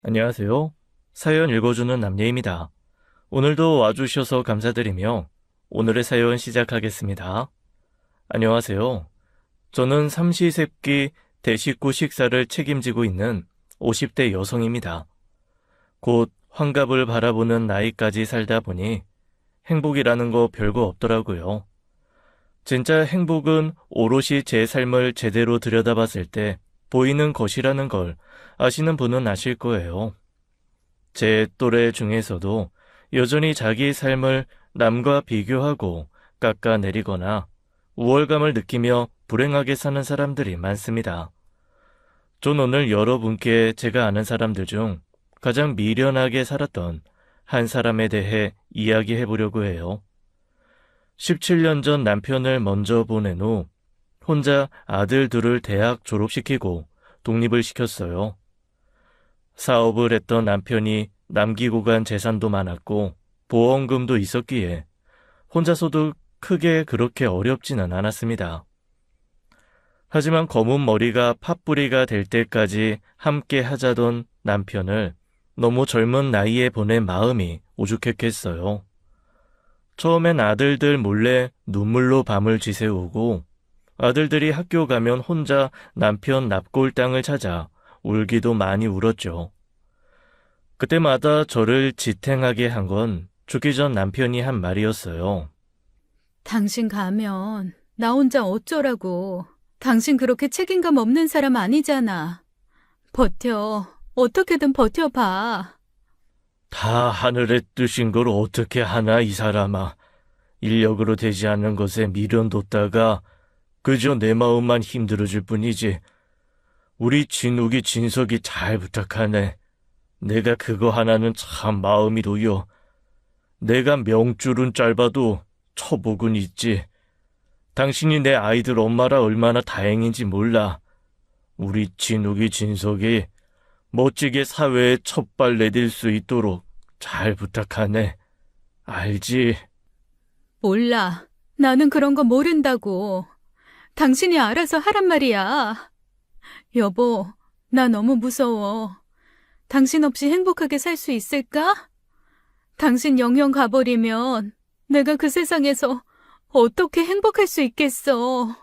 안녕하세요. 사연 읽어주는 남예입니다. 오늘도 와주셔서 감사드리며 오늘의 사연 시작하겠습니다. 안녕하세요. 저는 삼시세끼 대식구 식사를 책임지고 있는 50대 여성입니다. 곧 환갑을 바라보는 나이까지 살다 보니 행복이라는 거 별거 없더라고요. 진짜 행복은 오롯이 제 삶을 제대로 들여다봤을 때 보이는 것이라는 걸 아시는 분은 아실 거예요. 제 또래 중에서도 여전히 자기 삶을 남과 비교하고 깎아내리거나 우월감을 느끼며 불행하게 사는 사람들이 많습니다. 전 오늘 여러분께 제가 아는 사람들 중 가장 미련하게 살았던 한 사람에 대해 이야기해 보려고 해요. 17년 전 남편을 먼저 보낸 후 혼자 아들 둘을 대학 졸업시키고 독립을 시켰어요. 사업을 했던 남편이 남기고 간 재산도 많았고 보험금도 있었기에 혼자서도 크게 그렇게 어렵지는 않았습니다. 하지만 검은 머리가 팥뿌리가 될 때까지 함께 하자던 남편을 너무 젊은 나이에 보낸 마음이 오죽했겠어요. 처음엔 아들들 몰래 눈물로 밤을 지새우고 아들들이 학교 가면 혼자 남편 납골당을 찾아 울기도 많이 울었죠. 그때마다 저를 지탱하게 한 건 죽기 전 남편이 한 말이었어요. 당신 가면 나 혼자 어쩌라고. 당신 그렇게 책임감 없는 사람 아니잖아. 버텨. 어떻게든 버텨봐. 다 하늘의 뜻인 걸 어떻게 하나 이 사람아. 인력으로 되지 않는 것에 미련 뒀다가 그저 내 마음만 힘들어질 뿐이지. 우리 진욱이 진석이 잘 부탁하네. 내가 그거 하나는 참 마음이 놓여. 내가 명줄은 짧아도 처복은 있지. 당신이 내 아이들 엄마라 얼마나 다행인지 몰라. 우리 진욱이 진석이 멋지게 사회에 첫발 내딜 수 있도록 잘 부탁하네. 알지? 몰라. 나는 그런 거 모른다고. 당신이 알아서 하란 말이야. 여보, 나 너무 무서워. 당신 없이 행복하게 살 수 있을까? 당신 영영 가버리면 내가 그 세상에서 어떻게 행복할 수 있겠어.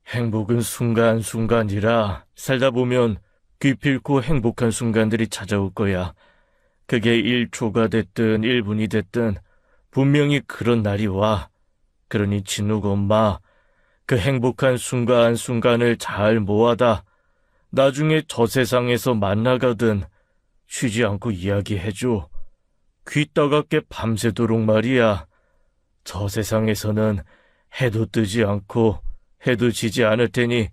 행복은 순간순간이라 살다 보면 기필코 행복한 순간들이 찾아올 거야. 그게 1초가 됐든 1분이 됐든 분명히 그런 날이 와. 그러니 진욱 엄마, 그 행복한 순간순간을 잘 모아다 나중에 저 세상에서 만나가든 쉬지 않고 이야기해줘. 귀 따갑게 밤새도록 말이야. 저 세상에서는 해도 뜨지 않고 해도 지지 않을 테니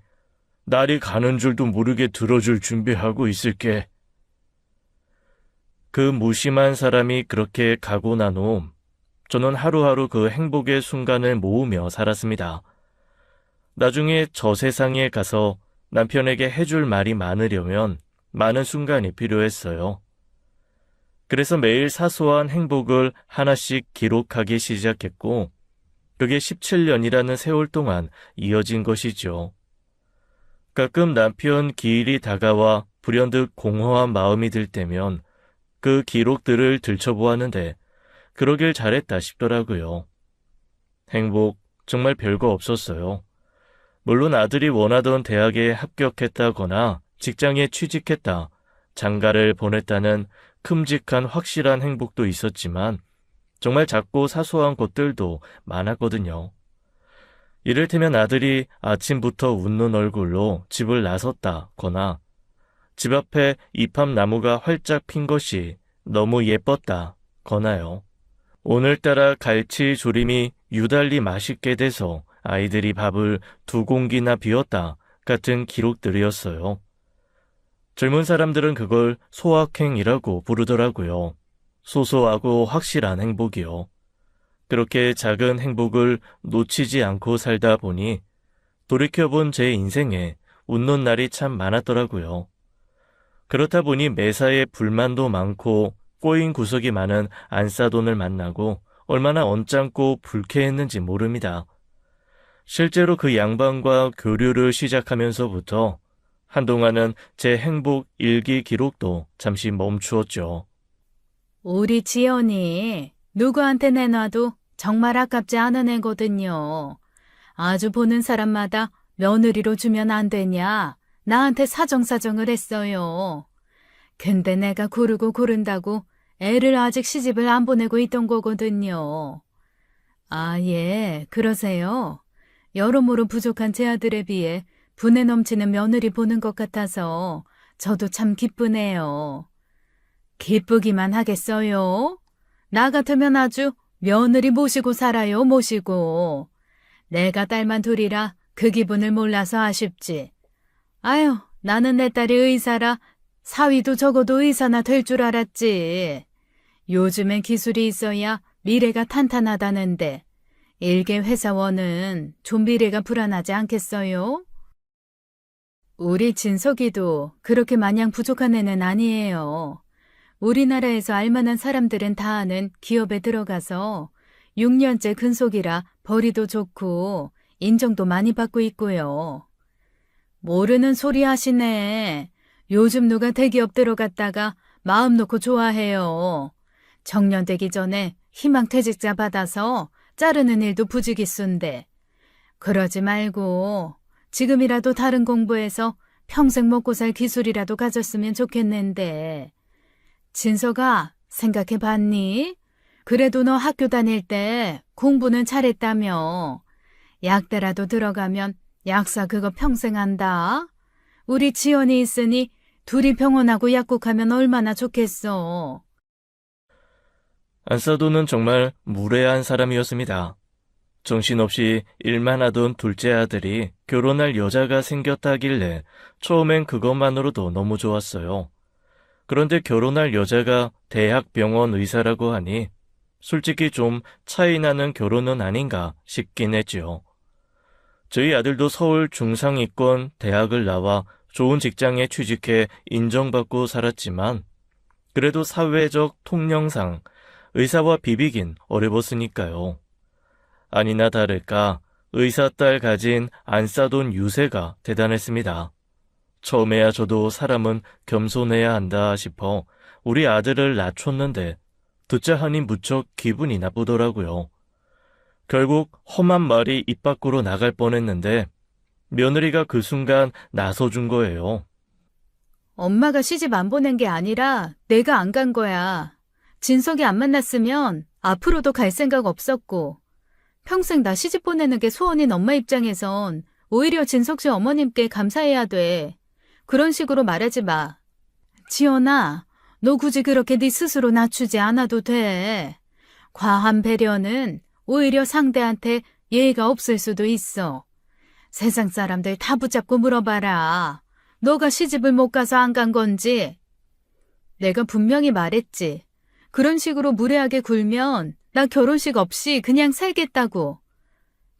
날이 가는 줄도 모르게 들어줄 준비하고 있을게. 그 무심한 사람이 그렇게 가고 난 후 저는 하루하루 그 행복의 순간을 모으며 살았습니다. 나중에 저 세상에 가서 남편에게 해줄 말이 많으려면 많은 순간이 필요했어요. 그래서 매일 사소한 행복을 하나씩 기록하기 시작했고 그게 17년이라는 세월 동안 이어진 것이죠. 가끔 남편 기일이 다가와 불현듯 공허한 마음이 들 때면 그 기록들을 들춰보았는데 그러길 잘했다 싶더라고요. 행복 정말 별거 없었어요. 물론 아들이 원하던 대학에 합격했다거나 직장에 취직했다, 장가를 보냈다는 큼직한 확실한 행복도 있었지만 정말 작고 사소한 것들도 많았거든요. 이를테면 아들이 아침부터 웃는 얼굴로 집을 나섰다거나 집 앞에 이팝나무가 활짝 핀 것이 너무 예뻤다거나요. 오늘따라 갈치 조림이 유달리 맛있게 돼서 아이들이 밥을 2공기나 비웠다 같은 기록들이었어요. 젊은 사람들은 그걸 소확행이라고 부르더라고요. 소소하고 확실한 행복이요. 그렇게 작은 행복을 놓치지 않고 살다 보니 돌이켜본 제 인생에 웃는 날이 참 많았더라고요. 그렇다 보니 매사에 불만도 많고 꼬인 구석이 많은 안싸돈을 만나고 얼마나 언짢고 불쾌했는지 모릅니다. 실제로 그 양반과 교류를 시작하면서부터 한동안은 제 행복 일기 기록도 잠시 멈추었죠. 우리 지연이 누구한테 내놔도 정말 아깝지 않은 애거든요. 아주 보는 사람마다 며느리로 주면 안 되냐? 나한테 사정사정을 했어요. 근데 내가 고르고 고른다고 애를 아직 시집을 안 보내고 있던 거거든요. 아, 예, 그러세요. 여러모로 부족한 제 아들에 비해 분에 넘치는 며느리 보는 것 같아서 저도 참 기쁘네요. 기쁘기만 하겠어요? 나 같으면 아주 며느리 모시고 살아요, 모시고. 내가 딸만 둘이라 그 기분을 몰라서 아쉽지. 아유, 나는 내 딸이 의사라 사위도 적어도 의사나 될 줄 알았지. 요즘엔 기술이 있어야 미래가 탄탄하다는데 일개 회사원은 좀 미래가 불안하지 않겠어요? 우리 진석이도 그렇게 마냥 부족한 애는 아니에요. 우리나라에서 알만한 사람들은 다 아는 기업에 들어가서 6년째 근속이라 벌이도 좋고 인정도 많이 받고 있고요. 모르는 소리 하시네. 요즘 누가 대기업 들어갔다가 마음 놓고 좋아해요. 정년되기 전에 희망퇴직자 받아서 자르는 일도 부지기수인데. 그러지 말고 지금이라도 다른 공부해서 평생 먹고 살 기술이라도 가졌으면 좋겠는데. 진서가 생각해봤니? 그래도 너 학교 다닐 때 공부는 잘했다며. 약대라도 들어가면 약사 그거 평생 한다. 우리 지연이 있으니 둘이 병원하고 약국하면 얼마나 좋겠어. 안사도는 정말 무례한 사람이었습니다. 정신없이 일만 하던 둘째 아들이 결혼할 여자가 생겼다길래 처음엔 그것만으로도 너무 좋았어요. 그런데 결혼할 여자가 대학병원 의사라고 하니 솔직히 좀 차이 나는 결혼은 아닌가 싶긴 했지요. 저희 아들도 서울 중상위권 대학을 나와 좋은 직장에 취직해 인정받고 살았지만 그래도 사회적 통념상 의사와 비비긴 어려웠으니까요. 아니나 다를까 의사 딸 가진 안싸돈 유세가 대단했습니다. 처음에야 저도 사람은 겸손해야 한다 싶어 우리 아들을 낮췄는데 듣자 하니 무척 기분이 나쁘더라고요. 결국 험한 말이 입 밖으로 나갈 뻔했는데 며느리가 그 순간 나서준 거예요. 엄마가 시집 안 보낸 게 아니라 내가 안 간 거야. 진석이 안 만났으면 앞으로도 갈 생각 없었고 평생 나 시집 보내는 게 소원인 엄마 입장에선 오히려 진석 씨 어머님께 감사해야 돼. 그런 식으로 말하지 마. 지연아, 너 굳이 그렇게 네 스스로 낮추지 않아도 돼. 과한 배려는 오히려 상대한테 예의가 없을 수도 있어. 세상 사람들 다 붙잡고 물어봐라. 너가 시집을 못 가서 안 간 건지. 내가 분명히 말했지. 그런 식으로 무례하게 굴면 나 결혼식 없이 그냥 살겠다고.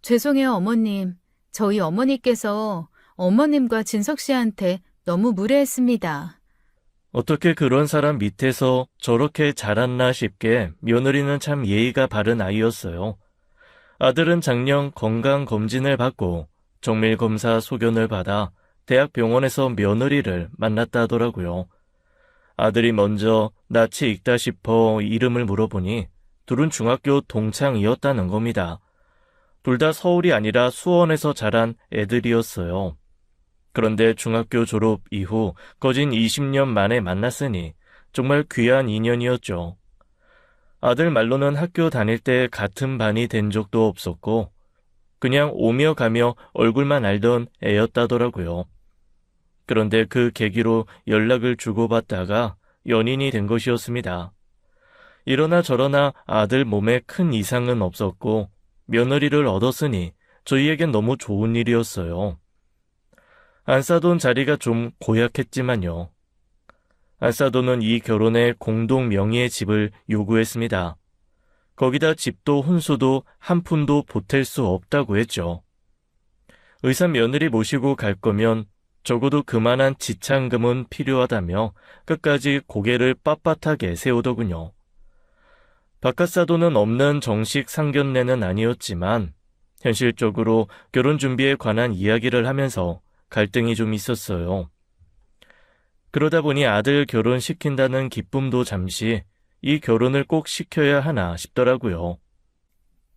죄송해요, 어머님. 저희 어머니께서 어머님과 진석 씨한테 너무 무례했습니다. 어떻게 그런 사람 밑에서 저렇게 자랐나 싶게 며느리는 참 예의가 바른 아이였어요. 아들은 작년 건강검진을 받고 정밀검사 소견을 받아 대학병원에서 며느리를 만났다더라고요. 아들이 먼저 낯이 익다 싶어 이름을 물어보니 둘은 중학교 동창이었다는 겁니다. 둘 다 서울이 아니라 수원에서 자란 애들이었어요. 그런데 중학교 졸업 이후 거진 20년 만에 만났으니 정말 귀한 인연이었죠. 아들 말로는 학교 다닐 때 같은 반이 된 적도 없었고 그냥 오며 가며 얼굴만 알던 애였다더라고요. 그런데 그 계기로 연락을 주고받다가 연인이 된 것이었습니다. 이러나 저러나 아들 몸에 큰 이상은 없었고 며느리를 얻었으니 저희에겐 너무 좋은 일이었어요. 안싸돈 자리가 좀 고약했지만요. 안싸돈은 이 결혼에 공동 명의의 집을 요구했습니다. 거기다 집도 혼수도 한 푼도 보탤 수 없다고 했죠. 의사 며느리 모시고 갈 거면 적어도 그만한 지참금은 필요하다며 끝까지 고개를 빳빳하게 세우더군요. 바깥사돈은 없는 정식 상견례는 아니었지만 현실적으로 결혼 준비에 관한 이야기를 하면서 갈등이 좀 있었어요. 그러다 보니 아들 결혼시킨다는 기쁨도 잠시 이 결혼을 꼭 시켜야 하나 싶더라고요.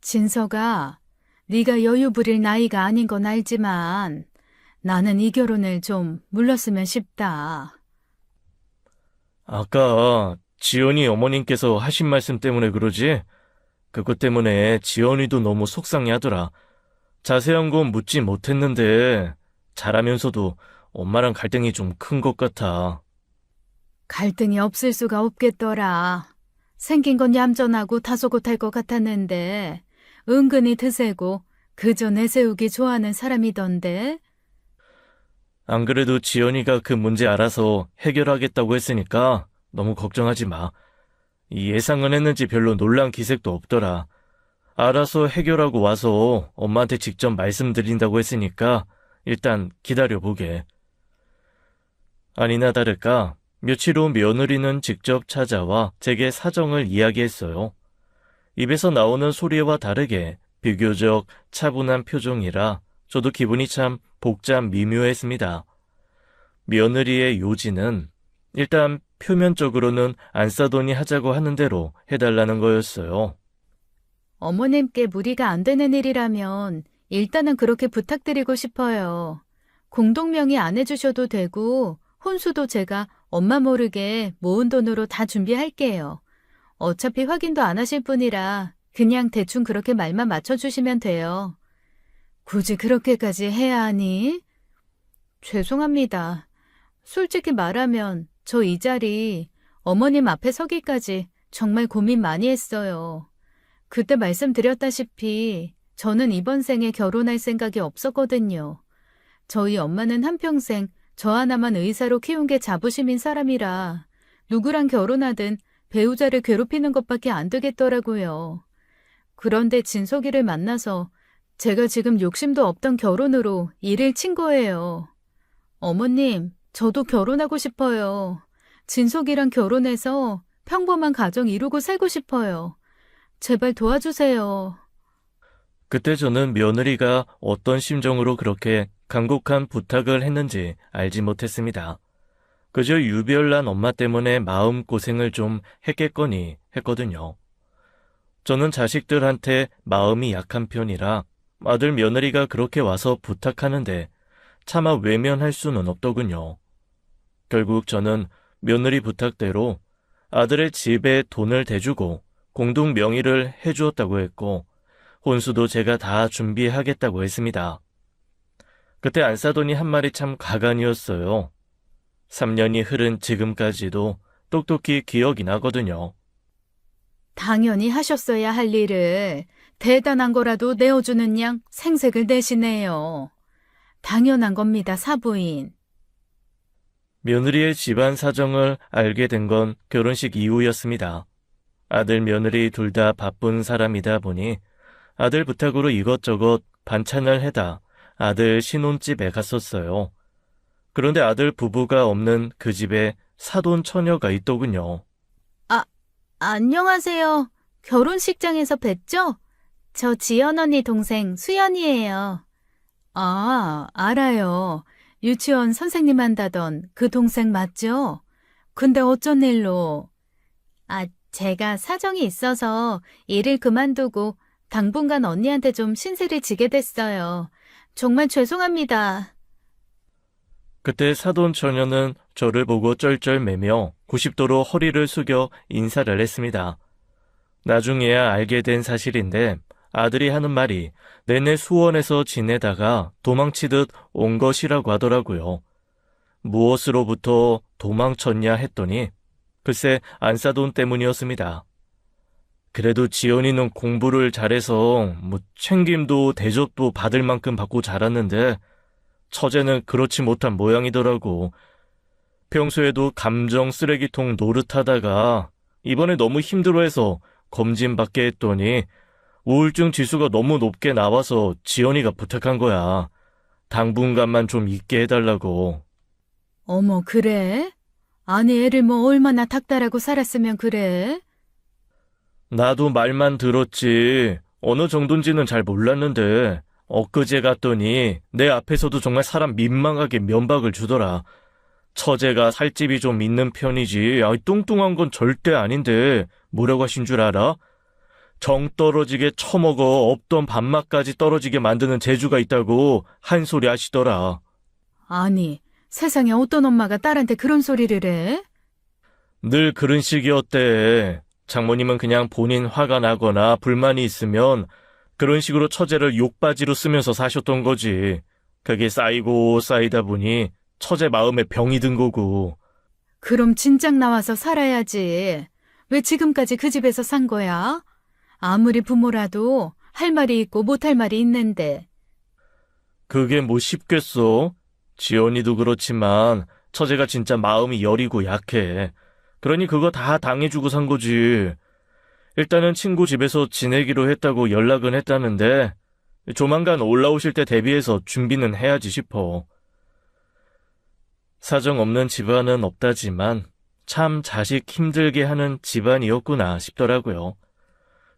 진서가, 네가 여유 부릴 나이가 아닌 건 알지만 나는 이 결혼을 좀 물렀으면 싶다. 아까 지연이 어머님께서 하신 말씀 때문에 그러지? 그것 때문에 지연이도 너무 속상해하더라. 자세한 건 묻지 못했는데 잘하면서도 엄마랑 갈등이 좀 큰 것 같아. 갈등이 없을 수가 없겠더라. 생긴 건 얌전하고 다소곳할 것 같았는데 은근히 드세고 그저 내세우기 좋아하는 사람이던데. 안 그래도 지연이가 그 문제 알아서 해결하겠다고 했으니까 너무 걱정하지 마. 이 예상은 했는지 별로 놀란 기색도 없더라. 알아서 해결하고 와서 엄마한테 직접 말씀드린다고 했으니까 일단 기다려보게. 아니나 다를까 며칠 후 며느리는 직접 찾아와 제게 사정을 이야기했어요. 입에서 나오는 소리와 다르게 비교적 차분한 표정이라 저도 기분이 참 복잡 미묘했습니다. 며느리의 요지는 일단 표면적으로는 안싸돈이 하자고 하는 대로 해달라는 거였어요. 어머님께 무리가 안 되는 일이라면 일단은 그렇게 부탁드리고 싶어요. 공동명의 안 해주셔도 되고 혼수도 제가 엄마 모르게 모은 돈으로 다 준비할게요. 어차피 확인도 안 하실 분이라 그냥 대충 그렇게 말만 맞춰주시면 돼요. 굳이 그렇게까지 해야 하니? 죄송합니다. 솔직히 말하면 저 이 자리 어머님 앞에 서기까지 정말 고민 많이 했어요. 그때 말씀드렸다시피 저는 이번 생에 결혼할 생각이 없었거든요. 저희 엄마는 한평생 저 하나만 의사로 키운 게 자부심인 사람이라 누구랑 결혼하든 배우자를 괴롭히는 것밖에 안 되겠더라고요. 그런데 진석이를 만나서 제가 지금 욕심도 없던 결혼으로 일을 친 거예요. 어머님, 저도 결혼하고 싶어요. 진석이랑 결혼해서 평범한 가정 이루고 살고 싶어요. 제발 도와주세요. 그때 저는 며느리가 어떤 심정으로 그렇게 간곡한 부탁을 했는지 알지 못했습니다. 그저 유별난 엄마 때문에 마음고생을 좀 했겠거니 했거든요. 저는 자식들한테 마음이 약한 편이라 아들 며느리가 그렇게 와서 부탁하는데 차마 외면할 수는 없더군요. 결국 저는 며느리 부탁대로 아들의 집에 돈을 대주고 공동 명의를 해주었다고 했고 혼수도 제가 다 준비하겠다고 했습니다. 그때 안싸돈이 한 말이 참 가관이었어요. 3년이 흐른 지금까지도 똑똑히 기억이 나거든요. 당연히 하셨어야 할 일을 대단한 거라도 내어주는 양 생색을 내시네요. 당연한 겁니다, 사부인. 며느리의 집안 사정을 알게 된 건 결혼식 이후였습니다. 아들 며느리 둘 다 바쁜 사람이다 보니 아들 부탁으로 이것저것 반찬을 해다 아들 신혼집에 갔었어요. 그런데 아들 부부가 없는 그 집에 사돈 처녀가 있더군요. 안녕하세요. 결혼식장에서 뵀죠? 저 지연 언니 동생 수연이에요. 아, 알아요. 유치원 선생님 한다던 그 동생 맞죠? 근데 어쩐 일로? 제가 사정이 있어서 일을 그만두고 당분간 언니한테 좀 신세를 지게 됐어요. 정말 죄송합니다. 그때 사돈 처녀는 저를 보고 쩔쩔매며 90도로 허리를 숙여 인사를 했습니다. 나중에야 알게 된 사실인데 아들이 하는 말이 내내 수원에서 지내다가 도망치듯 온 것이라고 하더라고요. 무엇으로부터 도망쳤냐 했더니 글쎄 안싸돈 때문이었습니다. 그래도 지연이는 공부를 잘해서 챙김도 대접도 받을 만큼 받고 자랐는데 처제는 그렇지 못한 모양이더라고. 평소에도 감정 쓰레기통 노릇하다가 이번에 너무 힘들어해서 검진 받게 했더니 우울증 지수가 너무 높게 나와서 지연이가 부탁한 거야. 당분간만 좀 있게 해달라고. 어머, 그래? 아니, 애를 뭐 얼마나 닥달하고 살았으면 그래? 나도 말만 들었지 어느 정도인지는 잘 몰랐는데 엊그제 갔더니 내 앞에서도 정말 사람 민망하게 면박을 주더라. 처제가 살집이 좀 있는 편이지, 뚱뚱한 건 절대 아닌데, 뭐라고 하신 줄 알아? 정 떨어지게 처먹어 없던 밥맛까지 떨어지게 만드는 재주가 있다고 한 소리 하시더라. 아니, 세상에 어떤 엄마가 딸한테 그런 소리를 해? 늘 그런 식이었대. 장모님은 그냥 본인 화가 나거나 불만이 있으면 그런 식으로 처제를 욕바지로 쓰면서 사셨던 거지. 그게 쌓이고 쌓이다 보니 처제 마음에 병이 든 거고. 그럼 진작 나와서 살아야지. 왜 지금까지 그 집에서 산 거야? 아무리 부모라도 할 말이 있고 못할 말이 있는데. 그게 뭐 쉽겠어? 지연이도 그렇지만 처제가 진짜 마음이 여리고 약해. 그러니 그거 다 당해주고 산 거지. 일단은 친구 집에서 지내기로 했다고 연락은 했다는데 조만간 올라오실 때 대비해서 준비는 해야지 싶어. 사정 없는 집안은 없다지만 참 자식 힘들게 하는 집안이었구나 싶더라고요.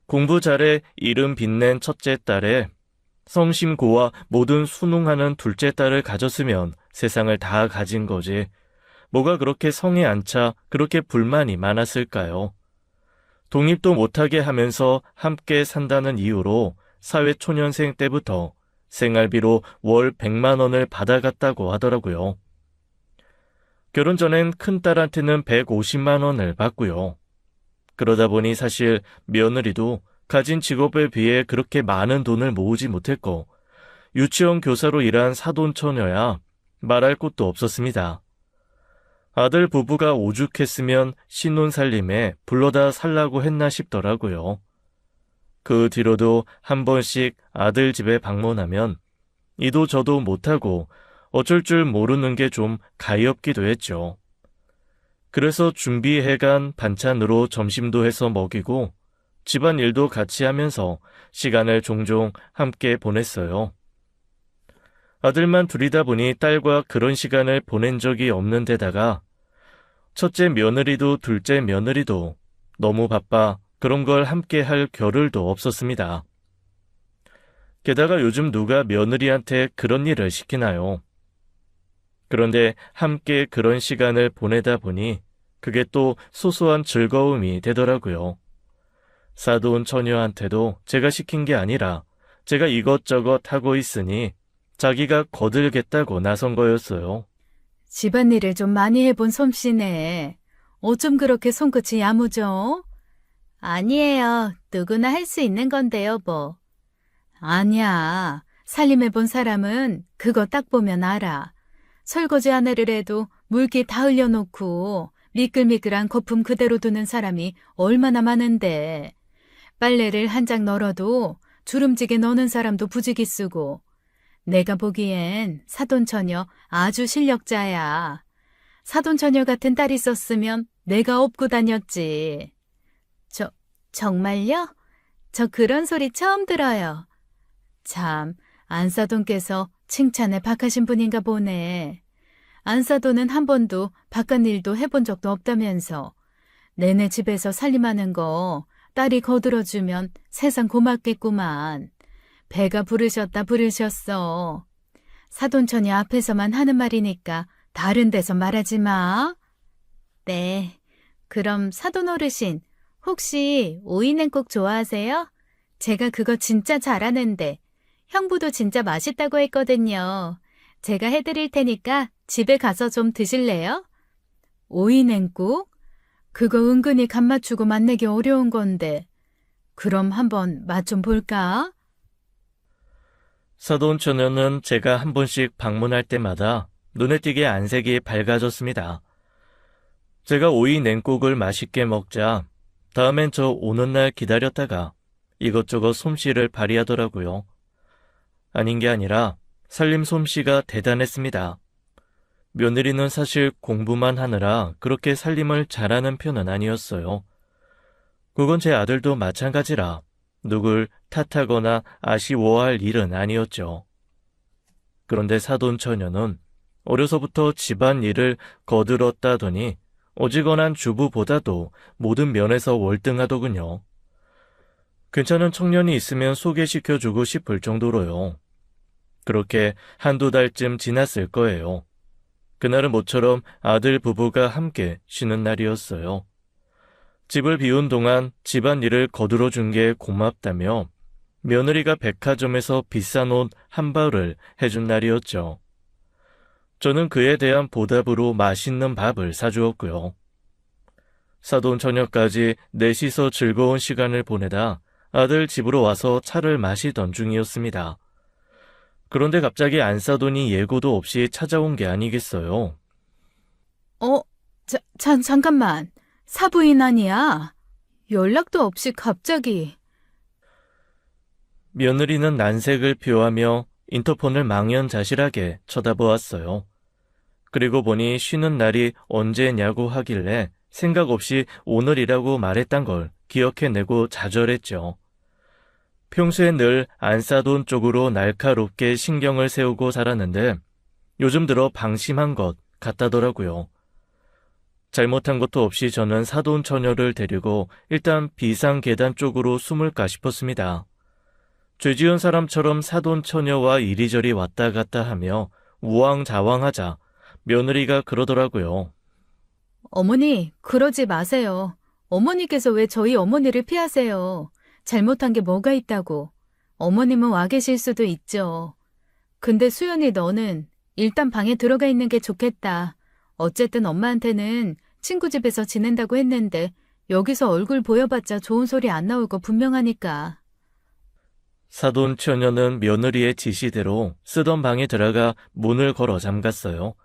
공부 잘해 이름 빛낸 첫째 딸에 성심고와 모든 순응하는 둘째 딸을 가졌으면 세상을 다 가진 거지. 뭐가 그렇게 성에 안 차 그렇게 불만이 많았을까요? 독립도 못하게 하면서 함께 산다는 이유로 사회초년생 때부터 생활비로 월 100만 원을 받아갔다고 하더라고요. 결혼 전엔 큰딸한테는 150만 원을 받고요. 그러다 보니 사실 며느리도 가진 직업에 비해 그렇게 많은 돈을 모으지 못했고 유치원 교사로 일한 사돈처녀야 말할 것도 없었습니다. 아들 부부가 오죽했으면 신혼살림에 불러다 살라고 했나 싶더라고요. 그 뒤로도 한 번씩 아들 집에 방문하면 이도 저도 못하고 어쩔 줄 모르는 게 좀 가엾기도 했죠. 그래서 준비해간 반찬으로 점심도 해서 먹이고 집안일도 같이 하면서 시간을 종종 함께 보냈어요. 아들만 둘이다 보니 딸과 그런 시간을 보낸 적이 없는 데다가 첫째 며느리도 둘째 며느리도 너무 바빠 그런 걸 함께 할 겨를도 없었습니다. 게다가 요즘 누가 며느리한테 그런 일을 시키나요? 그런데 함께 그런 시간을 보내다 보니 그게 또 소소한 즐거움이 되더라고요. 사돈 처녀한테도 제가 시킨 게 아니라 제가 이것저것 하고 있으니 자기가 거들겠다고 나선 거였어요. 집안일을 좀 많이 해본 솜씨네. 어쩜 그렇게 손끝이 야무져? 아니에요. 누구나 할 수 있는 건데요, 뭐. 아니야. 살림해본 사람은 그거 딱 보면 알아. 설거지 하나를 해도 물기 다 흘려놓고 미끌미끌한 거품 그대로 두는 사람이 얼마나 많은데. 빨래를 한 장 널어도 주름지게 넣는 사람도 부지기 쓰고. 내가 보기엔 사돈처녀 아주 실력자야. 사돈처녀 같은 딸이 있었으면 내가 업고 다녔지. 정말요? 저 그런 소리 처음 들어요. 참, 안사돈께서 칭찬에 박하신 분인가 보네. 안사돈은 한 번도 바깥일도 해본 적도 없다면서. 내내 집에서 살림하는 거 딸이 거들어주면 세상 고맙겠구만. 배가 부르셨다 부르셨어. 사돈처녀 앞에서만 하는 말이니까 다른 데서 말하지 마. 네, 그럼 사돈 어르신 혹시 오이냉국 좋아하세요? 제가 그거 진짜 잘하는데 형부도 진짜 맛있다고 했거든요. 제가 해드릴 테니까 집에 가서 좀 드실래요? 오이냉국? 그거 은근히 간 맞추고 맛내기 어려운 건데. 그럼 한번 맛 좀 볼까? 사돈처녀는 제가 한 번씩 방문할 때마다 눈에 띄게 안색이 밝아졌습니다. 제가 오이 냉국을 맛있게 먹자 다음엔 저 오는 날 기다렸다가 이것저것 솜씨를 발휘하더라고요. 아닌 게 아니라 살림 솜씨가 대단했습니다. 며느리는 사실 공부만 하느라 그렇게 살림을 잘하는 편은 아니었어요. 그건 제 아들도 마찬가지라 누굴 탓하거나 아쉬워할 일은 아니었죠. 그런데 사돈처녀는 어려서부터 집안일을 거들었다더니 어지간한 주부보다도 모든 면에서 월등하더군요. 괜찮은 청년이 있으면 소개시켜주고 싶을 정도로요. 그렇게 한두 달쯤 지났을 거예요. 그날은 모처럼 아들 부부가 함께 쉬는 날이었어요. 집을 비운 동안 집안일을 거들어 준 게 고맙다며 며느리가 백화점에서 비싼 옷 한 벌을 해준 날이었죠. 저는 그에 대한 보답으로 맛있는 밥을 사주었고요. 사돈 처녀까지 넷이서 즐거운 시간을 보내다 아들 집으로 와서 차를 마시던 중이었습니다. 그런데 갑자기 안사돈이 예고도 없이 찾아온 게 아니겠어요. 잠깐만. 사부인 아니야? 연락도 없이 갑자기. 며느리는 난색을 표하며 인터폰을 망연자실하게 쳐다보았어요. 그리고 보니 쉬는 날이 언제냐고 하길래 생각 없이 오늘이라고 말했단 걸 기억해내고 좌절했죠. 평소에 늘 안사돈 쪽으로 날카롭게 신경을 세우고 살았는데 요즘 들어 방심한 것 같다더라고요. 잘못한 것도 없이 저는 사돈 처녀를 데리고 일단 비상계단 쪽으로 숨을까 싶었습니다. 죄 지은 사람처럼 사돈 처녀와 이리저리 왔다 갔다 하며 우왕좌왕하자 며느리가 그러더라고요. 어머니, 그러지 마세요. 어머니께서 왜 저희 어머니를 피하세요? 잘못한 게 뭐가 있다고. 어머님은 와 계실 수도 있죠. 근데 수연이 너는 일단 방에 들어가 있는 게 좋겠다. 어쨌든 엄마한테는 친구 집에서 지낸다고 했는데 여기서 얼굴 보여봤자 좋은 소리 안 나올 거 분명하니까. 사돈 처녀는 며느리의 지시대로 쓰던 방에 들어가 문을 걸어 잠갔어요.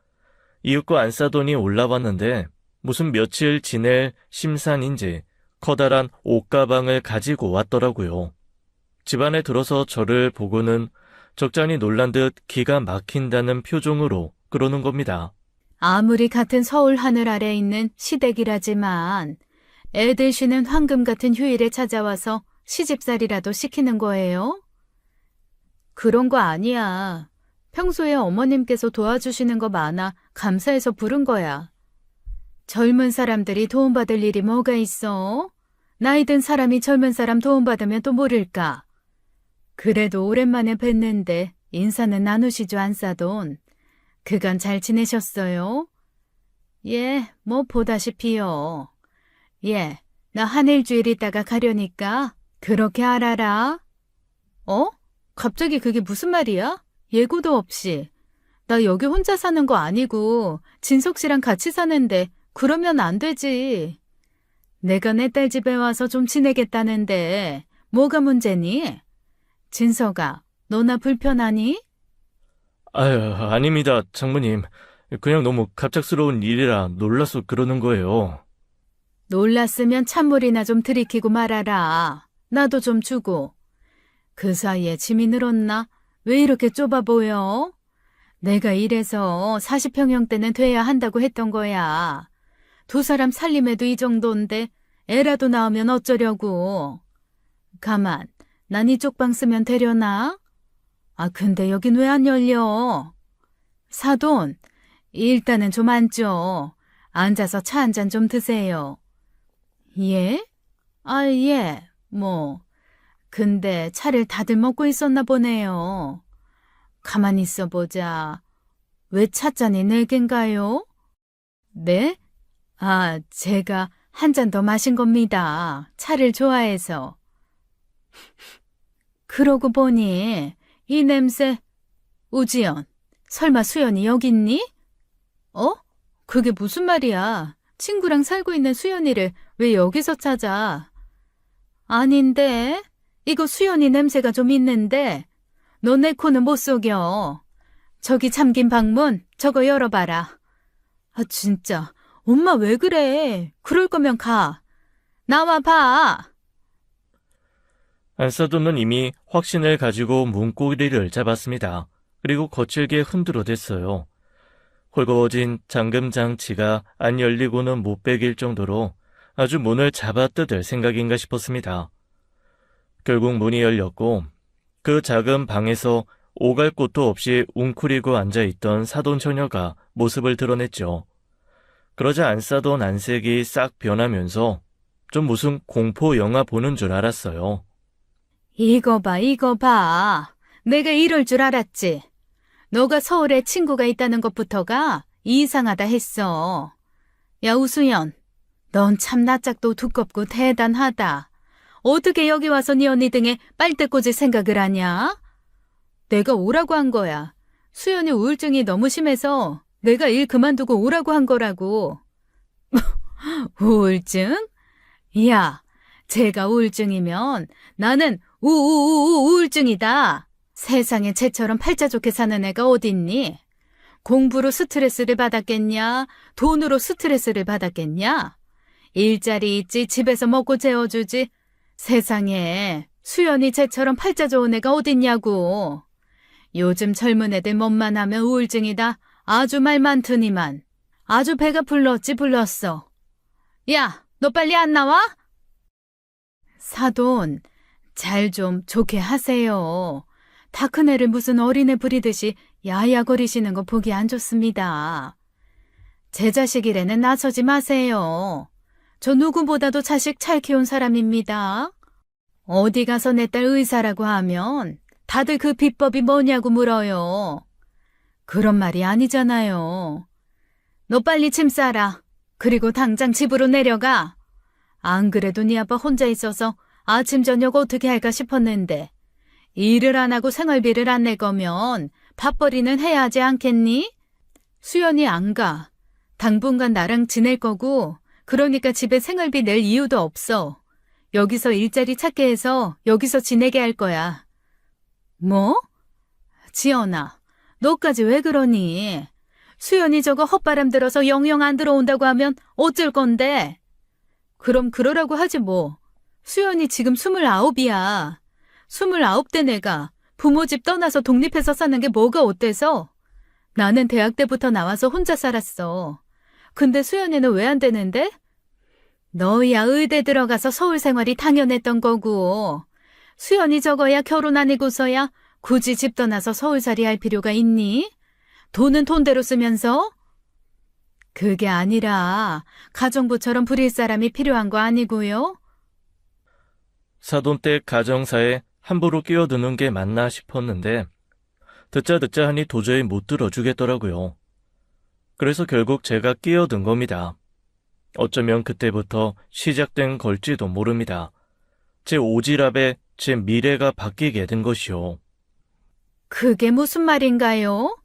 이윽고 안사돈이 올라왔는데 무슨 며칠 지낼 심산인지 커다란 옷가방을 가지고 왔더라고요. 집안에 들어서 저를 보고는 적잖이 놀란 듯 기가 막힌다는 표정으로 그러는 겁니다. 아무리 같은 서울 하늘 아래 있는 시댁이라지만 애들 쉬는 황금 같은 휴일에 찾아와서 시집살이라도 시키는 거예요? 그런 거 아니야. 평소에 어머님께서 도와주시는 거 많아 감사해서 부른 거야. 젊은 사람들이 도움받을 일이 뭐가 있어? 나이 든 사람이 젊은 사람 도움받으면 또 모를까? 그래도 오랜만에 뵀는데 인사는 나누시죠, 안사돈. 그간 잘 지내셨어요? 예, 뭐 보다시피요. 예, 나 한 일주일 있다가 가려니까 그렇게 알아라. 갑자기 그게 무슨 말이야? 예고도 없이. 나 여기 혼자 사는 거 아니고 진석 씨랑 같이 사는데 그러면 안 되지. 내가 내 딸 집에 와서 좀 지내겠다는데 뭐가 문제니? 진석아, 너 나 불편하니? 아유, 아닙니다, 장모님. 그냥 너무 갑작스러운 일이라 놀라서 그러는 거예요. 놀랐으면 찬물이나 좀 들이키고 말아라. 나도 좀 주고. 그 사이에 짐이 늘었나? 왜 이렇게 좁아 보여? 내가 이래서 40평형대는 돼야 한다고 했던 거야. 두 사람 살림에도 이 정도인데 애라도 낳으면 어쩌려고. 가만, 난 이쪽 방 쓰면 되려나? 근데 여긴 왜 안 열려? 사돈, 일단은 좀 앉죠. 앉아서 차 한 잔 좀 드세요. 예? 예, 뭐. 근데 차를 다들 먹고 있었나 보네요. 가만히 있어 보자. 왜 찻잔이 4개인가요? 네? 제가 한 잔 더 마신 겁니다. 차를 좋아해서. 그러고 보니 이 냄새. 우지연, 설마 수연이 여기 있니? 그게 무슨 말이야? 친구랑 살고 있는 수연이를 왜 여기서 찾아? 아닌데, 이거 수연이 냄새가 좀 있는데 너 내 코는 못 속여. 저기 잠긴 방문 저거 열어봐라. 진짜 엄마 왜 그래? 그럴 거면 가. 나와 봐. 안사돈은 이미 확신을 가지고 문고리를 잡았습니다. 그리고 거칠게 흔들어댔어요. 홀거워진 잠금장치가 안 열리고는 못 베길 정도로 아주 문을 잡아뜯을 생각인가 싶었습니다. 결국 문이 열렸고 그 작은 방에서 오갈 곳도 없이 웅크리고 앉아있던 사돈 처녀가 모습을 드러냈죠. 그러자 안사돈 안색이 싹 변하면서 좀 무슨 공포 영화 보는 줄 알았어요. 이거 봐, 이거 봐. 내가 이럴 줄 알았지. 너가 서울에 친구가 있다는 것부터가 이상하다 했어. 야, 우수연, 넌 참 낯짝도 두껍고 대단하다. 어떻게 여기 와서 네 언니 등에 빨대 꽂을 생각을 하냐? 내가 오라고 한 거야. 수연이 우울증이 너무 심해서 내가 일 그만두고 오라고 한 거라고. 우울증? 야, 제가 우울증이면 나는 우울증이다. 세상에 쟤처럼 팔자 좋게 사는 애가 어딨니? 공부로 스트레스를 받았겠냐? 돈으로 스트레스를 받았겠냐? 일자리 있지, 집에서 먹고 재워주지. 세상에 수연이 쟤처럼 팔자 좋은 애가 어딨냐고. 요즘 젊은 애들 뭐만 하면 우울증이다. 아주 말 많더니만. 아주 배가 불렀어. 야, 너 빨리 안 나와? 사돈, 잘 좀 좋게 하세요. 다 큰 애를 무슨 어린애 부리듯이 야야거리시는 거 보기 안 좋습니다. 제 자식 일에는 나서지 마세요. 저 누구보다도 자식 잘 키운 사람입니다. 어디 가서 내 딸 의사라고 하면 다들 그 비법이 뭐냐고 물어요. 그런 말이 아니잖아요. 너 빨리 짐 싸라. 그리고 당장 집으로 내려가. 안 그래도 네 아빠 혼자 있어서 아침 저녁 어떻게 할까 싶었는데 일을 안 하고 생활비를 안 낼 거면 밥벌이는 해야 하지 않겠니? 수연이 안 가. 당분간 나랑 지낼 거고 그러니까 집에 생활비 낼 이유도 없어. 여기서 일자리 찾게 해서 여기서 지내게 할 거야. 뭐? 지연아, 너까지 왜 그러니? 수연이 저거 헛바람 들어서 영영 안 들어온다고 하면 어쩔 건데? 그럼 그러라고 하지 뭐. 수연이 지금 29이야. 29대 내가 부모 집 떠나서 독립해서 사는 게 뭐가 어때서? 나는 대학 때부터 나와서 혼자 살았어. 근데 수연이는 왜 안 되는데? 너야 의대 들어가서 서울 생활이 당연했던 거고. 수연이 저거야 결혼 아니고서야 굳이 집 떠나서 서울살이 할 필요가 있니? 돈은 돈대로 쓰면서? 그게 아니라 가정부처럼 부릴 사람이 필요한 거 아니고요? 사돈 댁 가정사에 함부로 끼어드는 게 맞나 싶었는데 듣자 하니 도저히 못 들어주겠더라고요. 그래서 결국 제가 끼어든 겁니다. 어쩌면 그때부터 시작된 걸지도 모릅니다. 제 오지랖에 제 미래가 바뀌게 된 것이요. 그게 무슨 말인가요?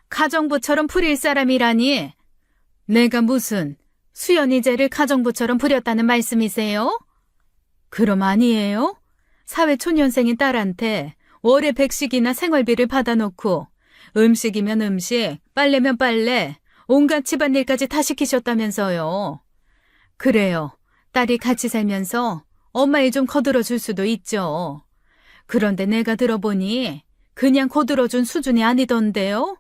가정부처럼 부릴 사람이라니. 내가 무슨 수연이 쟤를 가정부처럼 부렸다는 말씀이세요? 그럼 아니에요? 사회초년생인 딸한테 월에 100씩이나 생활비를 받아놓고 음식이면 음식, 빨래면 빨래, 온갖 집안일까지 다 시키셨다면서요. 그래요. 딸이 같이 살면서 엄마 일 좀 거들어줄 수도 있죠. 그런데 내가 들어보니 그냥 거들어준 수준이 아니던데요?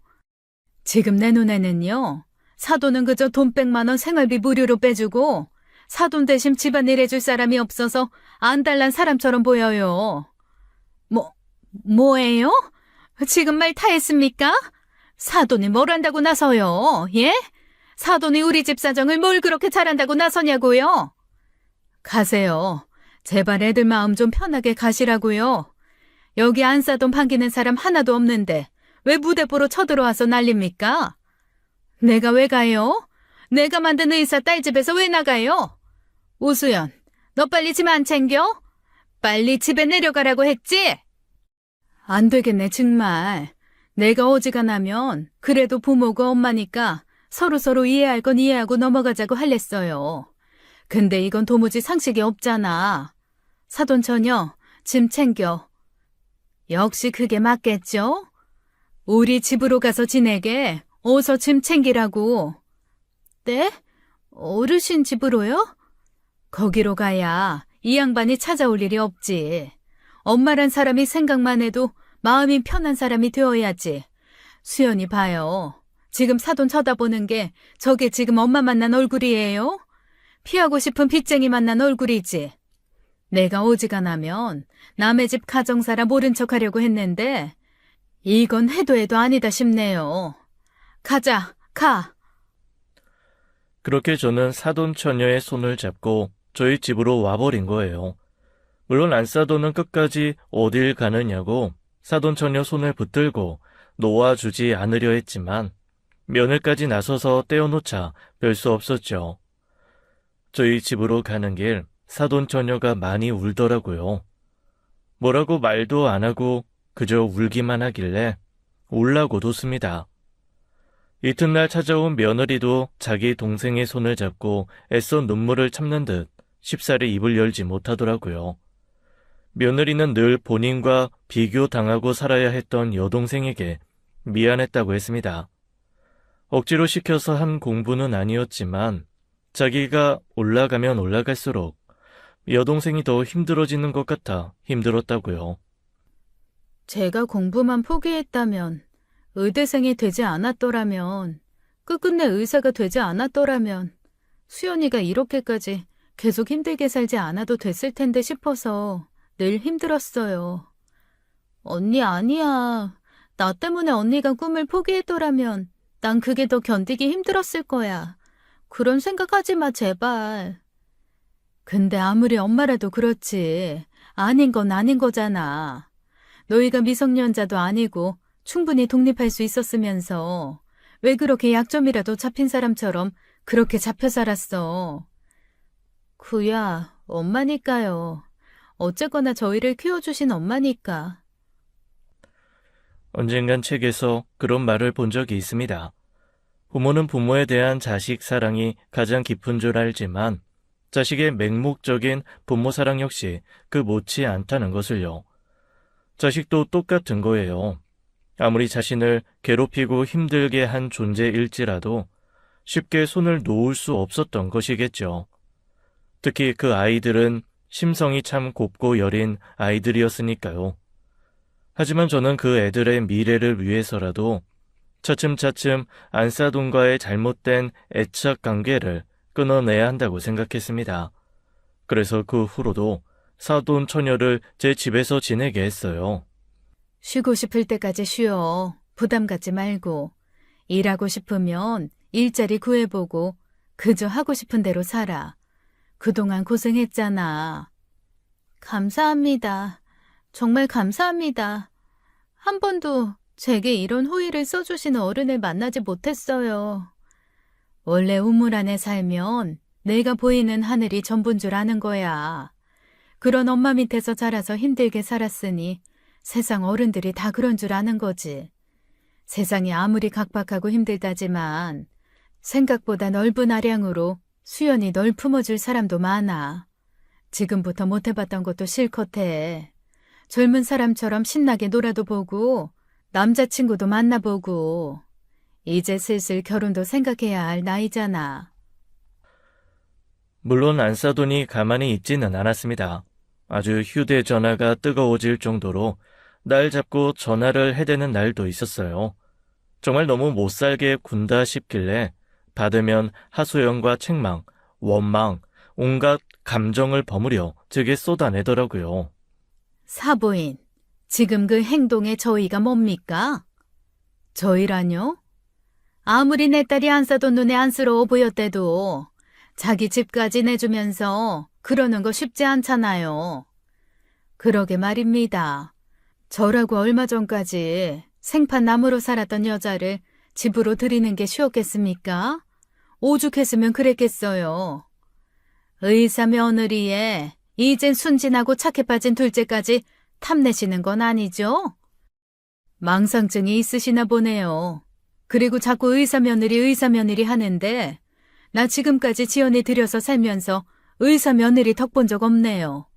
지금 내 눈에는요. 사돈은 그저 돈 100만 원 생활비 무료로 빼주고 사돈 대신 집안일 해줄 사람이 없어서 안달난 사람처럼 보여요. 뭐예요? 지금 말 다 했습니까? 사돈이 뭘 한다고 나서요, 예? 사돈이 우리 집 사정을 뭘 그렇게 잘한다고 나서냐고요? 가세요. 제발 애들 마음 좀 편하게 가시라고요. 여기 안사돈 반기는 사람 하나도 없는데 왜 무대보러 쳐들어와서 난립니까? 내가 왜 가요? 내가 만든 의사 딸 집에서 왜 나가요? 오수연, 너 빨리 짐 안 챙겨? 빨리 집에 내려가라고 했지? 안 되겠네, 정말. 내가 어지간하면 그래도 부모고 엄마니까 서로서로 이해할 건 이해하고 넘어가자고 할랬어요. 근데 이건 도무지 상식이 없잖아. 사돈 처녀, 짐 챙겨. 역시 그게 맞겠죠? 우리 집으로 가서 지내게 어서 짐 챙기라고. 네? 어르신 집으로요? 거기로 가야 이 양반이 찾아올 일이 없지. 엄마란 사람이 생각만 해도 마음이 편한 사람이 되어야지. 수연이 봐요. 지금 사돈 쳐다보는 게 저게 지금 엄마 만난 얼굴이에요? 피하고 싶은 빚쟁이 만난 얼굴이지. 내가 어지간하면 남의 집 가정사라 모른 척하려고 했는데 이건 해도 해도 아니다 싶네요. 가자, 가. 그렇게 저는 사돈 처녀의 손을 잡고 저희 집으로 와버린 거예요. 물론 안사돈은 끝까지 어딜 가느냐고 사돈 처녀 손을 붙들고 놓아주지 않으려 했지만 면을까지 나서서 떼어놓자 별 수 없었죠. 저희 집으로 가는 길 사돈 처녀가 많이 울더라고요. 뭐라고 말도 안 하고 그저 울기만 하길래 울라고 뒀습니다. 이튿날 찾아온 며느리도 자기 동생의 손을 잡고 애써 눈물을 참는 듯 쉽사리 입을 열지 못하더라고요. 며느리는 늘 본인과 비교당하고 살아야 했던 여동생에게 미안했다고 했습니다. 억지로 시켜서 한 공부는 아니었지만 자기가 올라가면 올라갈수록 여동생이 더 힘들어지는 것 같아 힘들었다고요. 제가 공부만 포기했다면, 의대생이 되지 않았더라면, 끝끝내 의사가 되지 않았더라면, 수연이가 이렇게까지 계속 힘들게 살지 않아도 됐을 텐데 싶어서 늘 힘들었어요. 언니 아니야. 나 때문에 언니가 꿈을 포기했더라면 난 그게 더 견디기 힘들었을 거야. 그런 생각하지 마, 제발. 근데 아무리 엄마라도 그렇지. 아닌 건 아닌 거잖아. 너희가 미성년자도 아니고 충분히 독립할 수 있었으면서 왜 그렇게 약점이라도 잡힌 사람처럼 그렇게 잡혀 살았어. 그야, 엄마니까요. 어쨌거나 저희를 키워주신 엄마니까. 언젠간 책에서 그런 말을 본 적이 있습니다. 부모는 부모에 대한 자식 사랑이 가장 깊은 줄 알지만 자식의 맹목적인 부모 사랑 역시 그 못지 않다는 것을요. 자식도 똑같은 거예요. 아무리 자신을 괴롭히고 힘들게 한 존재일지라도 쉽게 손을 놓을 수 없었던 것이겠죠. 특히 그 아이들은 심성이 참 곱고 여린 아이들이었으니까요. 하지만 저는 그 애들의 미래를 위해서라도 차츰차츰 안사돈과의 잘못된 애착 관계를 끊어내야 한다고 생각했습니다. 그래서 그 후로도 사돈 처녀를 제 집에서 지내게 했어요. 쉬고 싶을 때까지 쉬어. 부담 갖지 말고. 일하고 싶으면 일자리 구해보고 그저 하고 싶은 대로 살아. 그동안 고생했잖아. 감사합니다. 정말 감사합니다. 한 번도 제게 이런 호의를 써주시는 어른을 만나지 못했어요. 원래 우물 안에 살면 내가 보이는 하늘이 전부인 줄 아는 거야. 그런 엄마 밑에서 자라서 힘들게 살았으니 세상 어른들이 다 그런 줄 아는 거지. 세상이 아무리 각박하고 힘들다지만 생각보다 넓은 아량으로 수연이 널 품어줄 사람도 많아. 지금부터 못 해봤던 것도 실컷 해. 젊은 사람처럼 신나게 놀아도 보고 남자친구도 만나보고 이제 슬슬 결혼도 생각해야 할 나이잖아. 물론 안사돈이 가만히 있지는 않았습니다. 아주 휴대전화가 뜨거워질 정도로 날 잡고 전화를 해대는 날도 있었어요. 정말 너무 못살게 군다 싶길래 받으면 하소연과 책망, 원망, 온갖 감정을 버무려 제게 쏟아내더라고요. 사부인, 지금 그 행동의 저희가 뭡니까? 저희라뇨? 아무리 내 딸이 안사돈 눈에 안쓰러워 보였대도 자기 집까지 내주면서 그러는 거 쉽지 않잖아요. 그러게 말입니다. 저라고 얼마 전까지 생판 나무로 살았던 여자를 집으로 들이는 게 쉬웠겠습니까? 오죽했으면 그랬겠어요. 의사 며느리에 이젠 순진하고 착해 빠진 둘째까지 탐내시는 건 아니죠? 망상증이 있으시나 보네요. 그리고 자꾸 의사 며느리 하는데 나 지금까지 지연이 들여서 살면서 의사 며느리 덕본 적 없네요.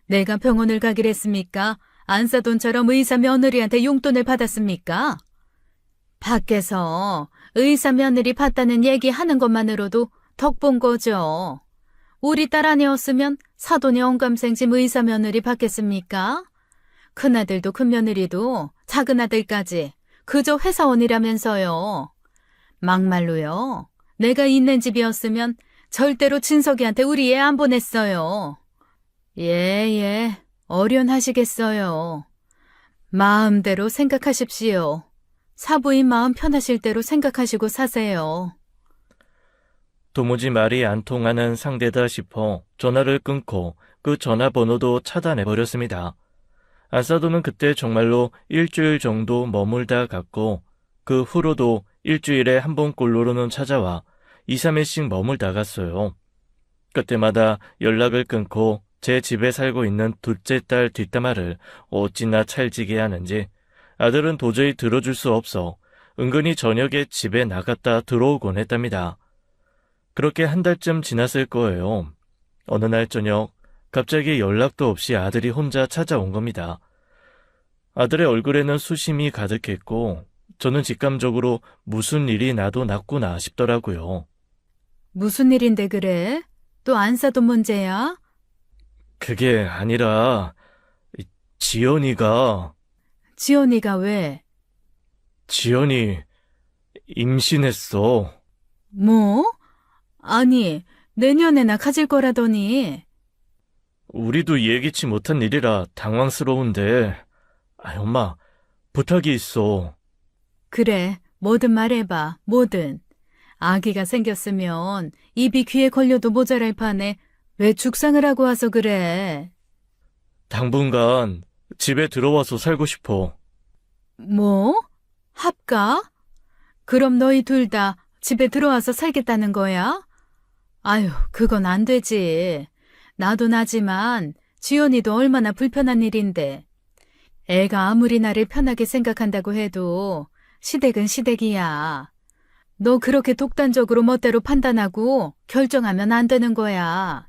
내가 병원을 가길 했습니까? 안사돈처럼 의사 며느리한테 용돈을 받았습니까? 밖에서 의사 며느리 봤다는 얘기하는 것만으로도 덕본 거죠. 우리 딸 아니었으면 사돈이 언감생심 의사 며느리 받겠습니까? 큰아들도 큰며느리도 작은아들까지 그저 회사원이라면서요. 막말로요. 내가 있는 집이었으면 절대로 진석이한테 우리 애 안 보냈어요. 예, 어련하시겠어요. 마음대로 생각하십시오. 사부인 마음 편하실 대로 생각하시고 사세요. 도무지 말이 안 통하는 상대다 싶어 전화를 끊고 그 전화번호도 차단해버렸습니다. 안사돈은 그때 정말로 일주일 정도 머물다 갔고 그 후로도 일주일에 한 번꼴로는 찾아와 2, 3일씩 머물다 갔어요. 그때마다 연락을 끊고 제 집에 살고 있는 둘째 딸 뒷담화를 어찌나 찰지게 하는지 아들은 도저히 들어줄 수 없어 은근히 저녁에 집에 나갔다 들어오곤 했답니다. 그렇게 한 달쯤 지났을 거예요. 어느 날 저녁 갑자기 연락도 없이 아들이 혼자 찾아온 겁니다. 아들의 얼굴에는 수심이 가득했고 저는 직감적으로 무슨 일이 나도 났구나 싶더라고요. 무슨 일인데 그래? 또 안사돈 문제야? 그게 아니라 지연이가 왜? 지연이 임신했어. 뭐? 아니, 내년에나 가질 거라더니. 우리도 예기치 못한 일이라 당황스러운데 엄마 부탁이 있어. 그래, 뭐든 말해봐, 뭐든. 아기가 생겼으면 입이 귀에 걸려도 모자랄 판에 왜 죽상을 하고 와서 그래? 당분간 집에 들어와서 살고 싶어. 뭐? 합가? 그럼 너희 둘 다 집에 들어와서 살겠다는 거야? 아유, 그건 안 되지. 나도 나지만 지연이도 얼마나 불편한 일인데. 애가 아무리 나를 편하게 생각한다고 해도 시댁은 시댁이야. 너 그렇게 독단적으로 멋대로 판단하고 결정하면 안 되는 거야.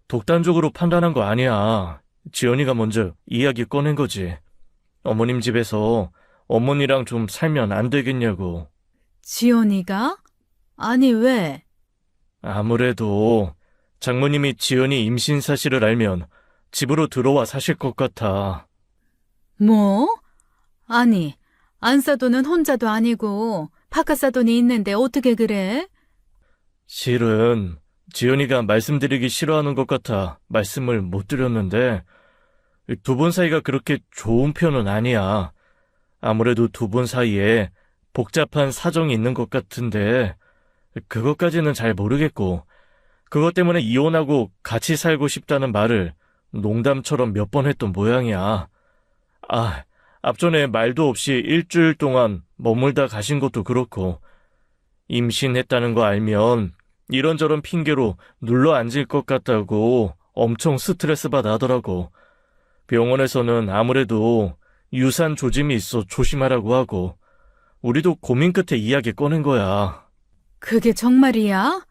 독단적으로 판단한 거 아니야. 지연이가 먼저 이야기 꺼낸 거지. 어머님 집에서 어머니랑 좀 살면 안 되겠냐고. 지연이가? 아니, 왜? 아무래도 장모님이 지연이 임신 사실을 알면 집으로 들어와 사실 것 같아. 뭐? 아니, 안사돈은 혼자도 아니고 바깥사돈이 있는데 어떻게 그래? 실은 지연이가 말씀드리기 싫어하는 것 같아 말씀을 못 드렸는데 두 분 사이가 그렇게 좋은 편은 아니야. 아무래도 두 분 사이에 복잡한 사정이 있는 것 같은데 그것까지는 잘 모르겠고 그것 때문에 이혼하고 같이 살고 싶다는 말을 농담처럼 몇 번 했던 모양이야. 앞전에 말도 없이 일주일 동안 머물다 가신 것도 그렇고 임신했다는 거 알면 이런저런 핑계로 눌러앉을 것 같다고 엄청 스트레스 받아 하더라고. 병원에서는 아무래도 유산 조짐이 있어 조심하라고 하고 우리도 고민 끝에 이야기 꺼낸 거야. 그게 정말이야?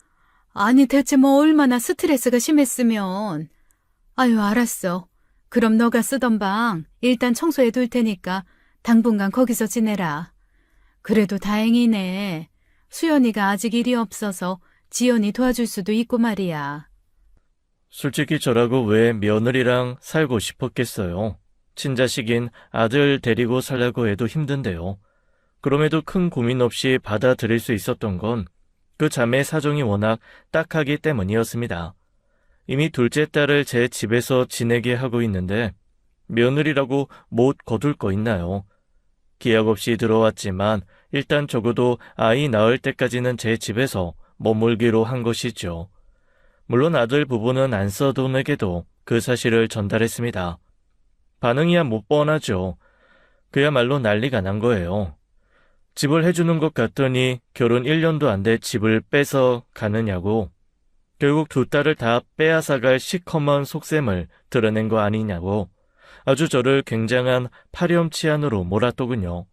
아니, 대체 뭐 얼마나 스트레스가 심했으면. 아유, 알았어. 그럼 너가 쓰던 방 일단 청소해 둘 테니까 당분간 거기서 지내라. 그래도 다행이네. 수연이가 아직 일이 없어서 지연이 도와줄 수도 있고 말이야. 솔직히 저라고 왜 며느리랑 살고 싶었겠어요. 친자식인 아들 데리고 살라고 해도 힘든데요. 그럼에도 큰 고민 없이 받아들일 수 있었던 건 그 자매 사정이 워낙 딱하기 때문이었습니다. 이미 둘째 딸을 제 집에서 지내게 하고 있는데 며느리라고 못 거둘 거 있나요? 기약 없이 들어왔지만 일단 적어도 아이 낳을 때까지는 제 집에서 머물기로 한 것이죠. 물론 아들 부부는 안서돈에게도 그 사실을 전달했습니다. 반응이야 못 뻔하죠. 그야말로 난리가 난 거예요. 집을 해주는 것 같더니 결혼 1년도 안 돼 집을 뺏어 가느냐고. 결국 두 딸을 다 빼앗아갈 시커먼 속셈을 드러낸 거 아니냐고. 아주 저를 굉장한 파렴치한으로 몰았더군요.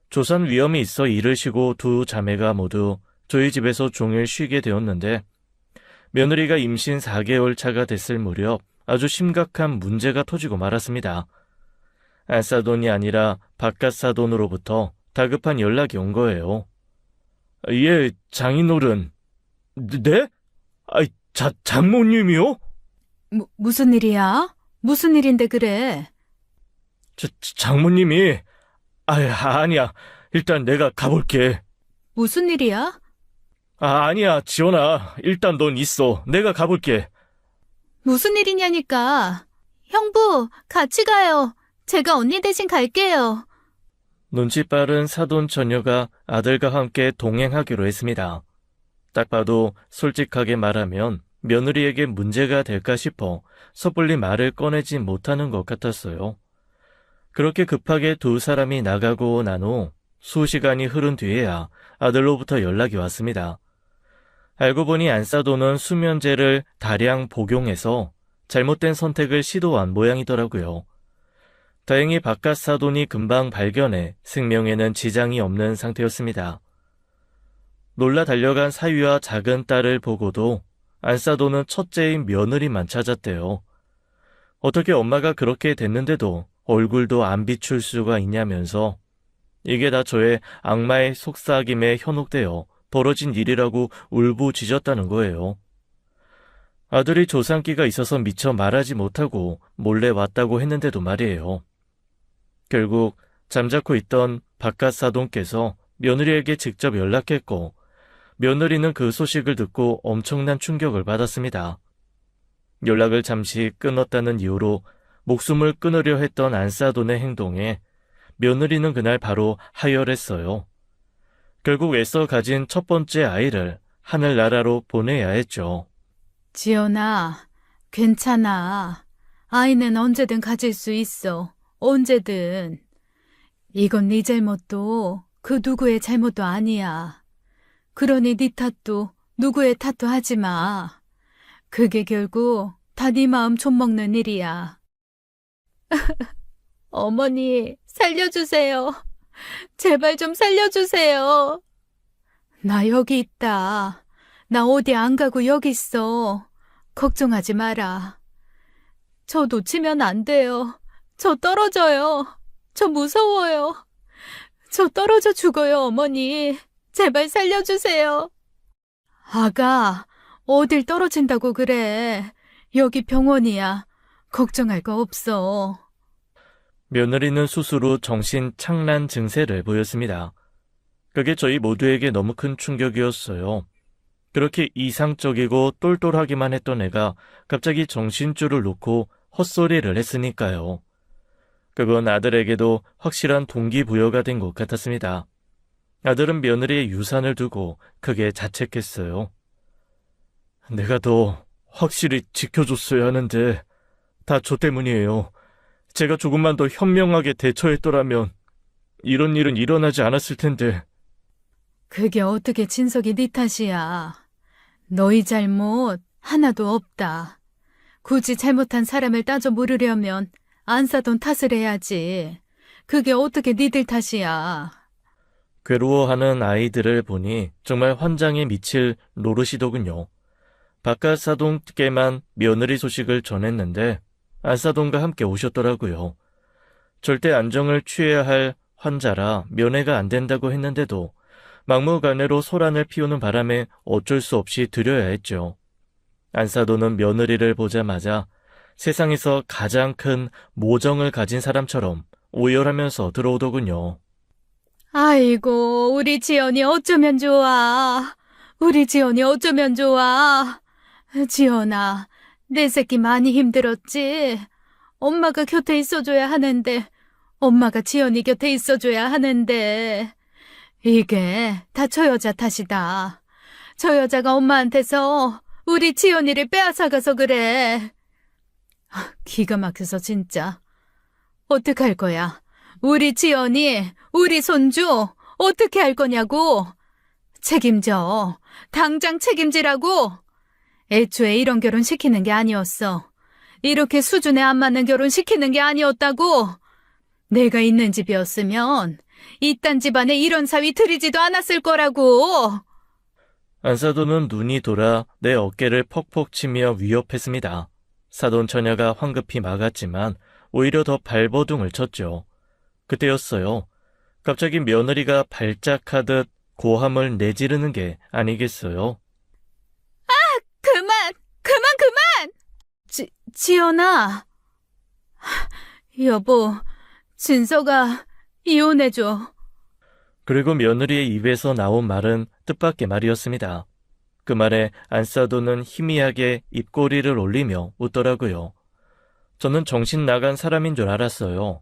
조산 위험이 있어 일을 쉬고 두 자매가 모두 저희 집에서 종일 쉬게 되었는데 며느리가 임신 4개월 차가 됐을 무렵 아주 심각한 문제가 터지고 말았습니다. 안사돈이 아니라 바깥사돈으로부터 다급한 연락이 온 거예요. 예, 장인어른. 네? 장모님이요? 무슨 일이야? 무슨 일인데 그래? 장모님이... 아니야. 일단 내가 가볼게. 무슨 일이야? 아니야, 지연아. 일단 넌 있어. 내가 가볼게. 무슨 일이냐니까. 형부, 같이 가요. 제가 언니 대신 갈게요. 눈치 빠른 사돈 처녀가 아들과 함께 동행하기로 했습니다. 딱 봐도 솔직하게 말하면 며느리에게 문제가 될까 싶어 섣불리 말을 꺼내지 못하는 것 같았어요. 그렇게 급하게 두 사람이 나가고 난 후 수시간이 흐른 뒤에야 아들로부터 연락이 왔습니다. 알고 보니 안사돈은 수면제를 다량 복용해서 잘못된 선택을 시도한 모양이더라고요. 다행히 바깥 사돈이 금방 발견해 생명에는 지장이 없는 상태였습니다. 놀라 달려간 사위와 작은 딸을 보고도 안사돈은 첫째인 며느리만 찾았대요. 어떻게 엄마가 그렇게 됐는데도 얼굴도 안 비출 수가 있냐면서 이게 다 저의 악마의 속삭임에 현혹되어 벌어진 일이라고 울부짖었다는 거예요. 아들이 조상기가 있어서 미처 말하지 못하고 몰래 왔다고 했는데도 말이에요. 결국 잠자코 있던 바깥 사돈께서 며느리에게 직접 연락했고 며느리는 그 소식을 듣고 엄청난 충격을 받았습니다. 연락을 잠시 끊었다는 이유로 목숨을 끊으려 했던 안사돈의 행동에 며느리는 그날 바로 하혈했어요. 결국 애써 가진 첫 번째 아이를 하늘나라로 보내야 했죠. 지연아, 괜찮아. 아이는 언제든 가질 수 있어. 언제든. 이건 네 잘못도 그 누구의 잘못도 아니야. 그러니 네 탓도 누구의 탓도 하지 마. 그게 결국 다 네 마음 좀먹는 일이야. 어머니, 살려주세요. 제발 좀 살려주세요. 나 여기 있다. 나 어디 안 가고 여기 있어. 걱정하지 마라. 저 놓치면 안 돼요. 저 떨어져요. 저 무서워요. 저 떨어져 죽어요, 어머니. 제발 살려주세요. 아가, 어딜 떨어진다고 그래. 여기 병원이야. 걱정할 거 없어. 며느리는 수술 후 정신 착란 증세를 보였습니다. 그게 저희 모두에게 너무 큰 충격이었어요. 그렇게 이상적이고 똘똘하기만 했던 애가 갑자기 정신줄을 놓고 헛소리를 했으니까요. 그건 아들에게도 확실한 동기부여가 된 것 같았습니다. 아들은 며느리의 유산을 두고 크게 자책했어요. 내가 더 확실히 지켜줬어야 하는데 다 저 때문이에요. 제가 조금만 더 현명하게 대처했더라면 이런 일은 일어나지 않았을 텐데. 그게 어떻게 진석이 네 탓이야. 너희 잘못 하나도 없다. 굳이 잘못한 사람을 따져 물으려면 안사돈 탓을 해야지. 그게 어떻게 니들 탓이야. 괴로워하는 아이들을 보니 정말 환장에 미칠 노릇이더군요. 바깥 사돈께만 며느리 소식을 전했는데 안사돈과 함께 오셨더라고요. 절대 안정을 취해야 할 환자라 면회가 안 된다고 했는데도 막무가내로 소란을 피우는 바람에 어쩔 수 없이 드려야 했죠. 안사돈은 며느리를 보자마자 세상에서 가장 큰 모정을 가진 사람처럼 오열하면서 들어오더군요. 아이고, 우리 지연이 어쩌면 좋아. 우리 지연이 어쩌면 좋아. 지연아, 내 새끼 많이 힘들었지? 엄마가 곁에 있어줘야 하는데, 엄마가 지연이 곁에 있어줘야 하는데. 이게 다 저 여자 탓이다. 저 여자가 엄마한테서 우리 지연이를 빼앗아가서 그래. 기가 막혀서 진짜. 어떡할 거야? 우리 지연이, 우리 손주 어떻게 할 거냐고. 책임져. 당장 책임지라고. 애초에 이런 결혼 시키는 게 아니었어. 이렇게 수준에 안 맞는 결혼 시키는 게 아니었다고. 내가 있는 집이었으면 이딴 집안에 이런 사위 들이지도 않았을 거라고. 안사돈은 눈이 돌아 내 어깨를 퍽퍽 치며 위협했습니다. 사돈 처녀가 황급히 막았지만 오히려 더 발버둥을 쳤죠. 그때였어요. 갑자기 며느리가 발작하듯 고함을 내지르는 게 아니겠어요. 그만! 지연아. 여보, 진서가 이혼해줘. 그리고 며느리의 입에서 나온 말은 뜻밖의 말이었습니다. 그 말에 안사돈은 희미하게 입꼬리를 올리며 웃더라고요. 저는 정신 나간 사람인 줄 알았어요.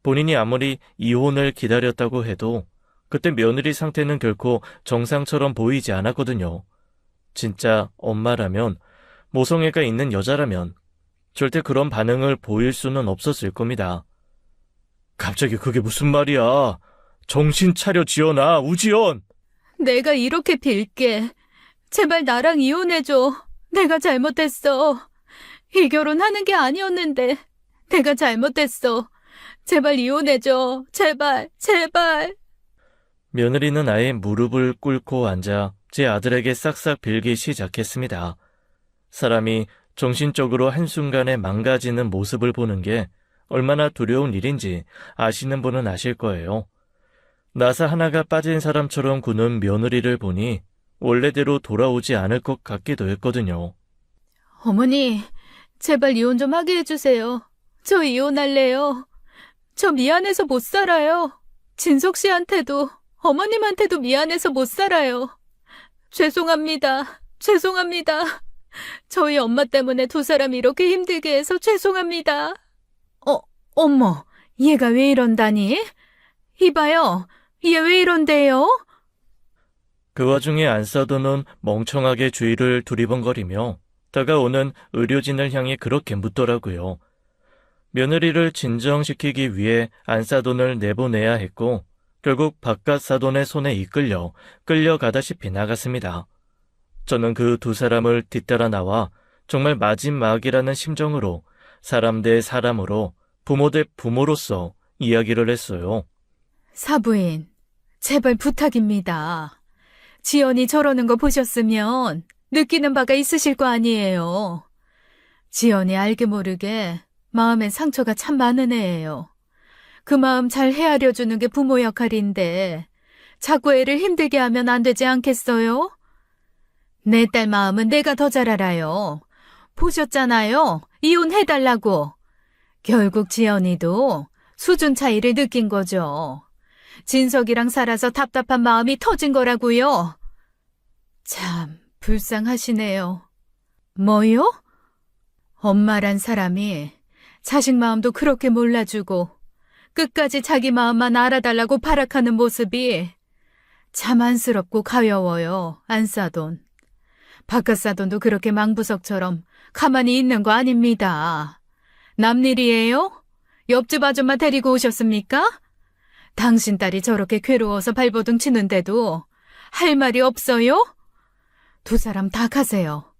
본인이 아무리 이혼을 기다렸다고 해도 그때 며느리 상태는 결코 정상처럼 보이지 않았거든요. 진짜 엄마라면, 모성애가 있는 여자라면 절대 그런 반응을 보일 수는 없었을 겁니다. 갑자기 그게 무슨 말이야? 정신 차려, 지연아, 우지연! 내가 이렇게 빌게. 제발 나랑 이혼해줘. 내가 잘못했어. 이 결혼하는 게 아니었는데 내가 잘못했어. 제발 이혼해줘. 제발, 제발. 며느리는 아예 무릎을 꿇고 앉아 제 아들에게 싹싹 빌기 시작했습니다. 사람이 정신적으로 한순간에 망가지는 모습을 보는 게 얼마나 두려운 일인지 아시는 분은 아실 거예요. 나사 하나가 빠진 사람처럼 구는 며느리를 보니 원래대로 돌아오지 않을 것 같기도 했거든요. 어머니, 제발 이혼 좀 하게 해주세요. 저 이혼할래요. 저 미안해서 못 살아요. 진석 씨한테도 어머님한테도 미안해서 못 살아요. 죄송합니다. 죄송합니다. 저희 엄마 때문에 두 사람 이렇게 힘들게 해서 죄송합니다. 어머, 얘가 왜 이런다니? 이봐요, 얘 왜 이런데요? 그 와중에 안사도는 멍청하게 주위를 두리번거리며 다가오는 의료진을 향해 그렇게 묻더라고요. 며느리를 진정시키기 위해 안사돈을 내보내야 했고 결국 바깥사돈의 손에 이끌려 끌려가다시피 나갔습니다. 저는 그 두 사람을 뒤따라 나와 정말 마지막이라는 심정으로 사람 대 사람으로 부모 대 부모로서 이야기를 했어요. 사부인, 제발 부탁입니다. 지연이 저러는 거 보셨으면 느끼는 바가 있으실 거 아니에요. 지연이 알게 모르게 마음에 상처가 참 많은 애예요. 그 마음 잘 헤아려 주는 게 부모 역할인데 자꾸 애를 힘들게 하면 안 되지 않겠어요? 내 딸 마음은 내가 더 잘 알아요. 보셨잖아요. 이혼해달라고. 결국 지연이도 수준 차이를 느낀 거죠. 진석이랑 살아서 답답한 마음이 터진 거라고요. 참 불쌍하시네요. 뭐요? 엄마란 사람이 자식 마음도 그렇게 몰라주고 끝까지 자기 마음만 알아달라고 발악하는 모습이 참 안쓰럽고 가여워요, 안사돈. 바깥사돈도 그렇게 망부석처럼 가만히 있는 거 아닙니다. 남일이에요? 옆집 아줌마 데리고 오셨습니까? 당신 딸이 저렇게 괴로워서 발버둥 치는데도 할 말이 없어요? 두 사람 다 가세요.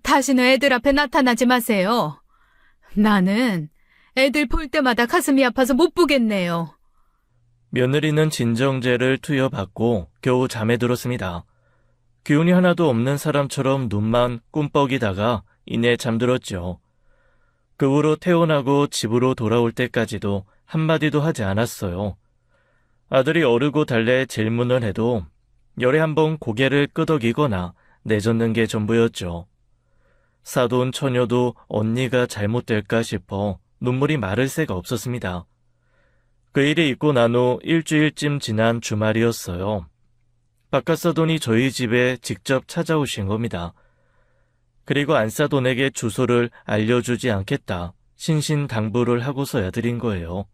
다시는 애들 앞에 나타나지 마세요. 나는 애들 볼 때마다 가슴이 아파서 못 보겠네요. 며느리는 진정제를 투여받고 겨우 잠에 들었습니다. 기운이 하나도 없는 사람처럼 눈만 꿈뻑이다가 이내 잠들었죠. 그 후로 퇴원하고 집으로 돌아올 때까지도 한마디도 하지 않았어요. 아들이 어르고 달래 질문을 해도 열에 한번 고개를 끄덕이거나 내젓는 게 전부였죠. 사돈 처녀도 언니가 잘못될까 싶어 눈물이 마를 새가 없었습니다. 그 일이 있고 난 후 일주일쯤 지난 주말이었어요. 바깥사돈이 저희 집에 직접 찾아오신 겁니다. 그리고 안사돈에게 주소를 알려주지 않겠다 신신당부를 하고서야 드린 거예요.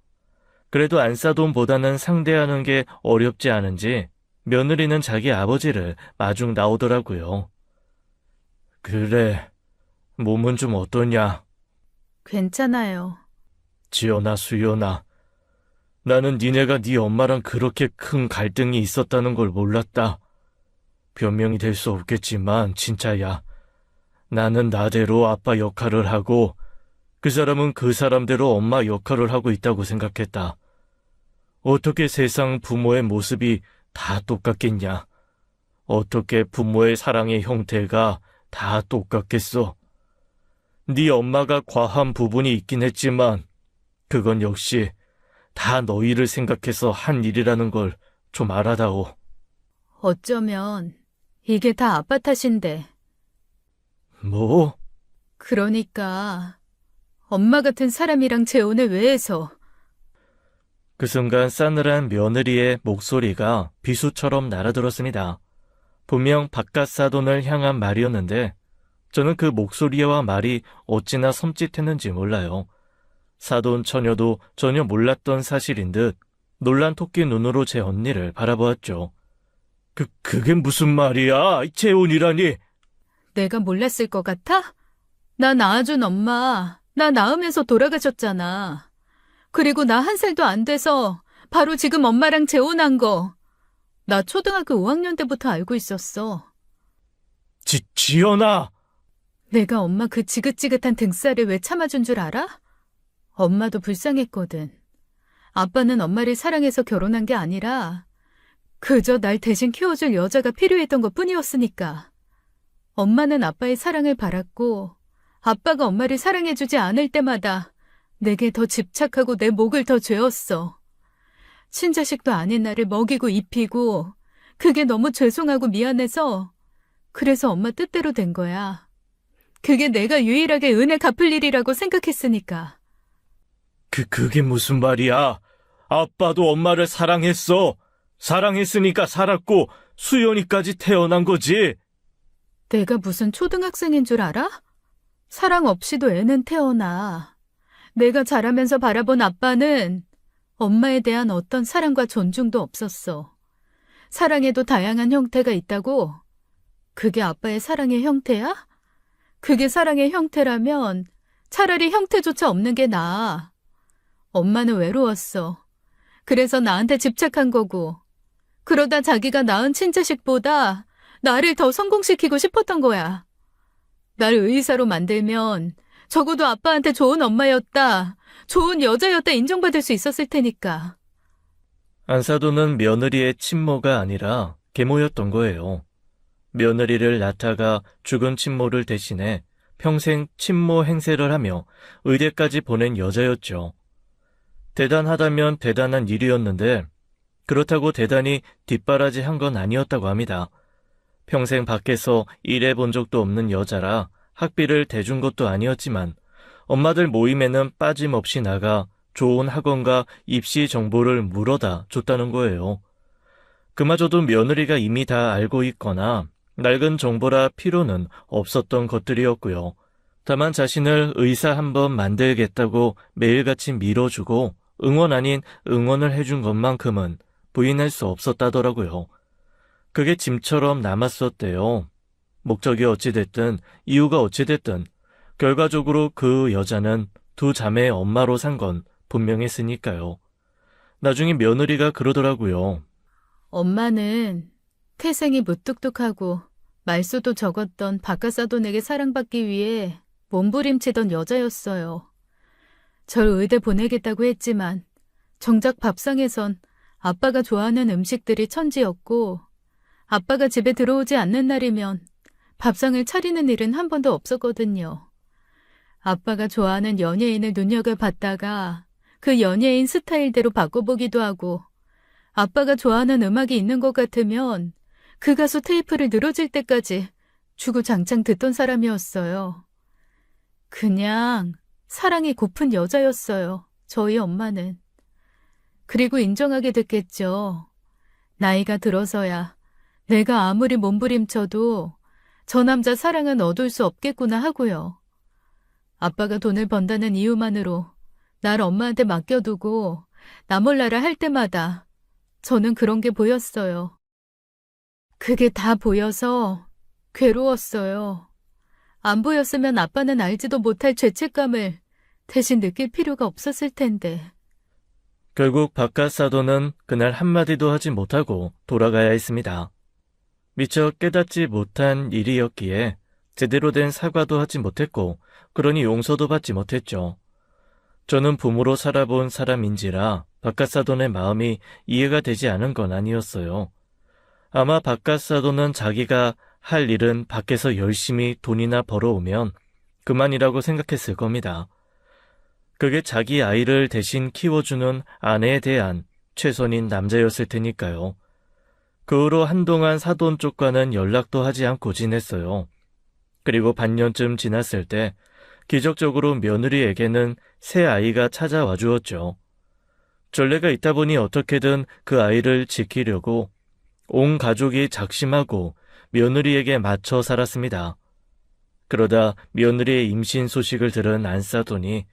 그래도 안사돈보다는 상대하는 게 어렵지 않은지 며느리는 자기 아버지를 마중 나오더라고요. 그래, 몸은 좀 어떠냐? 괜찮아요. 지연아, 수연아. 나는 니네가 네 엄마랑 그렇게 큰 갈등이 있었다는 걸 몰랐다. 변명이 될 수 없겠지만 진짜야. 나는 나대로 아빠 역할을 하고 그 사람은 그 사람대로 엄마 역할을 하고 있다고 생각했다. 어떻게 세상 부모의 모습이 다 똑같겠냐? 어떻게 부모의 사랑의 형태가 다 똑같겠어? 네 엄마가 과한 부분이 있긴 했지만 그건 역시 다 너희를 생각해서 한 일이라는 걸 좀 알아다오. 어쩌면 이게 다 아빠 탓인데. 뭐? 그러니까 엄마 같은 사람이랑 재혼을 왜 해서. 그 순간 싸늘한 며느리의 목소리가 비수처럼 날아들었습니다. 분명 바깥사돈을 향한 말이었는데 저는 그 목소리와 말이 어찌나 섬찟했는지 몰라요. 사돈 처녀도 전혀 몰랐던 사실인 듯 놀란 토끼 눈으로 제 언니를 바라보았죠. 그게 무슨 말이야? 재혼이라니? 내가 몰랐을 것 같아? 나 낳아준 엄마, 나 낳으면서 돌아가셨잖아. 그리고 나 1살도 안 돼서 바로 지금 엄마랑 재혼한 거. 나 초등학교 5학년 때부터 알고 있었어. 지연아! 내가 엄마 그 지긋지긋한 등살을 왜 참아준 줄 알아? 엄마도 불쌍했거든. 아빠는 엄마를 사랑해서 결혼한 게 아니라 그저 날 대신 키워줄 여자가 필요했던 것 뿐이었으니까. 엄마는 아빠의 사랑을 바랐고 아빠가 엄마를 사랑해주지 않을 때마다 내게 더 집착하고 내 목을 더 죄었어. 친자식도 아닌 나를 먹이고 입히고 그게 너무 죄송하고 미안해서 그래서 엄마 뜻대로 된 거야. 그게 내가 유일하게 은혜 갚을 일이라고 생각했으니까. 그게 무슨 말이야? 아빠도 엄마를 사랑했어. 사랑했으니까 살았고 수연이까지 태어난 거지. 내가 무슨 초등학생인 줄 알아? 사랑 없이도 애는 태어나. 내가 자라면서 바라본 아빠는 엄마에 대한 어떤 사랑과 존중도 없었어. 사랑에도 다양한 형태가 있다고? 그게 아빠의 사랑의 형태야? 그게 사랑의 형태라면 차라리 형태조차 없는 게 나아. 엄마는 외로웠어. 그래서 나한테 집착한 거고. 그러다 자기가 낳은 친자식보다 나를 더 성공시키고 싶었던 거야. 날 의사로 만들면 적어도 아빠한테 좋은 엄마였다, 좋은 여자였다 인정받을 수 있었을 테니까. 안사도는 며느리의 친모가 아니라 계모였던 거예요. 며느리를 낳다가 죽은 친모를 대신해 평생 친모 행세를 하며 의대까지 보낸 여자였죠. 대단하다면 대단한 일이었는데 그렇다고 대단히 뒷바라지 한 건 아니었다고 합니다. 평생 밖에서 일해본 적도 없는 여자라 학비를 대준 것도 아니었지만 엄마들 모임에는 빠짐없이 나가 좋은 학원과 입시 정보를 물어다 줬다는 거예요. 그마저도 며느리가 이미 다 알고 있거나 낡은 정보라 필요는 없었던 것들이었고요. 다만 자신을 의사 한번 만들겠다고 매일같이 밀어주고 응원 아닌 응원을 해준 것만큼은 부인할 수 없었다더라고요. 그게 짐처럼 남았었대요. 목적이 어찌됐든 이유가 어찌됐든 결과적으로 그 여자는 두 자매의 엄마로 산 건 분명했으니까요. 나중에 며느리가 그러더라고요. 엄마는 태생이 무뚝뚝하고 말수도 적었던 바깥사돈에게 사랑받기 위해 몸부림치던 여자였어요. 절 의대 보내겠다고 했지만 정작 밥상에선 아빠가 좋아하는 음식들이 천지였고 아빠가 집에 들어오지 않는 날이면 밥상을 차리는 일은 한 번도 없었거든요. 아빠가 좋아하는 연예인을 눈여겨봤다가 그 연예인 스타일대로 바꿔보기도 하고 아빠가 좋아하는 음악이 있는 것 같으면 그 가수 테이프를 늘어질 때까지 주구장창 듣던 사람이었어요. 그냥 사랑이 고픈 여자였어요. 저희 엄마는. 그리고 인정하게 됐겠죠. 나이가 들어서야 내가 아무리 몸부림쳐도 저 남자 사랑은 얻을 수 없겠구나 하고요. 아빠가 돈을 번다는 이유만으로 날 엄마한테 맡겨두고 나 몰라라 할 때마다 저는 그런 게 보였어요. 그게 다 보여서 괴로웠어요. 안 보였으면 아빠는 알지도 못할 죄책감을 대신 느낄 필요가 없었을 텐데. 결국 바깥사돈은 그날 한마디도 하지 못하고 돌아가야 했습니다. 미처 깨닫지 못한 일이었기에 제대로 된 사과도 하지 못했고 그러니 용서도 받지 못했죠. 저는 부모로 살아본 사람인지라 바깥사돈의 마음이 이해가 되지 않은 건 아니었어요. 아마 바깥사돈은 자기가 할 일은 밖에서 열심히 돈이나 벌어오면 그만이라고 생각했을 겁니다. 그게 자기 아이를 대신 키워주는 아내에 대한 최선인 남자였을 테니까요. 그 후로 한동안 사돈 쪽과는 연락도 하지 않고 지냈어요. 그리고 반년쯤 지났을 때 기적적으로 며느리에게는 새 아이가 찾아와 주었죠. 전례가 있다 보니 어떻게든 그 아이를 지키려고 온 가족이 작심하고 며느리에게 맞춰 살았습니다. 그러다 며느리의 임신 소식을 들은 안사돈이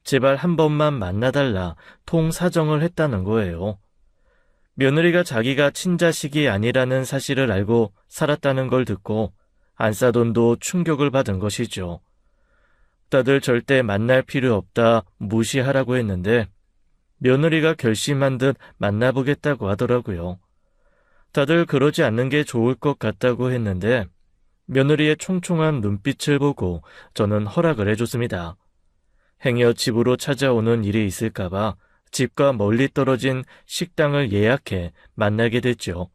제발 한 번만 만나달라 통사정을 했다는 거예요. 며느리가 자기가 친자식이 아니라는 사실을 알고 살았다는 걸 듣고 안사돈도 충격을 받은 것이죠. 다들 절대 만날 필요 없다 무시하라고 했는데 며느리가 결심한 듯 만나보겠다고 하더라고요. 다들 그러지 않는 게 좋을 것 같다고 했는데 며느리의 총총한 눈빛을 보고 저는 허락을 해줬습니다. 행여 집으로 찾아오는 일이 있을까봐 집과 멀리 떨어진 식당을 예약해 만나게 됐죠.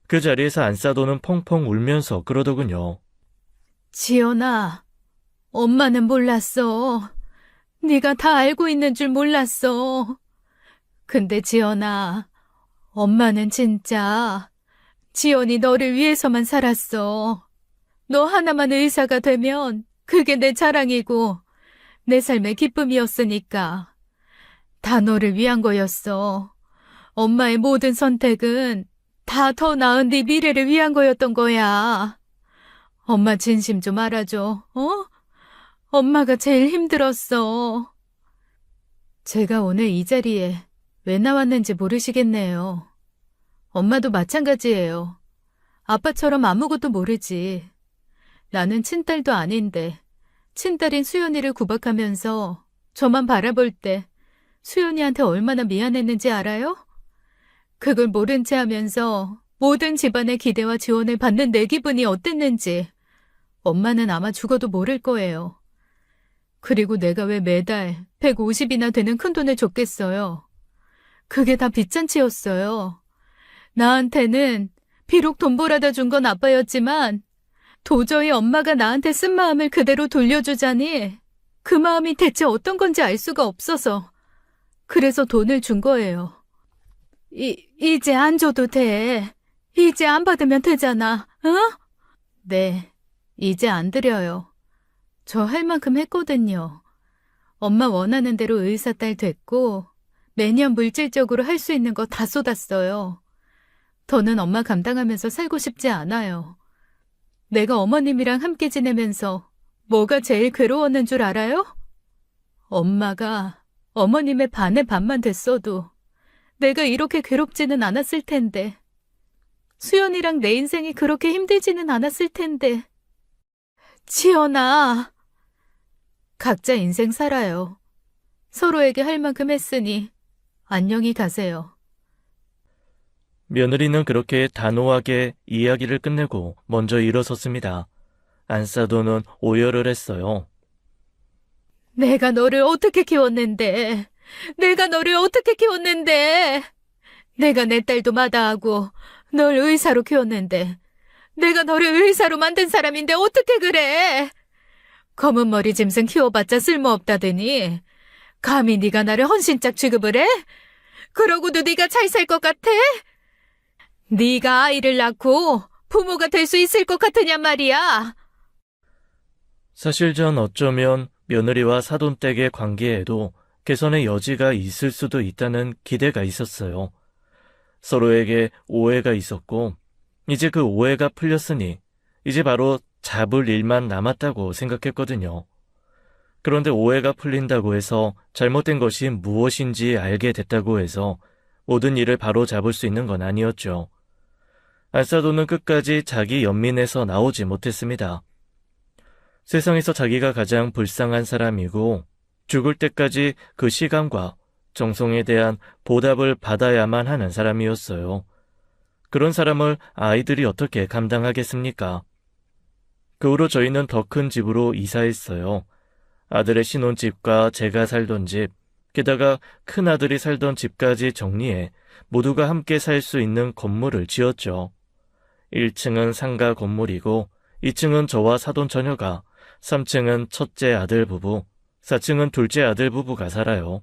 그 자리에서 안사도는 펑펑 울면서 그러더군요. 지연아, 엄마는 몰랐어. 네가 다 알고 있는 줄 몰랐어. 근데 지연아, 엄마는 진짜 지연이 너를 위해서만 살았어. 너 하나만 의사가 되면 그게 내 자랑이고 내 삶의 기쁨이었으니까. 다 너를 위한 거였어. 엄마의 모든 선택은 다 더 나은 네 미래를 위한 거였던 거야. 엄마 진심 좀 알아줘, 어? 엄마가 제일 힘들었어. 제가 오늘 이 자리에 왜 나왔는지 모르시겠네요. 엄마도 마찬가지예요. 아빠처럼 아무것도 모르지. 나는 친딸도 아닌데 친딸인 수연이를 구박하면서 저만 바라볼 때 수연이한테 얼마나 미안했는지 알아요? 그걸 모른 채 하면서 모든 집안의 기대와 지원을 받는 내 기분이 어땠는지 엄마는 아마 죽어도 모를 거예요. 그리고 내가 왜 매달 150이나 되는 큰돈을 줬겠어요. 그게 다 빚잔치였어요. 나한테는 비록 돈 벌어다 준 건 아빠였지만 도저히 엄마가 나한테 쓴 마음을 그대로 돌려주자니 그 마음이 대체 어떤 건지 알 수가 없어서 그래서 돈을 준 거예요. 이제 안 줘도 돼. 이제 안 받으면 되잖아. 어? 네, 이제 안 드려요. 저 할 만큼 했거든요. 엄마 원하는 대로 의사 딸 됐고 매년 물질적으로 할 수 있는 거 다 쏟았어요. 더는 엄마 감당하면서 살고 싶지 않아요. 내가 어머님이랑 함께 지내면서 뭐가 제일 괴로웠는 줄 알아요? 엄마가 어머님의 반의 반만 됐어도 내가 이렇게 괴롭지는 않았을 텐데. 수연이랑 내 인생이 그렇게 힘들지는 않았을 텐데. 지연아, 각자 인생 살아요. 서로에게 할 만큼 했으니 안녕히 가세요. 며느리는 그렇게 단호하게 이야기를 끝내고 먼저 일어섰습니다. 안사도는 오열을 했어요. 내가 너를 어떻게 키웠는데. 내가 너를 어떻게 키웠는데. 내가 내 딸도 마다하고 널 의사로 키웠는데. 내가 너를 의사로 만든 사람인데 어떻게 그래. 검은 머리 짐승 키워봤자 쓸모없다더니 감히 네가 나를 헌신짝 취급을 해? 그러고도 네가 잘 살 것 같아? 네가 아이를 낳고 부모가 될 수 있을 것 같으냔 말이야. 사실 전 어쩌면 며느리와 사돈댁의 관계에도 개선의 여지가 있을 수도 있다는 기대가 있었어요. 서로에게 오해가 있었고 이제 그 오해가 풀렸으니 이제 바로 잡을 일만 남았다고 생각했거든요. 그런데 오해가 풀린다고 해서 잘못된 것이 무엇인지 알게 됐다고 해서 모든 일을 바로 잡을 수 있는 건 아니었죠. 안사도는 끝까지 자기 연민에서 나오지 못했습니다. 세상에서 자기가 가장 불쌍한 사람이고 죽을 때까지 그 시간과 정성에 대한 보답을 받아야만 하는 사람이었어요. 그런 사람을 아이들이 어떻게 감당하겠습니까? 그 후로 저희는 더 큰 집으로 이사했어요. 아들의 신혼집과 제가 살던 집, 게다가 큰아들이 살던 집까지 정리해 모두가 함께 살 수 있는 건물을 지었죠. 1층은 상가 건물이고 2층은 저와 사돈 처녀가, 3층은 첫째 아들 부부, 4층은 둘째 아들 부부가 살아요.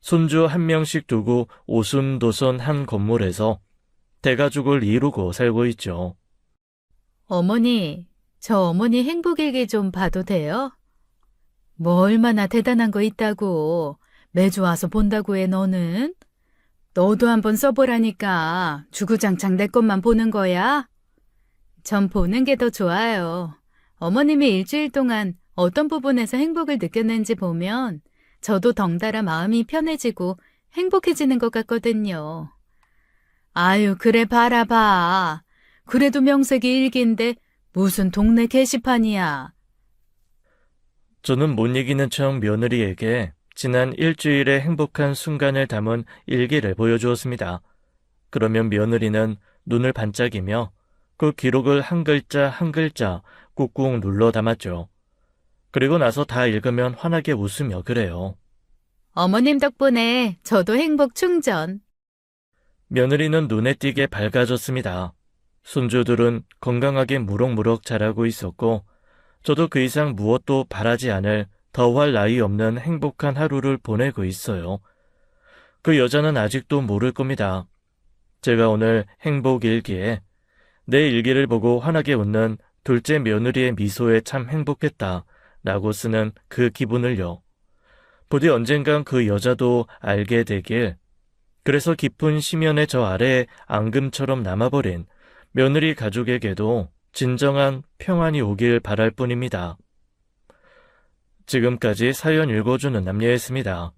손주 한 명씩 두고 오순도순 한 건물에서 대가족을 이루고 살고 있죠. 어머니, 저 어머니 행복일기 좀 봐도 돼요? 뭐 얼마나 대단한 거 있다고. 매주 와서 본다고 해, 너는? 너도 한번 써보라니까. 주구장창 내 것만 보는 거야? 전 보는 게 더 좋아요. 어머님이 일주일 동안 어떤 부분에서 행복을 느꼈는지 보면 저도 덩달아 마음이 편해지고 행복해지는 것 같거든요. 아유, 그래 봐라 봐. 그래도 명색이 일기인데 무슨 동네 게시판이야. 저는 못 이기는 척 며느리에게 지난 일주일의 행복한 순간을 담은 일기를 보여주었습니다. 그러면 며느리는 눈을 반짝이며 그 기록을 한 글자 한 글자 꾹꾹 눌러 담았죠. 그리고 나서 다 읽으면 환하게 웃으며 그래요. 어머님 덕분에 저도 행복 충전. 며느리는 눈에 띄게 밝아졌습니다. 손주들은 건강하게 무럭무럭 자라고 있었고 저도 그 이상 무엇도 바라지 않을 더할 나위 없는 행복한 하루를 보내고 있어요. 그 여자는 아직도 모를 겁니다. 제가 오늘 행복 일기에 내 일기를 보고 환하게 웃는 둘째 며느리의 미소에 참 행복했다 라고 쓰는 그 기분을요. 부디 언젠간 그 여자도 알게 되길, 그래서 깊은 심연의 저 아래에 앙금처럼 남아버린 며느리 가족에게도 진정한 평안이 오길 바랄 뿐입니다. 지금까지 사연 읽어주는 남녀였습니다.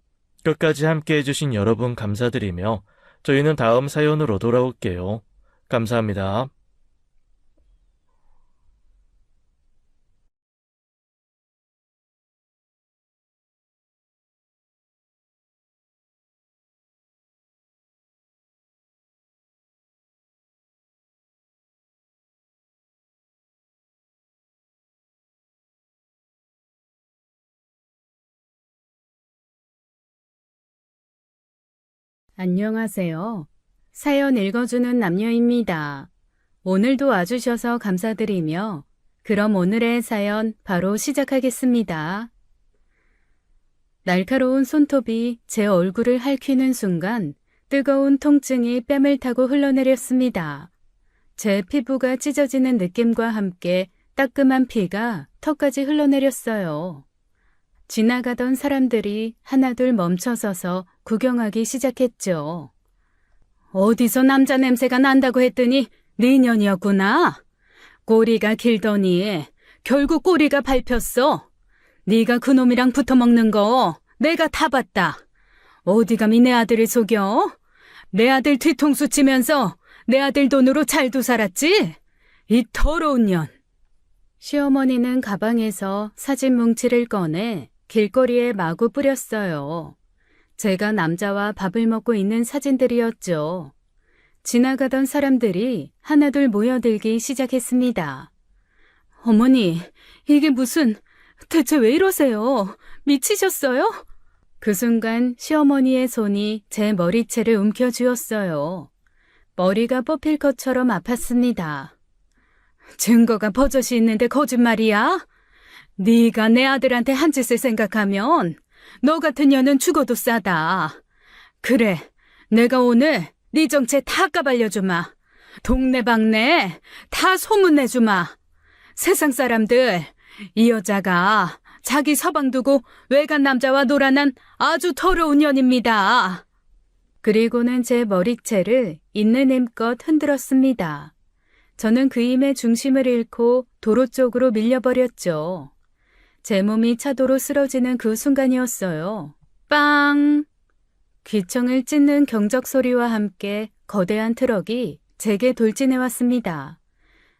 끝까지 함께 해주신 여러분 감사드리며 저희는 다음 사연으로 돌아올게요. 감사합니다. 안녕하세요. 사연 읽어주는 남녀입니다. 오늘도 와주셔서 감사드리며 그럼 오늘의 사연 바로 시작하겠습니다. 날카로운 손톱이 제 얼굴을 핥히는 순간 뜨거운 통증이 뺨을 타고 흘러내렸습니다. 제 피부가 찢어지는 느낌과 함께 따끔한 피가 턱까지 흘러내렸어요. 지나가던 사람들이 하나둘 멈춰서서 구경하기 시작했죠. 어디서 남자 냄새가 난다고 했더니 네 년이었구나. 꼬리가 길더니 결국 꼬리가 밟혔어. 네가 그놈이랑 붙어먹는 거 내가 다 봤다. 어디 감히 내 아들을 속여? 내 아들 뒤통수 치면서 내 아들 돈으로 잘도 살았지? 이 더러운 년. 시어머니는 가방에서 사진 뭉치를 꺼내 길거리에 마구 뿌렸어요. 제가 남자와 밥을 먹고 있는 사진들이었죠. 지나가던 사람들이 하나둘 모여들기 시작했습니다. 어머니, 이게 무슨, 대체 왜 이러세요? 미치셨어요? 그 순간 시어머니의 손이 제 머리채를 움켜쥐었어요. 머리가 뽑힐 것처럼 아팠습니다. 증거가 버젓이 있는데 거짓말이야? 네가 내 아들한테 한 짓을 생각하면 너 같은 년은 죽어도 싸다. 그래, 내가 오늘 네 정체 다 까발려주마. 동네방네 다 소문내주마. 세상 사람들, 이 여자가 자기 서방 두고 외간 남자와 놀아난 아주 더러운 년입니다. 그리고는 제 머리채를 있는 힘껏 흔들었습니다. 저는 그 힘의 중심을 잃고 도로 쪽으로 밀려버렸죠. 제 몸이 차도로 쓰러지는 그 순간이었어요. 빵! 귀청을 찢는 경적 소리와 함께 거대한 트럭이 제게 돌진해왔습니다.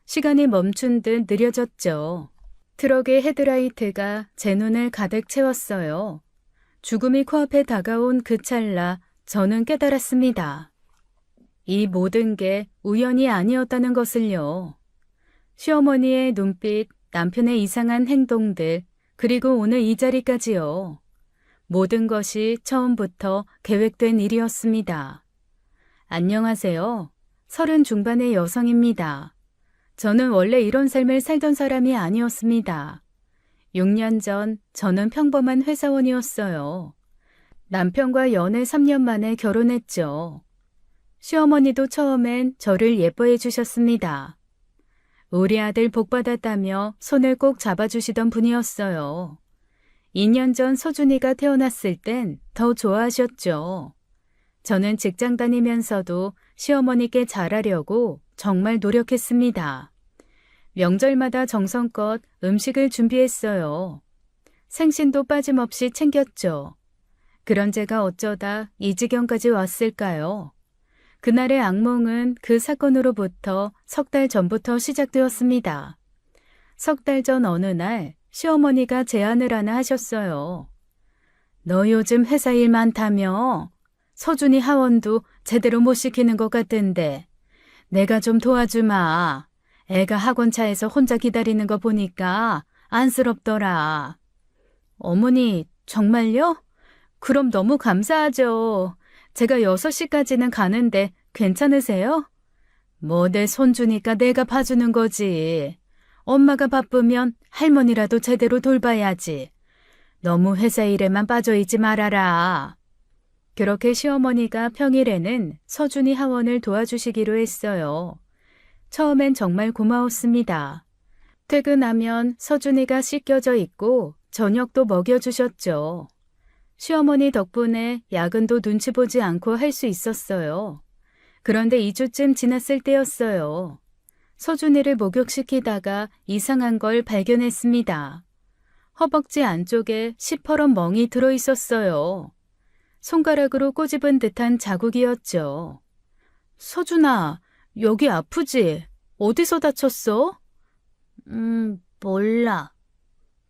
시간이 멈춘 듯 느려졌죠. 트럭의 헤드라이트가 제 눈을 가득 채웠어요. 죽음이 코앞에 다가온 그 찰나 저는 깨달았습니다. 이 모든 게 우연이 아니었다는 것을요. 시어머니의 눈빛, 남편의 이상한 행동들, 그리고 오늘 이 자리까지요. 모든 것이 처음부터 계획된 일이었습니다. 안녕하세요. 30 중반의 여성입니다. 저는 원래 이런 삶을 살던 사람이 아니었습니다. 6년 전 저는 평범한 회사원이었어요. 남편과 연애 3년 만에 결혼했죠. 시어머니도 처음엔 저를 예뻐해 주셨습니다. 우리 아들 복 받았다며 손을 꼭 잡아주시던 분이었어요. 2년 전 서준이가 태어났을 땐 더 좋아하셨죠. 저는 직장 다니면서도 시어머니께 잘하려고 정말 노력했습니다. 명절마다 정성껏 음식을 준비했어요. 생신도 빠짐없이 챙겼죠. 그런 제가 어쩌다 이 지경까지 왔을까요? 그날의 악몽은 그 사건으로부터 석 달 전부터 시작되었습니다. 석 달 전 어느 날 시어머니가 제안을 하나 하셨어요. 너 요즘 회사 일 많다며? 서준이 하원도 제대로 못 시키는 것 같던데. 내가 좀 도와주마. 애가 학원차에서 혼자 기다리는 거 보니까 안쓰럽더라. 어머니, 정말요? 그럼 너무 감사하죠. 제가 6시까지는 가는데 괜찮으세요? 뭐 내 손주니까 내가 봐주는 거지. 엄마가 바쁘면 할머니라도 제대로 돌봐야지. 너무 회사 일에만 빠져있지 말아라. 그렇게 시어머니가 평일에는 서준이 하원을 도와주시기로 했어요. 처음엔 정말 고마웠습니다. 퇴근하면 서준이가 씻겨져 있고 저녁도 먹여주셨죠. 시어머니 덕분에 야근도 눈치 보지 않고 할 수 있었어요. 그런데 2주쯤 지났을 때였어요. 서준이를 목욕시키다가 이상한 걸 발견했습니다. 허벅지 안쪽에 시퍼런 멍이 들어있었어요. 손가락으로 꼬집은 듯한 자국이었죠. 서준아, 여기 아프지? 어디서 다쳤어? 몰라.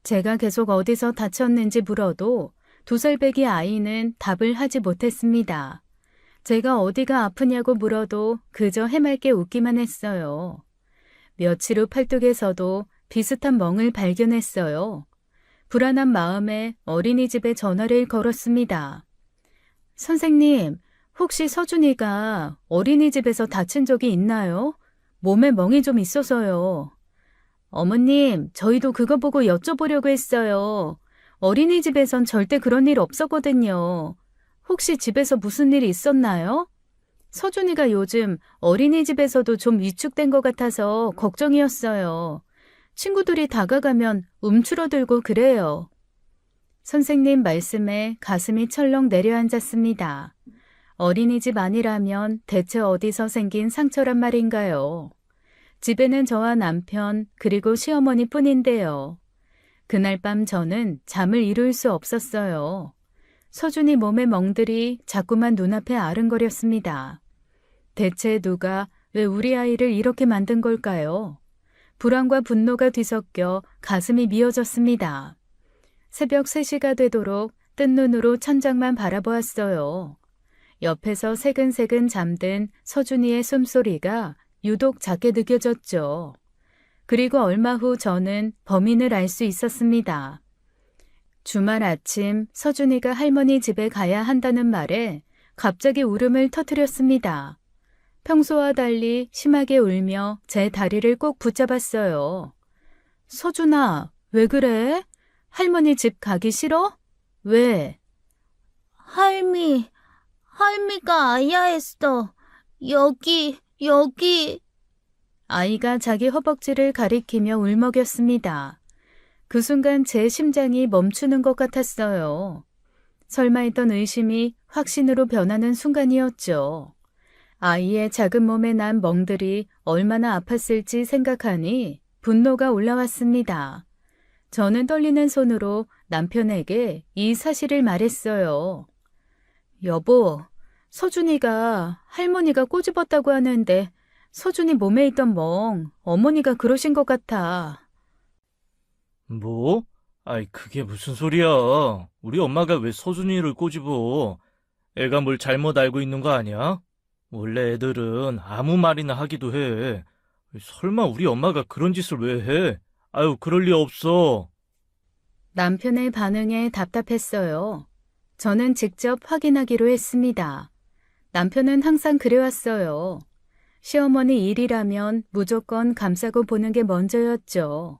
제가 계속 어디서 다쳤는지 물어도 2살배기 아이는 답을 하지 못했습니다. 제가 어디가 아프냐고 물어도 그저 해맑게 웃기만 했어요. 며칠 후 팔뚝에서도 비슷한 멍을 발견했어요. 불안한 마음에 어린이집에 전화를 걸었습니다. 선생님, 혹시 서준이가 어린이집에서 다친 적이 있나요? 몸에 멍이 좀 있어서요. 어머님, 저희도 그거 보고 여쭤보려고 했어요. 어린이집에선 절대 그런 일 없었거든요. 혹시 집에서 무슨 일이 있었나요? 서준이가 요즘 어린이집에서도 좀 위축된 것 같아서 걱정이었어요. 친구들이 다가가면 움츠러들고 그래요. 선생님 말씀에 가슴이 철렁 내려앉았습니다. 어린이집 아니라면 대체 어디서 생긴 상처란 말인가요? 집에는 저와 남편 그리고 시어머니 뿐인데요. 그날 밤 저는 잠을 이룰 수 없었어요. 서준이 몸의 멍들이 자꾸만 눈앞에 아른거렸습니다. 대체 누가 왜 우리 아이를 이렇게 만든 걸까요? 불안과 분노가 뒤섞여 가슴이 미어졌습니다. 새벽 3시가 되도록 뜬 눈으로 천장만 바라보았어요. 옆에서 새근새근 잠든 서준이의 숨소리가 유독 작게 느껴졌죠. 그리고 얼마 후 저는 범인을 알 수 있었습니다. 주말 아침 서준이가 할머니 집에 가야 한다는 말에 갑자기 울음을 터뜨렸습니다. 평소와 달리 심하게 울며 제 다리를 꼭 붙잡았어요. 서준아, 왜 그래? 할머니 집 가기 싫어? 왜? 할미가 아야 했어. 여기. 아이가 자기 허벅지를 가리키며 울먹였습니다. 그 순간 제 심장이 멈추는 것 같았어요. 설마 했던 의심이 확신으로 변하는 순간이었죠. 아이의 작은 몸에 난 멍들이 얼마나 아팠을지 생각하니 분노가 올라왔습니다. 저는 떨리는 손으로 남편에게 이 사실을 말했어요. 여보, 서준이가 할머니가 꼬집었다고 하는데 서준이 몸에 있던 멍, 어머니가 그러신 것 같아. 뭐? 아이, 그게 무슨 소리야. 우리 엄마가 왜 서준이를 꼬집어? 애가 뭘 잘못 알고 있는 거 아니야? 원래 애들은 아무 말이나 하기도 해. 설마 우리 엄마가 그런 짓을 왜 해? 아유, 그럴 리 없어. 남편의 반응에 답답했어요. 저는 직접 확인하기로 했습니다. 남편은 항상 그래왔어요. 시어머니 일이라면 무조건 감싸고 보는 게 먼저였죠.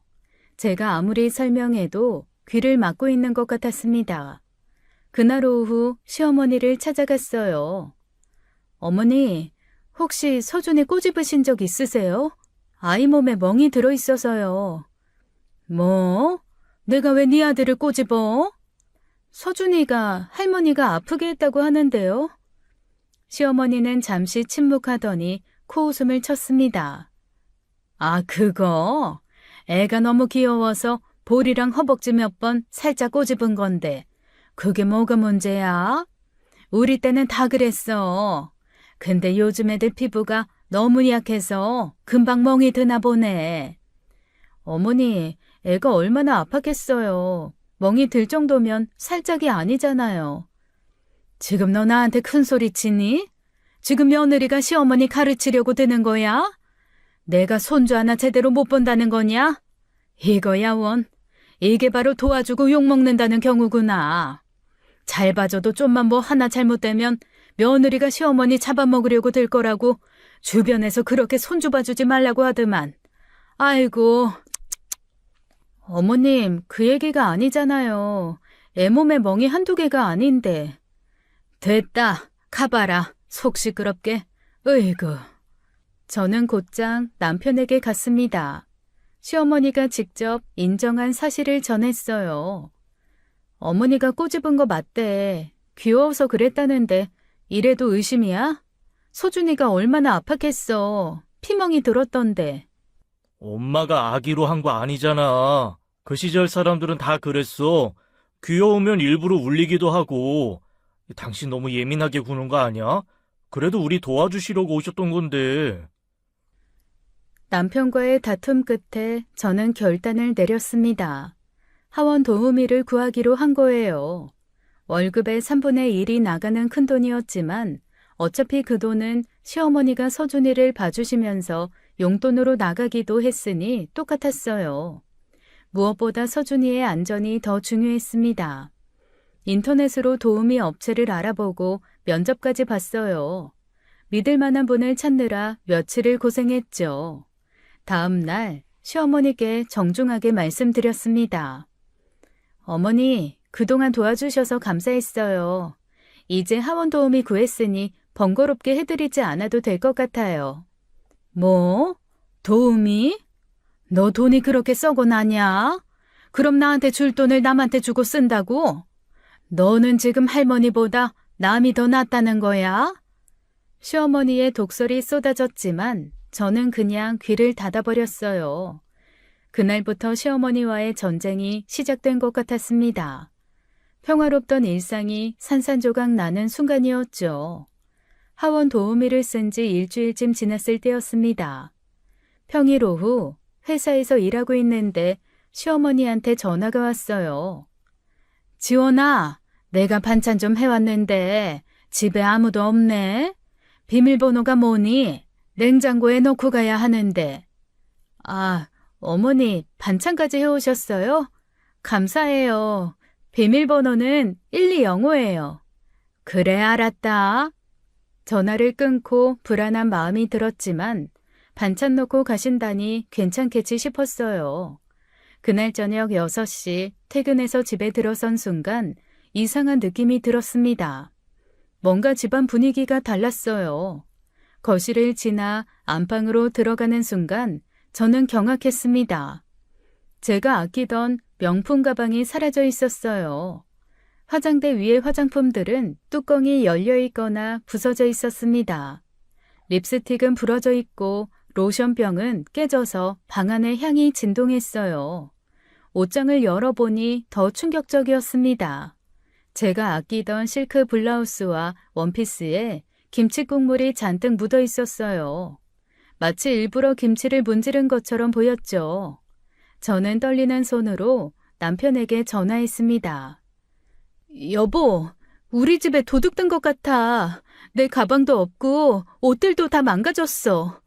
제가 아무리 설명해도 귀를 막고 있는 것 같았습니다. 그날 오후 시어머니를 찾아갔어요. 어머니, 혹시 서준이 꼬집으신 적 있으세요? 아이 몸에 멍이 들어있어서요. 뭐? 내가 왜 네 아들을 꼬집어? 서준이가 할머니가 아프게 했다고 하는데요. 시어머니는 잠시 침묵하더니 코웃음을 쳤습니다. 아, 그거? 애가 너무 귀여워서 볼이랑 허벅지 몇 번 살짝 꼬집은 건데 그게 뭐가 문제야? 우리 때는 다 그랬어. 근데 요즘 애들 피부가 너무 약해서 금방 멍이 드나 보네. 어머니, 애가 얼마나 아팠겠어요. 멍이 들 정도면 살짝이 아니잖아요. 지금 너 나한테 큰 소리 치니? 지금 며느리가 시어머니 가르치려고 드는 거야? 내가 손주 하나 제대로 못 본다는 거냐? 이거야 원. 이게 바로 도와주고 욕먹는다는 경우구나. 잘 봐줘도 좀만 뭐 하나 잘못되면 며느리가 시어머니 잡아먹으려고 들 거라고 주변에서 그렇게 손주 봐주지 말라고 하더만. 아이고. 어머님, 그 얘기가 아니잖아요. 애 몸에 멍이 한두 개가 아닌데. 됐다. 가봐라. 속 시끄럽게. 으이구. 저는 곧장 남편에게 갔습니다. 시어머니가 직접 인정한 사실을 전했어요. 어머니가 꼬집은 거 맞대. 귀여워서 그랬다는데 이래도 의심이야? 소준이가 얼마나 아팠겠어. 피멍이 들었던데. 엄마가 아기로 한 거 아니잖아. 그 시절 사람들은 다 그랬어. 귀여우면 일부러 울리기도 하고. 당신 너무 예민하게 구는 거 아니야? 그래도 우리 도와주시려고 오셨던 건데. 남편과의 다툼 끝에 저는 결단을 내렸습니다. 하원 도우미를 구하기로 한 거예요. 월급의 3분의 1이 나가는 큰돈이었지만 어차피 그 돈은 시어머니가 서준이를 봐주시면서 용돈으로 나가기도 했으니 똑같았어요. 무엇보다 서준이의 안전이 더 중요했습니다. 인터넷으로 도우미 업체를 알아보고 면접까지 봤어요. 믿을 만한 분을 찾느라 며칠을 고생했죠. 다음 날 시어머니께 정중하게 말씀드렸습니다. 어머니, 그동안 도와주셔서 감사했어요. 이제 하원 도우미 구했으니 번거롭게 해드리지 않아도 될 것 같아요. 뭐? 도우미? 너 돈이 그렇게 썩어 나냐? 그럼 나한테 줄 돈을 남한테 주고 쓴다고? 너는 지금 할머니보다 남이 더 낫다는 거야? 시어머니의 독설이 쏟아졌지만 저는 그냥 귀를 닫아버렸어요. 그날부터 시어머니와의 전쟁이 시작된 것 같았습니다. 평화롭던 일상이 산산조각 나는 순간이었죠. 하원 도우미를 쓴 지 일주일쯤 지났을 때였습니다. 평일 오후 회사에서 일하고 있는데 시어머니한테 전화가 왔어요. 지원아, 내가 반찬 좀 해왔는데 집에 아무도 없네. 비밀번호가 뭐니? 냉장고에 넣고 가야 하는데. 아, 어머니 반찬까지 해오셨어요? 감사해요. 비밀번호는 120호예요. 그래, 알았다. 전화를 끊고 불안한 마음이 들었지만 반찬 놓고 가신다니 괜찮겠지 싶었어요. 그날 저녁 6시 퇴근해서 집에 들어선 순간 이상한 느낌이 들었습니다. 뭔가 집안 분위기가 달랐어요. 거실을 지나 안방으로 들어가는 순간 저는 경악했습니다. 제가 아끼던 명품 가방이 사라져 있었어요. 화장대 위의 화장품들은 뚜껑이 열려 있거나 부서져 있었습니다. 립스틱은 부러져 있고 로션병은 깨져서 방 안에 향이 진동했어요. 옷장을 열어보니 더 충격적이었습니다. 제가 아끼던 실크 블라우스와 원피스에 김치 국물이 잔뜩 묻어 있었어요. 마치 일부러 김치를 문지른 것처럼 보였죠. 저는 떨리는 손으로 남편에게 전화했습니다. 여보, 우리 집에 도둑 든 것 같아. 내 가방도 없고 옷들도 다 망가졌어.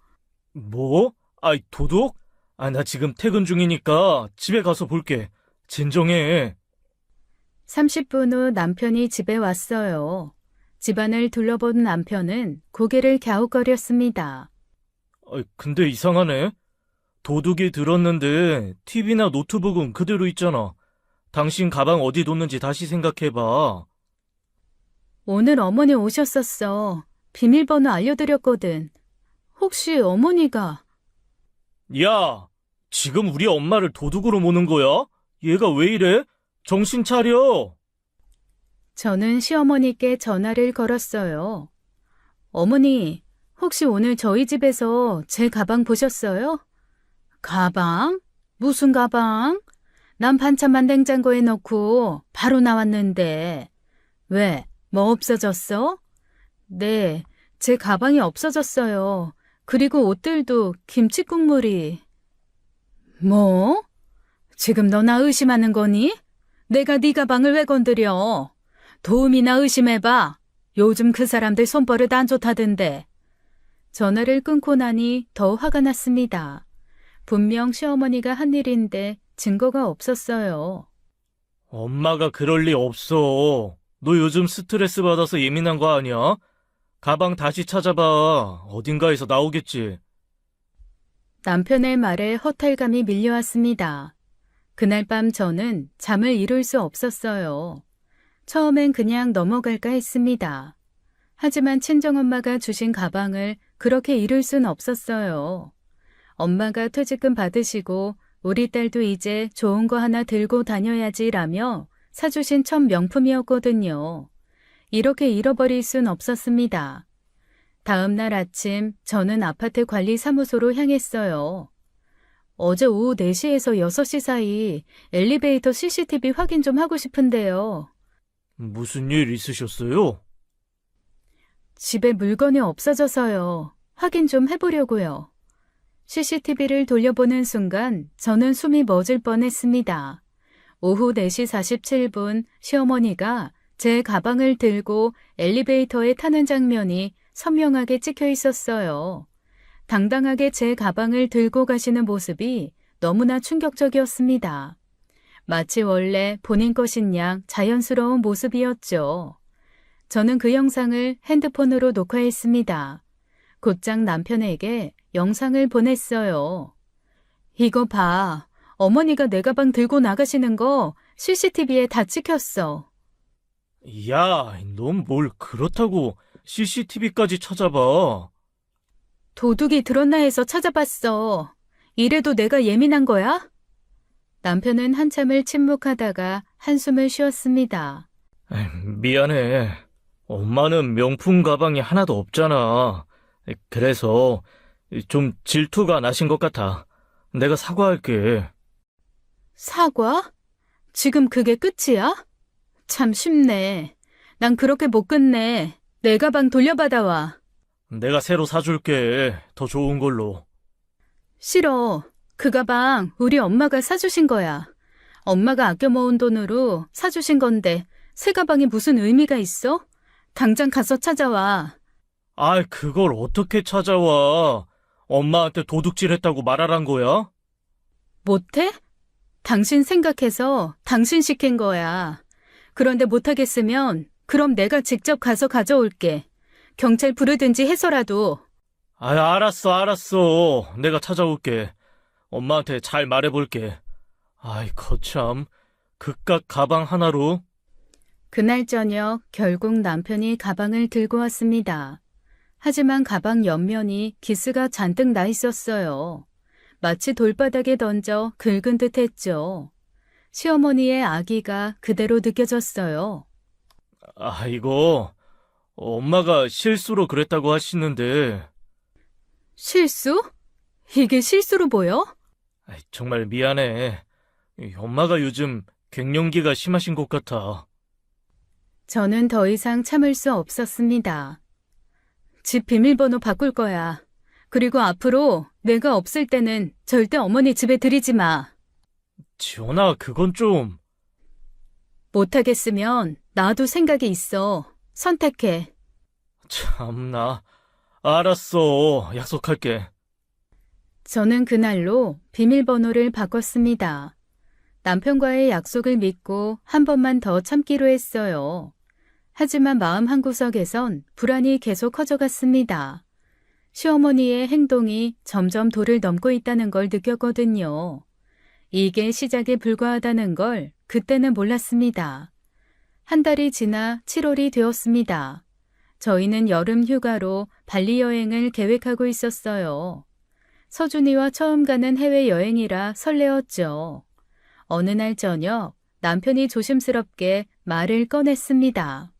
뭐? 아이, 도둑? 아, 나 지금 퇴근 중이니까 집에 가서 볼게. 진정해. 30분 후 남편이 집에 왔어요. 집안을 둘러본 남편은 고개를 갸웃거렸습니다. 근데 이상하네. 도둑이 들었는데 TV나 노트북은 그대로 있잖아. 당신 가방 어디 뒀는지 다시 생각해봐. 오늘 어머니 오셨었어. 비밀번호 알려드렸거든. 혹시 어머니가... 야, 지금 우리 엄마를 도둑으로 모는 거야? 얘가 왜 이래? 정신 차려. 저는 시어머니께 전화를 걸었어요. 어머니, 혹시 오늘 저희 집에서 제 가방 보셨어요? 가방? 무슨 가방? 난 반찬만 냉장고에 넣고 바로 나왔는데. 왜? 뭐 없어졌어? 네, 제 가방이 없어졌어요. 그리고 옷들도 김치 국물이. 뭐? 지금 너 나 의심하는 거니? 내가 네 가방을 왜 건드려? 도움이나 의심해봐. 요즘 그 사람들 손버릇 안 좋다던데. 전화를 끊고 나니 더 화가 났습니다. 분명 시어머니가 한 일인데 증거가 없었어요. 엄마가 그럴 리 없어. 너 요즘 스트레스 받아서 예민한 거 아니야? 가방 다시 찾아봐. 어딘가에서 나오겠지. 남편의 말에 허탈감이 밀려왔습니다. 그날 밤 저는 잠을 이룰 수 없었어요. 처음엔 그냥 넘어갈까 했습니다. 하지만 친정엄마가 주신 가방을 그렇게 잃을 순 없었어요. 엄마가 퇴직금 받으시고 우리 딸도 이제 좋은 거 하나 들고 다녀야지라며 사주신 첫 명품이었거든요. 이렇게 잃어버릴 순 없었습니다. 다음 날 아침 저는 아파트 관리 사무소로 향했어요. 어제 오후 4시에서 6시 사이 엘리베이터 CCTV 확인 좀 하고 싶은데요. 무슨 일 있으셨어요? 집에 물건이 없어져서요. 확인 좀 해보려고요. CCTV를 돌려보는 순간 저는 숨이 멎을 뻔했습니다. 오후 4시 47분 시어머니가 제 가방을 들고 엘리베이터에 타는 장면이 선명하게 찍혀 있었어요. 당당하게 제 가방을 들고 가시는 모습이 너무나 충격적이었습니다. 마치 원래 본인 것인 양 자연스러운 모습이었죠. 저는 그 영상을 핸드폰으로 녹화했습니다. 곧장 남편에게 영상을 보냈어요. 이거 봐. 어머니가 내 가방 들고 나가시는 거 CCTV에 다 찍혔어. 야, 넌 뭘 그렇다고 CCTV까지 찾아봐. 도둑이 들었나 해서 찾아봤어. 이래도 내가 예민한 거야? 남편은 한참을 침묵하다가 한숨을 쉬었습니다. 미안해. 엄마는 명품 가방이 하나도 없잖아. 그래서 좀 질투가 나신 것 같아. 내가 사과할게. 사과? 지금 그게 끝이야? 참 쉽네. 난 그렇게 못 끝내. 내 가방 돌려받아와. 내가 새로 사줄게. 더 좋은 걸로. 싫어. 그 가방 우리 엄마가 사주신 거야. 엄마가 아껴 모은 돈으로 사주신 건데 새 가방이 무슨 의미가 있어? 당장 가서 찾아와. 그걸 어떻게 찾아와? 엄마한테 도둑질 했다고 말하란 거야? 못해? 당신 생각해서 당신 시킨 거야. 그런데 못하겠으면 그럼 내가 직접 가서 가져올게. 경찰 부르든지 해서라도. 알았어. 내가 찾아올게. 엄마한테 잘 말해볼게. 거참. 그깟 가방 하나로? 그날 저녁 결국 남편이 가방을 들고 왔습니다. 하지만 가방 옆면이 기스가 잔뜩 나 있었어요. 마치 돌바닥에 던져 긁은 듯 했죠. 시어머니의 악의가 그대로 느껴졌어요. 이거 엄마가 실수로 그랬다고 하시는데 실수? 이게 실수로 보여? 정말 미안해. 엄마가 요즘 갱년기가 심하신 것 같아. 저는 더 이상 참을 수 없었습니다. 집 비밀번호 바꿀 거야. 그리고 앞으로 내가 없을 때는 절대 어머니 집에 들이지 마. 지원아, 그건 좀... 못하겠으면 나도 생각이 있어. 선택해. 참나. 알았어. 약속할게. 저는 그날로 비밀번호를 바꿨습니다. 남편과의 약속을 믿고 한 번만 더 참기로 했어요. 하지만 마음 한구석에선 불안이 계속 커져갔습니다. 시어머니의 행동이 점점 도를 넘고 있다는 걸 느꼈거든요. 이게 시작에 불과하다는 걸 그때는 몰랐습니다. 한 달이 지나 7월이 되었습니다. 저희는 여름 휴가로 발리 여행을 계획하고 있었어요. 서준이와 처음 가는 해외여행이라 설레었죠. 어느 날 저녁 남편이 조심스럽게 말을 꺼냈습니다.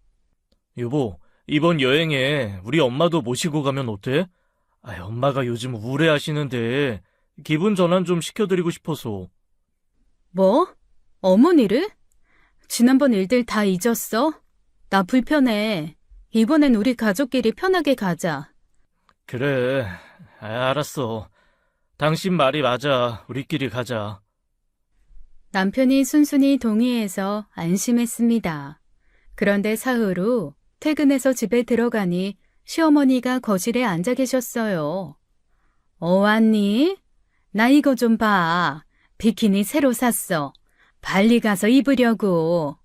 여보, 이번 여행에 우리 엄마도 모시고 가면 어때? 엄마가 요즘 우울해하시는데 기분 전환 좀 시켜드리고 싶어서. 뭐? 어머니를? 지난번 일들 다 잊었어? 나 불편해. 이번엔 우리 가족끼리 편하게 가자. 그래, 알았어. 당신 말이 맞아. 우리끼리 가자. 남편이 순순히 동의해서 안심했습니다. 그런데 사흘 후 퇴근해서 집에 들어가니 시어머니가 거실에 앉아 계셨어요. 왔니? 나 이거 좀 봐. 비키니 새로 샀어. 빨리 가서 입으려고.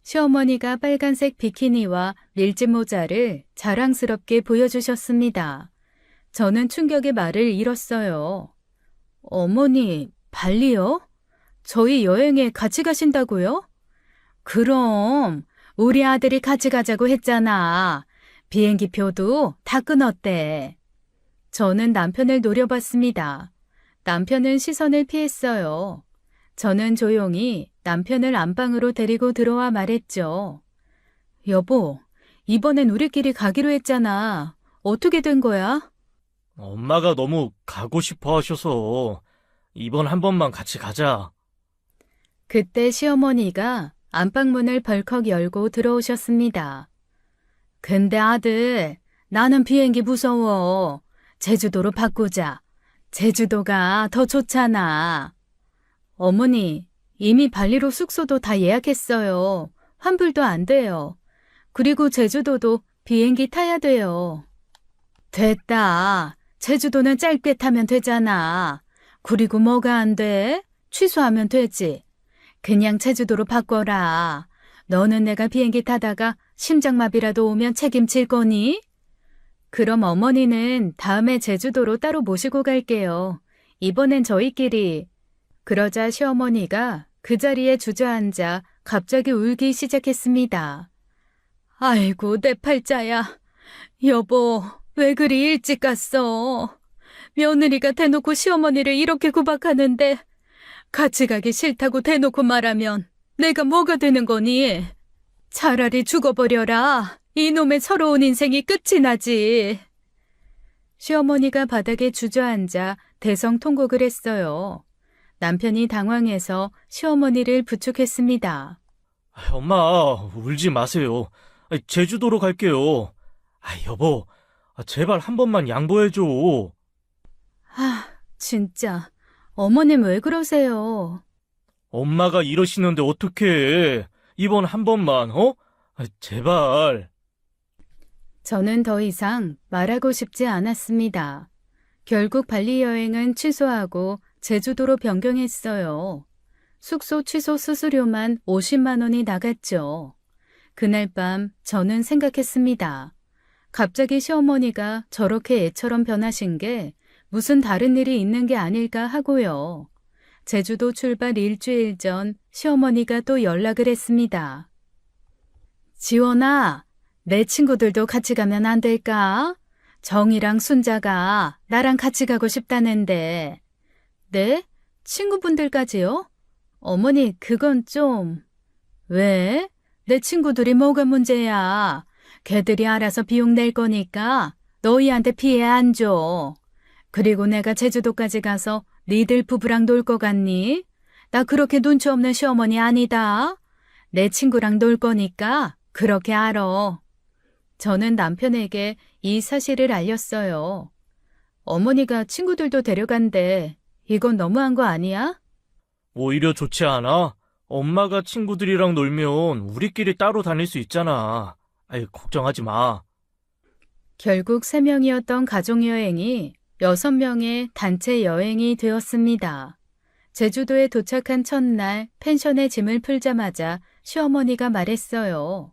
시어머니가 빨간색 비키니와 밀짚 모자를 자랑스럽게 보여주셨습니다. 저는 충격의 말을 잃었어요. 어머니, 발리요? 저희 여행에 같이 가신다고요? 그럼 우리 아들이 같이 가자고 했잖아. 비행기 표도 다 끊었대. 저는 남편을 노려봤습니다. 남편은 시선을 피했어요. 저는 조용히 남편을 안방으로 데리고 들어와 말했죠. 여보, 이번엔 우리끼리 가기로 했잖아. 어떻게 된 거야? 엄마가 너무 가고 싶어 하셔서 이번 한 번만 같이 가자. 그때 시어머니가 안방문을 벌컥 열고 들어오셨습니다. 근데 아들, 나는 비행기 무서워. 제주도로 바꾸자. 제주도가 더 좋잖아. 어머니, 이미 발리로 숙소도 다 예약했어요. 환불도 안 돼요. 그리고 제주도도 비행기 타야 돼요. 됐다. 제주도는 짧게 타면 되잖아. 그리고 뭐가 안 돼? 취소하면 되지. 그냥 제주도로 바꿔라. 너는 내가 비행기 타다가 심장마비라도 오면 책임질 거니? 그럼 어머니는 다음에 제주도로 따로 모시고 갈게요. 이번엔 저희끼리. 그러자 시어머니가 그 자리에 주저앉아 갑자기 울기 시작했습니다. 아이고, 내 팔자야. 여보, 왜 그리 일찍 갔어? 며느리가 대놓고 시어머니를 이렇게 구박하는데 같이 가기 싫다고 대놓고 말하면 내가 뭐가 되는 거니? 차라리 죽어버려라. 이놈의 서러운 인생이 끝이 나지. 시어머니가 바닥에 주저앉아 대성통곡을 했어요. 남편이 당황해서 시어머니를 부축했습니다. 엄마, 울지 마세요. 제주도로 갈게요. 여보, 제발 한 번만 양보해줘. 진짜. 어머님 왜 그러세요? 엄마가 이러시는데 어떡해. 이번 한 번만, 제발. 저는 더 이상 말하고 싶지 않았습니다. 결국 발리 여행은 취소하고 제주도로 변경했어요. 숙소 취소 수수료만 50만 원이 나갔죠. 그날 밤 저는 생각했습니다. 갑자기 시어머니가 저렇게 애처럼 변하신 게 무슨 다른 일이 있는 게 아닐까 하고요. 제주도 출발 일주일 전 시어머니가 또 연락을 했습니다. 지원아, 내 친구들도 같이 가면 안 될까? 정이랑 순자가 나랑 같이 가고 싶다는데. 네? 친구분들까지요? 어머니, 그건 좀... 왜? 내 친구들이 뭐가 문제야? 걔들이 알아서 비용 낼 거니까 너희한테 피해 안 줘. 그리고 내가 제주도까지 가서 니들 부부랑 놀 거 같니? 나 그렇게 눈치 없는 시어머니 아니다. 내 친구랑 놀 거니까 그렇게 알아. 저는 남편에게 이 사실을 알렸어요. 어머니가 친구들도 데려간대. 이건 너무한 거 아니야? 오히려 좋지 않아? 엄마가 친구들이랑 놀면 우리끼리 따로 다닐 수 있잖아. 걱정하지 마. 결국 3명이었던 가족여행이 6명의 단체 여행이 되었습니다. 제주도에 도착한 첫날 펜션에 짐을 풀자마자 시어머니가 말했어요.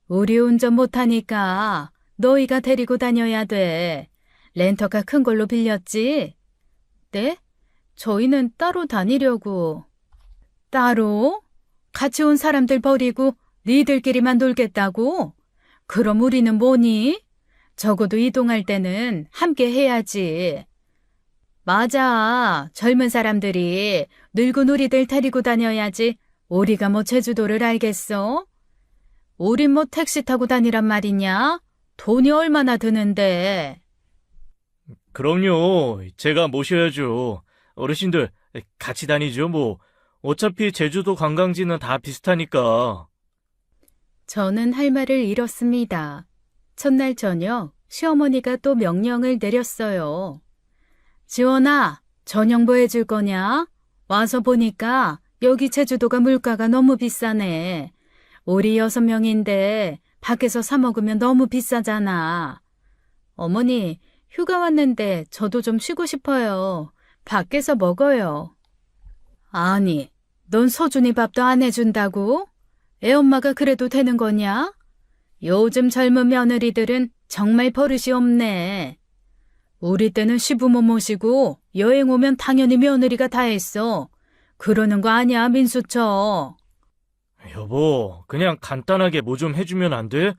우리 운전 못하니까 너희가 데리고 다녀야 돼. 렌터카 큰 걸로 빌렸지? 네? 저희는 따로 다니려고. 따로? 같이 온 사람들 버리고 니들끼리만 놀겠다고? 그럼 우리는 뭐니? 적어도 이동할 때는 함께 해야지. 맞아. 젊은 사람들이 늙은 우리들 데리고 다녀야지. 우리가 뭐 제주도를 알겠어? 우린 뭐 택시 타고 다니란 말이냐? 돈이 얼마나 드는데. 그럼요. 제가 모셔야죠. 어르신들 같이 다니죠, 뭐. 어차피 제주도 관광지는 다 비슷하니까. 저는 할 말을 잃었습니다. 첫날 저녁 시어머니가 또 명령을 내렸어요. 지원아, 저녁 뭐 해줄 거냐? 와서 보니까 여기 제주도가 물가가 너무 비싸네. 우리 6명인데 밖에서 사 먹으면 너무 비싸잖아. 어머니, 휴가 왔는데 저도 좀 쉬고 싶어요. 밖에서 먹어요. 아니, 넌 서준이 밥도 안 해준다고? 애엄마가 그래도 되는 거냐? 요즘 젊은 며느리들은 정말 버릇이 없네. 우리 때는 시부모 모시고 여행 오면 당연히 며느리가 다 했어. 그러는 거 아니야, 민수처. 여보, 그냥 간단하게 뭐 좀 해주면 안 돼?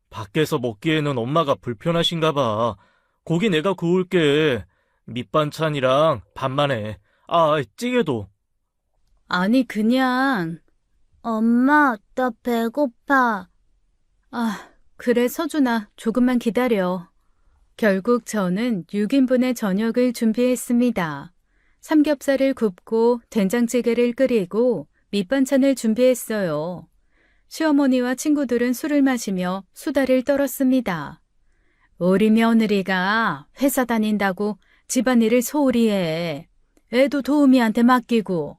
밖에서 먹기에는 엄마가 불편하신가 봐. 고기 내가 구울게. 밑반찬이랑 밥만 해. 아, 찌개도. 아니, 그냥. 엄마, 나 배고파. 아, 그래, 서준아, 조금만 기다려. 결국 저는 6인분의 저녁을 준비했습니다. 삼겹살을 굽고 된장찌개를 끓이고 밑반찬을 준비했어요. 시어머니와 친구들은 술을 마시며 수다를 떨었습니다. 우리 며느리가 회사 다닌다고 집안일을 소홀히 해. 애도 도우미한테 맡기고.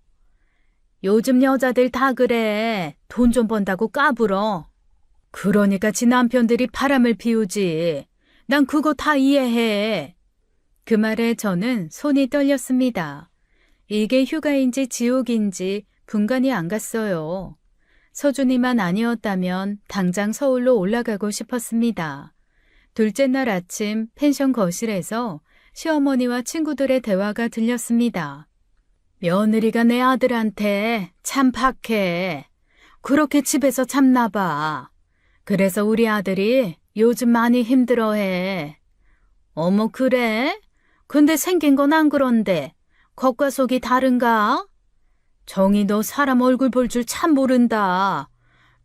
요즘 여자들 다 그래. 돈 좀 번다고 까불어. 그러니까 지 남편들이 바람을 피우지. 난 그거 다 이해해. 그 말에 저는 손이 떨렸습니다. 이게 휴가인지 지옥인지 분간이 안 갔어요. 서준이만 아니었다면 당장 서울로 올라가고 싶었습니다. 둘째 날 아침 펜션 거실에서 시어머니와 친구들의 대화가 들렸습니다. 며느리가 내 아들한테 참 박해. 그렇게 집에서 참나 봐. 그래서 우리 아들이 요즘 많이 힘들어해. 어머, 그래? 근데 생긴 건 안 그런데 겉과 속이 다른가? 정이 너 사람 얼굴 볼 줄 참 모른다.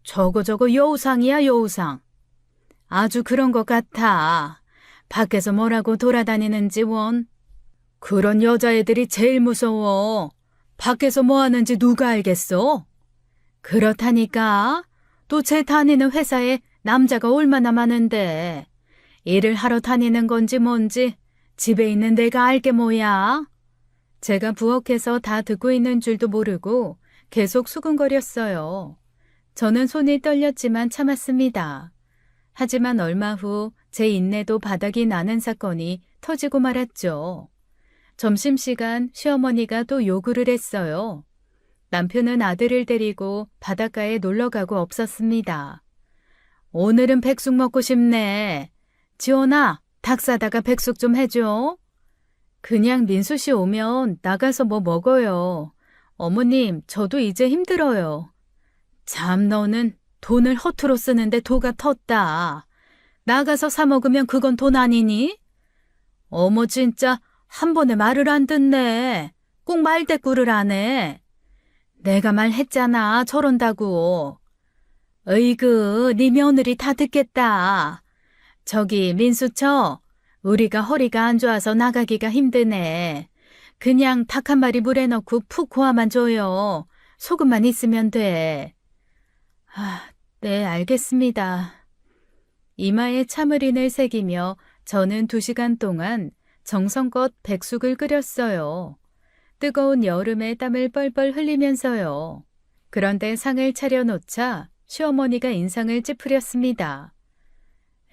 저거 여우상이야, 여우상. 아주 그런 것 같아. 밖에서 뭐라고 돌아다니는지 원. 그런 여자애들이 제일 무서워. 밖에서 뭐 하는지 누가 알겠어? 그렇다니까. 또 쟤 다니는 회사에 남자가 얼마나 많은데. 일을 하러 다니는 건지 뭔지 집에 있는 내가 알게 뭐야. 제가 부엌에서 다 듣고 있는 줄도 모르고 계속 수근거렸어요. 저는 손이 떨렸지만 참았습니다. 하지만 얼마 후 제 인내도 바닥이 나는 사건이 터지고 말았죠. 점심시간 시어머니가 또 요구를 했어요. 남편은 아들을 데리고 바닷가에 놀러가고 없었습니다. 오늘은 백숙 먹고 싶네. 지원아, 닭 사다가 백숙 좀 해줘. 그냥 민수 씨 오면 나가서 뭐 먹어요. 어머님, 저도 이제 힘들어요. 참, 너는 돈을 허투루 쓰는데 도가 텄다. 나가서 사 먹으면 그건 돈 아니니? 어머, 진짜 한 번에 말을 안 듣네. 꼭 말대꾸를 안 해. 내가 말했잖아, 저런다고. 으이그, 네 며느리 다 듣겠다. 저기 민수처, 우리가 허리가 안 좋아서 나가기가 힘드네. 그냥 닭 한 마리 물에 넣고 푹 고아만 줘요. 소금만 있으면 돼. 네, 알겠습니다. 이마에 참을인을 새기며 저는 2시간 동안 정성껏 백숙을 끓였어요. 뜨거운 여름에 땀을 뻘뻘 흘리면서요. 그런데 상을 차려놓자 시어머니가 인상을 찌푸렸습니다.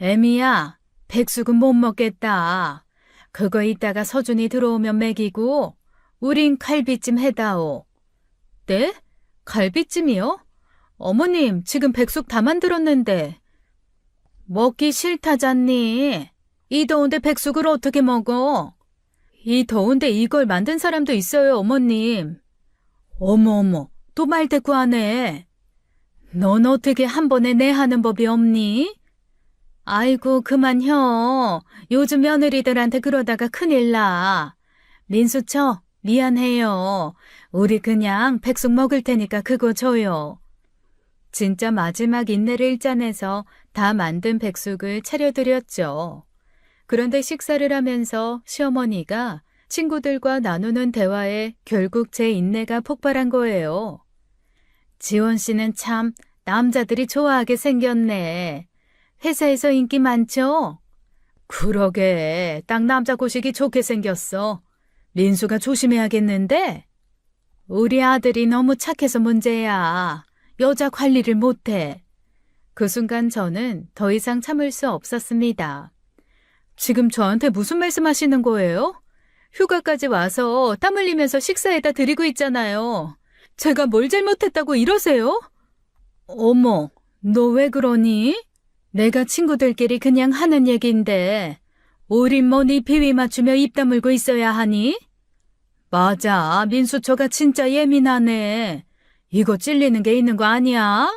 애미야, 백숙은 못 먹겠다. 그거 이따가 서준이 들어오면 먹이고 우린 갈비찜 해다오. 네? 갈비찜이요? 어머님, 지금 백숙 다 만들었는데. 먹기 싫다잖니. 이 더운데 백숙을 어떻게 먹어? 이 더운데 이걸 만든 사람도 있어요, 어머님. 어머, 또 말대꾸하네. 넌 어떻게 한 번에 내 하는 법이 없니? 아이고, 그만요. 요즘 며느리들한테 그러다가 큰일 나. 민수처, 미안해요. 우리 그냥 백숙 먹을 테니까 그거 줘요. 진짜 마지막 인내를 짜내서 다 만든 백숙을 차려드렸죠. 그런데 식사를 하면서 시어머니가 친구들과 나누는 대화에 결국 제 인내가 폭발한 거예요. 지원 씨는 참 남자들이 좋아하게 생겼네. 회사에서 인기 많죠? 그러게, 딱 남자 고시기 좋게 생겼어. 민수가 조심해야겠는데? 우리 아들이 너무 착해서 문제야. 여자 관리를 못해. 그 순간 저는 더 이상 참을 수 없었습니다. 지금 저한테 무슨 말씀하시는 거예요? 휴가까지 와서 땀 흘리면서 식사에다 드리고 있잖아요. 제가 뭘 잘못했다고 이러세요? 어머, 너 왜 그러니? 내가 친구들끼리 그냥 하는 얘기인데 우리 뭐 네 비위 맞추며 입 다물고 있어야 하니? 맞아, 민수처가 진짜 예민하네. 이거 찔리는 게 있는 거 아니야?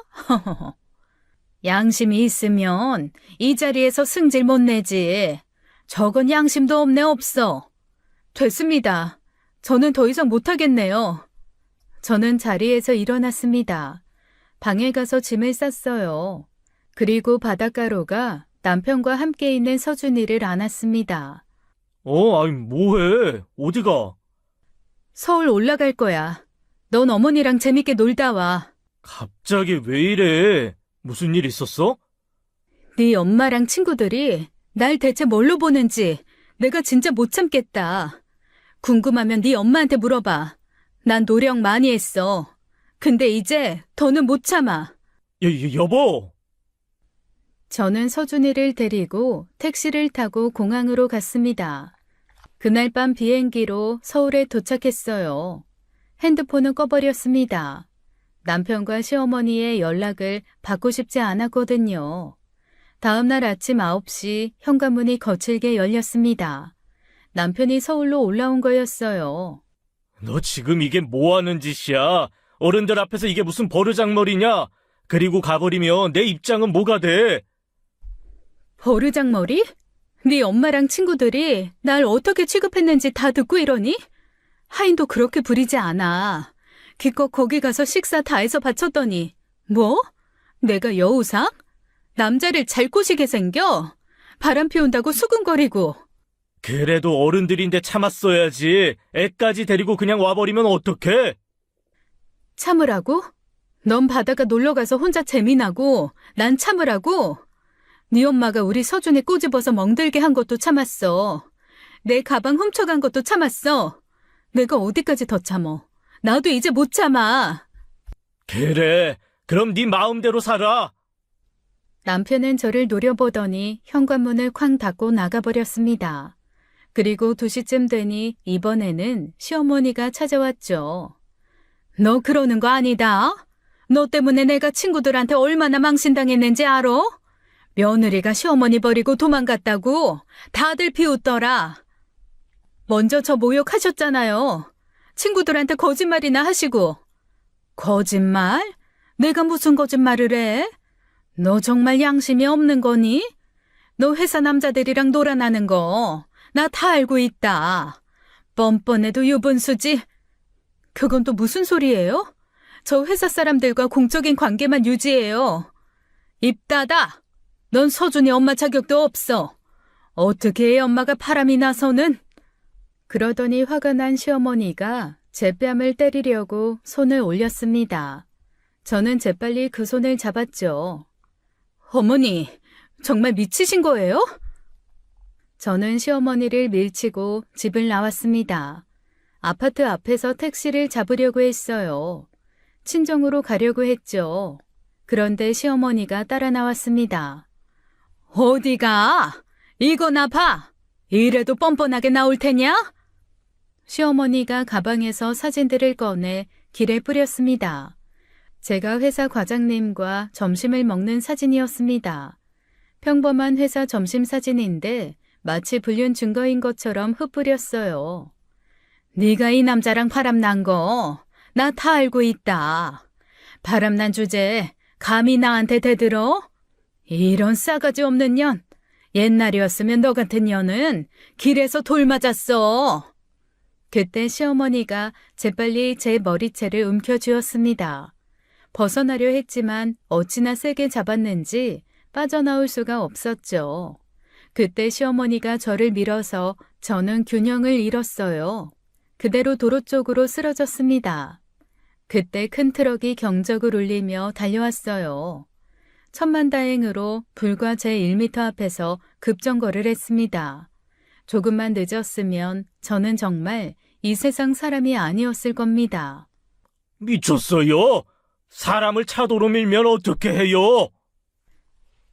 양심이 있으면 이 자리에서 승질 못 내지. 저건 양심도 없네 없어. 됐습니다. 저는 더 이상 못하겠네요. 저는 자리에서 일어났습니다. 방에 가서 짐을 쌌어요. 그리고 바닷가로가 남편과 함께 있는 서준이를 안았습니다. 아니, 뭐해? 어디가? 서울 올라갈 거야. 넌 어머니랑 재밌게 놀다 와. 갑자기 왜 이래? 무슨 일 있었어? 네 엄마랑 친구들이 날 대체 뭘로 보는지 내가 진짜 못 참겠다. 궁금하면 네 엄마한테 물어봐. 난 노력 많이 했어. 근데 이제 더는 못 참아. 여보! 저는 서준이를 데리고 택시를 타고 공항으로 갔습니다. 그날 밤 비행기로 서울에 도착했어요. 핸드폰은 꺼버렸습니다. 남편과 시어머니의 연락을 받고 싶지 않았거든요. 다음날 아침 9시 현관문이 거칠게 열렸습니다. 남편이 서울로 올라온 거였어요. 너 지금 이게 뭐 하는 짓이야? 어른들 앞에서 이게 무슨 버르장머리냐? 그리고 가버리면 내 입장은 뭐가 돼? 버르장머리? 네 엄마랑 친구들이 날 어떻게 취급했는지 다 듣고 이러니? 하인도 그렇게 부리지 않아. 기껏 거기 가서 식사 다 해서 바쳤더니 뭐? 내가 여우상? 남자를 잘 꼬시게 생겨? 바람 피운다고 수근거리고. 그래도 어른들인데 참았어야지. 애까지 데리고 그냥 와버리면 어떡해? 참으라고? 넌 바다가 놀러가서 혼자 재미나고 난 참으라고? 네 엄마가 우리 서준이 꼬집어서 멍들게 한 것도 참았어. 내 가방 훔쳐간 것도 참았어. 내가 어디까지 더 참어? 나도 이제 못 참아. 그래, 그럼 네 마음대로 살아. 남편은 저를 노려보더니 현관문을 쾅 닫고 나가버렸습니다. 그리고 2시쯤 되니 이번에는 시어머니가 찾아왔죠. 너 그러는 거 아니다. 너 때문에 내가 친구들한테 얼마나 망신당했는지 알아? 며느리가 시어머니 버리고 도망갔다고 다들 비웃더라. 먼저 저 모욕하셨잖아요. 친구들한테 거짓말이나 하시고. 거짓말? 내가 무슨 거짓말을 해? 너 정말 양심이 없는 거니? 너 회사 남자들이랑 놀아나는 거 나 다 알고 있다. 뻔뻔해도 유분수지. 그건 또 무슨 소리예요? 저 회사 사람들과 공적인 관계만 유지해요. 입 닫아. 넌 서준이 엄마 자격도 없어. 어떻게 애 엄마가 바람이 나서는? 그러더니 화가 난 시어머니가 제 뺨을 때리려고 손을 올렸습니다. 저는 재빨리 그 손을 잡았죠. 어머니, 정말 미치신 거예요? 저는 시어머니를 밀치고 집을 나왔습니다. 아파트 앞에서 택시를 잡으려고 했어요. 친정으로 가려고 했죠. 그런데 시어머니가 따라 나왔습니다. 어디가? 이거나 봐. 이래도 뻔뻔하게 나올 테냐? 시어머니가 가방에서 사진들을 꺼내 길에 뿌렸습니다. 제가 회사 과장님과 점심을 먹는 사진이었습니다. 평범한 회사 점심 사진인데 마치 불륜 증거인 것처럼 흩뿌렸어요. 네가 이 남자랑 바람난 거 나 다 알고 있다. 바람난 주제 감히 나한테 대들어? 이런 싸가지 없는 년. 옛날이었으면 너 같은 년은 길에서 돌 맞았어. 그때 시어머니가 재빨리 제 머리채를 움켜쥐었습니다. 벗어나려 했지만 어찌나 세게 잡았는지 빠져나올 수가 없었죠. 그때 시어머니가 저를 밀어서 저는 균형을 잃었어요. 그대로 도로 쪽으로 쓰러졌습니다. 그때 큰 트럭이 경적을 울리며 달려왔어요. 천만다행으로 불과 제 1m 앞에서 급정거를 했습니다. 조금만 늦었으면 저는 정말 이 세상 사람이 아니었을 겁니다. 미쳤어요? 사람을 차도로 밀면 어떻게 해요?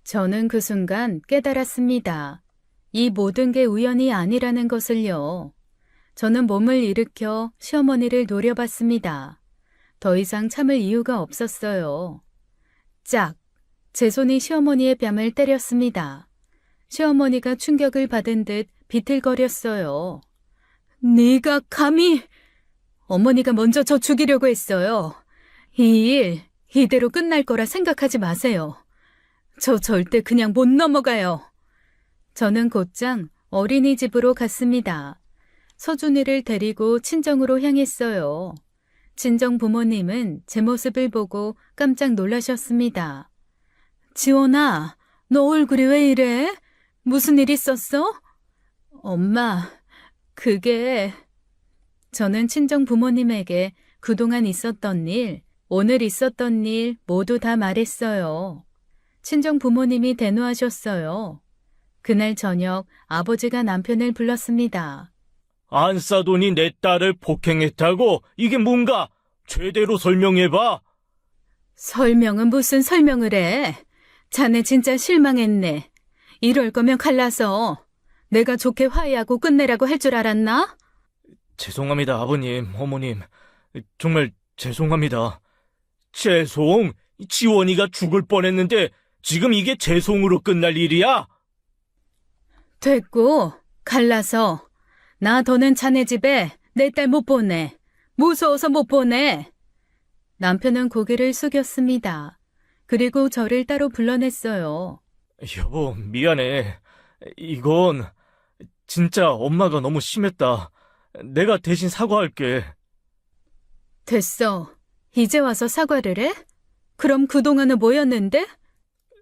저는 그 순간 깨달았습니다. 이 모든 게 우연이 아니라는 것을요. 저는 몸을 일으켜 시어머니를 노려봤습니다. 더 이상 참을 이유가 없었어요. 짝! 제 손이 시어머니의 뺨을 때렸습니다. 시어머니가 충격을 받은 듯 비틀거렸어요. 네가 감히! 어머니가 먼저 저 죽이려고 했어요. 이 일 이대로 끝날 거라 생각하지 마세요. 저 절대 그냥 못 넘어가요. 저는 곧장 어린이집으로 갔습니다. 서준이를 데리고 친정으로 향했어요. 친정 부모님은 제 모습을 보고 깜짝 놀라셨습니다. 지원아, 너 얼굴이 왜 이래? 무슨 일 있었어? 엄마, 그게... 저는 친정 부모님에게 그동안 있었던 일, 오늘 있었던 일 모두 다 말했어요. 친정 부모님이 대노하셨어요. 그날 저녁 아버지가 남편을 불렀습니다. 안 싸더니 내 딸을 폭행했다고? 이게 뭔가? 제대로 설명해봐. 설명은 무슨 설명을 해? 자네 진짜 실망했네. 이럴 거면 갈라서 내가 좋게 화해하고 끝내라고 할 줄 알았나? 죄송합니다, 아버님, 어머님. 정말 죄송합니다. 죄송? 지원이가 죽을 뻔했는데 지금 이게 죄송으로 끝날 일이야? 됐고, 갈라서. 나 더는 자네 집에 내 딸 못 보내. 무서워서 못 보내. 남편은 고개를 숙였습니다. 그리고 저를 따로 불러냈어요. 여보, 미안해. 이건 진짜 엄마가 너무 심했다. 내가 대신 사과할게. 됐어. 이제 와서 사과를 해? 그럼 그동안은 뭐였는데?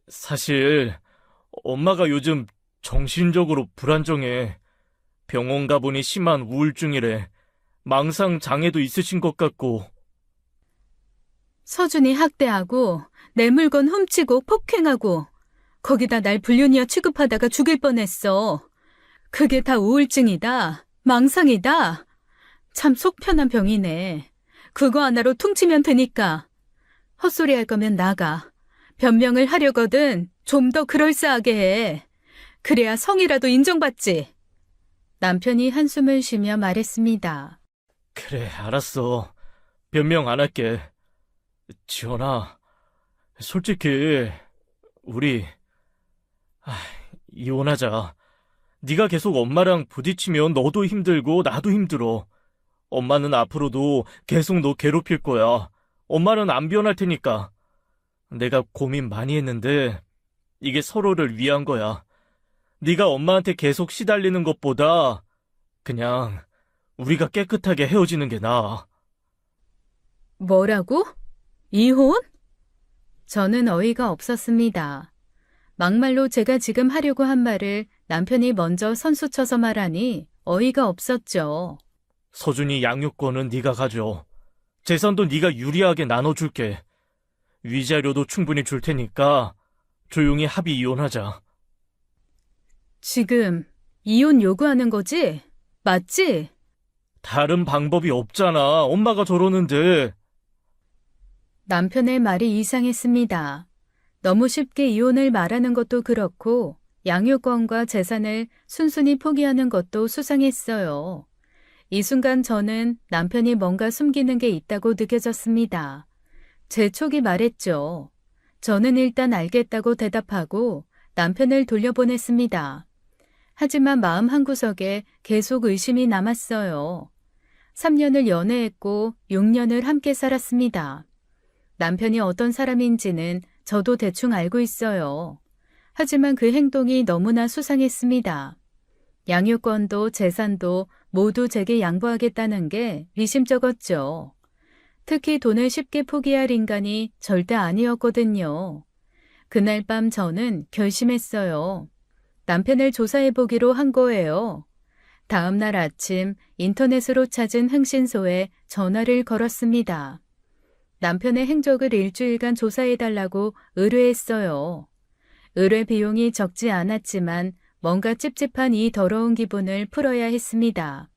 사실 엄마가 요즘 정신적으로 불안정해. 병원 가보니 심한 우울증이래. 망상 장애도 있으신 것 같고. 서준이 학대하고 내 물건 훔치고 폭행하고 거기다 날 불륜이어 취급하다가 죽일 뻔했어. 그게 다 우울증이다. 망상이다. 참 속 편한 병이네. 그거 하나로 퉁치면 되니까. 헛소리 할 거면 나가. 변명을 하려거든 좀 더 그럴싸하게 해. 그래야 성이라도 인정받지. 남편이 한숨을 쉬며 말했습니다. 그래, 알았어. 변명 안 할게. 지원아, 솔직히 우리 이혼하자. 네가 계속 엄마랑 부딪히면 너도 힘들고 나도 힘들어. 엄마는 앞으로도 계속 너 괴롭힐 거야. 엄마는 안 변할 테니까. 내가 고민 많이 했는데 이게 서로를 위한 거야. 네가 엄마한테 계속 시달리는 것보다 그냥 우리가 깨끗하게 헤어지는 게 나아. 뭐라고? 이혼? 저는 어이가 없었습니다. 막말로 제가 지금 하려고 한 말을 남편이 먼저 선수쳐서 말하니 어이가 없었죠. 서준이 양육권은 네가 가져. 재산도 네가 유리하게 나눠줄게. 위자료도 충분히 줄 테니까 조용히 합의 이혼하자. 지금 이혼 요구하는 거지? 맞지? 다른 방법이 없잖아. 엄마가 저러는데. 남편의 말이 이상했습니다. 너무 쉽게 이혼을 말하는 것도 그렇고 양육권과 재산을 순순히 포기하는 것도 수상했어요. 이 순간 저는 남편이 뭔가 숨기는 게 있다고 느껴졌습니다. 제 촉이 말했죠. 저는 일단 알겠다고 대답하고 남편을 돌려보냈습니다. 하지만 마음 한구석에 계속 의심이 남았어요. 3년을 연애했고 6년을 함께 살았습니다. 남편이 어떤 사람인지는 저도 대충 알고 있어요. 하지만 그 행동이 너무나 수상했습니다. 양육권도 재산도 모두 제게 양보하겠다는 게 미심쩍었죠. 특히 돈을 쉽게 포기할 인간이 절대 아니었거든요. 그날 밤 저는 결심했어요. 남편을 조사해보기로 한 거예요. 다음 날 아침 인터넷으로 찾은 흥신소에 전화를 걸었습니다. 남편의 행적을 일주일간 조사해달라고 의뢰했어요. 의뢰 비용이 적지 않았지만 뭔가 찝찝한 이 더러운 기분을 풀어야 했습니다.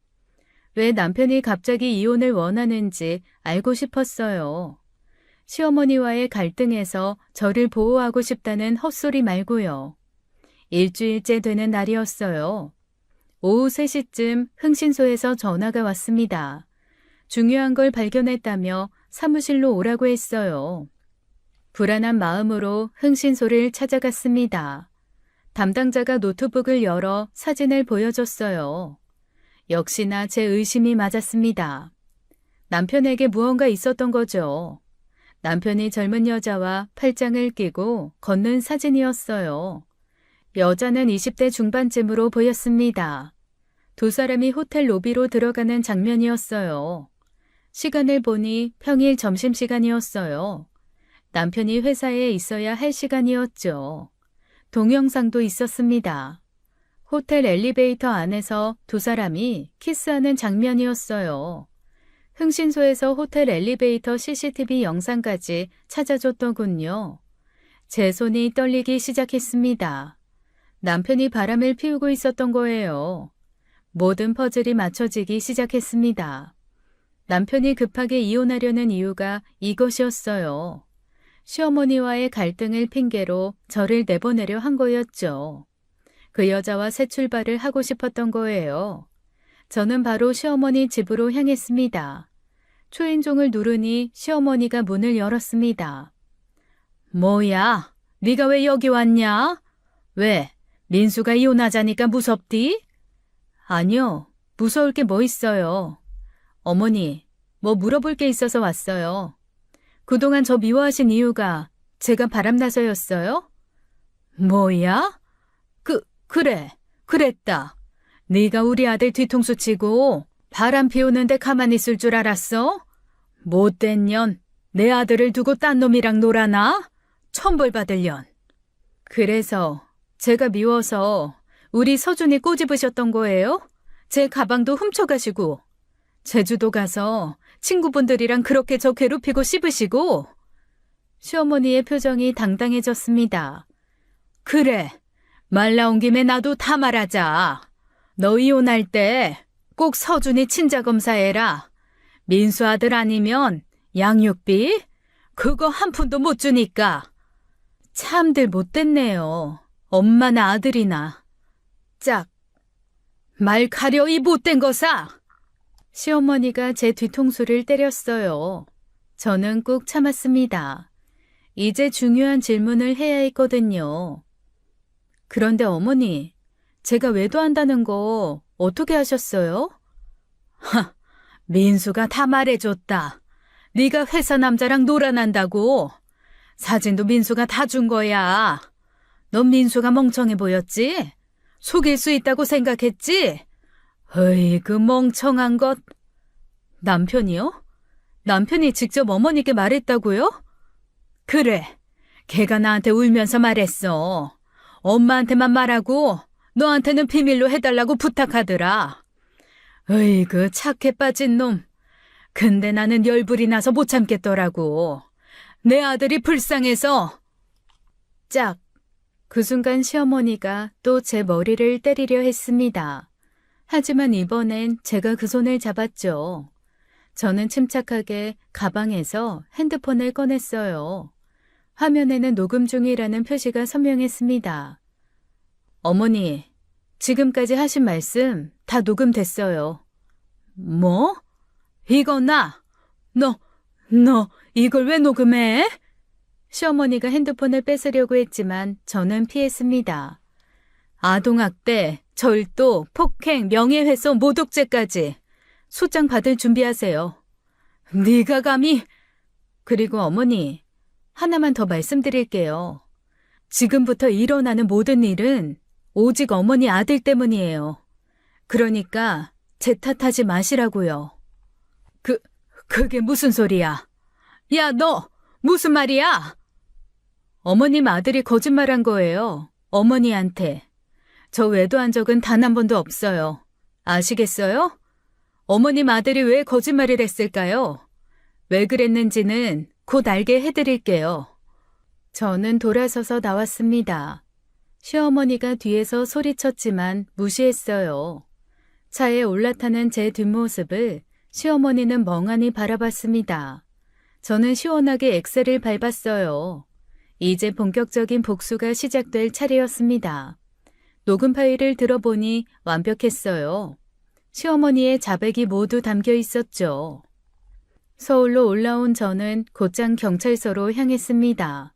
왜 남편이 갑자기 이혼을 원하는지 알고 싶었어요. 시어머니와의 갈등에서 저를 보호하고 싶다는 헛소리 말고요. 일주일째 되는 날이었어요. 오후 3시쯤 흥신소에서 전화가 왔습니다. 중요한 걸 발견했다며 사무실로 오라고 했어요. 불안한 마음으로 흥신소를 찾아갔습니다. 담당자가 노트북을 열어 사진을 보여줬어요. 역시나 제 의심이 맞았습니다. 남편에게 무언가 있었던 거죠. 남편이 젊은 여자와 팔짱을 끼고 걷는 사진이었어요. 여자는 20대 중반쯤으로 보였습니다. 두 사람이 호텔 로비로 들어가는 장면이었어요. 시간을 보니 평일 점심시간이었어요. 남편이 회사에 있어야 할 시간이었죠. 동영상도 있었습니다. 호텔 엘리베이터 안에서 두 사람이 키스하는 장면이었어요. 흥신소에서 호텔 엘리베이터 CCTV 영상까지 찾아줬더군요. 제 손이 떨리기 시작했습니다. 남편이 바람을 피우고 있었던 거예요. 모든 퍼즐이 맞춰지기 시작했습니다. 남편이 급하게 이혼하려는 이유가 이것이었어요. 시어머니와의 갈등을 핑계로 저를 내보내려 한 거였죠. 그 여자와 새 출발을 하고 싶었던 거예요. 저는 바로 시어머니 집으로 향했습니다. 초인종을 누르니 시어머니가 문을 열었습니다. 뭐야? 네가 왜 여기 왔냐? 왜? 민수가 이혼하자니까 무섭디? 아니요. 무서울 게 뭐 있어요. 어머니, 뭐 물어볼 게 있어서 왔어요. 그동안 저 미워하신 이유가 제가 바람나서였어요? 뭐야? 그래. 그랬다. 네가 우리 아들 뒤통수 치고 바람 피우는데 가만히 있을 줄 알았어? 못된 년, 내 아들을 두고 딴 놈이랑 놀아나? 천벌받을 년. 그래서 제가 미워서 우리 서준이 꼬집으셨던 거예요? 제 가방도 훔쳐가시고 제주도 가서 친구분들이랑 그렇게 저 괴롭히고 씹으시고. 시어머니의 표정이 당당해졌습니다. 그래, 말 나온 김에 나도 다 말하자. 너 이혼할 때 꼭 서준이 친자검사해라. 민수 아들 아니면 양육비? 그거 한 푼도 못 주니까. 참들 못됐네요. 엄마나 아들이나. 짝. 말 가려 이 못된 거사. 시어머니가 제 뒤통수를 때렸어요. 저는 꾹 참았습니다. 이제 중요한 질문을 해야 했거든요. 그런데 어머니, 제가 외도한다는 거 어떻게 하셨어요? 민수가 다 말해줬다. 네가 회사 남자랑 놀아난다고. 사진도 민수가 다 준 거야. 넌 민수가 멍청해 보였지? 속일 수 있다고 생각했지? 어이, 그 멍청한 것. 남편이요? 남편이 직접 어머니께 말했다고요? 그래, 걔가 나한테 울면서 말했어. 엄마한테만 말하고 너한테는 비밀로 해달라고 부탁하더라. 으이그 착해 빠진 놈. 근데 나는 열불이 나서 못 참겠더라고. 내 아들이 불쌍해서. 짝. 그 순간 시어머니가 또 제 머리를 때리려 했습니다. 하지만 이번엔 제가 그 손을 잡았죠. 저는 침착하게 가방에서 핸드폰을 꺼냈어요. 화면에는 녹음 중이라는 표시가 선명했습니다. 어머니, 지금까지 하신 말씀 다 녹음됐어요. 뭐? 이거 너 이걸 왜 녹음해? 시어머니가 핸드폰을 뺏으려고 했지만 저는 피했습니다. 아동학대, 절도, 폭행, 명예훼손, 모독죄까지 소장 받을 준비하세요. 네가 감히. 그리고 어머니, 하나만 더 말씀드릴게요. 지금부터 일어나는 모든 일은 오직 어머니 아들 때문이에요. 그러니까 제 탓하지 마시라고요. 그게 무슨 소리야? 야, 너 무슨 말이야? 어머님 아들이 거짓말한 거예요. 어머니한테. 저 외도한 적은 단 한 번도 없어요. 아시겠어요? 어머님 아들이 왜 거짓말을 했을까요? 왜 그랬는지는 곧 알게 해드릴게요. 저는 돌아서서 나왔습니다. 시어머니가 뒤에서 소리쳤지만 무시했어요. 차에 올라타는 제 뒷모습을 시어머니는 멍하니 바라봤습니다. 저는 시원하게 엑셀을 밟았어요. 이제 본격적인 복수가 시작될 차례였습니다. 녹음 파일을 들어보니 완벽했어요. 시어머니의 자백이 모두 담겨 있었죠. 서울로 올라온 저는 곧장 경찰서로 향했습니다.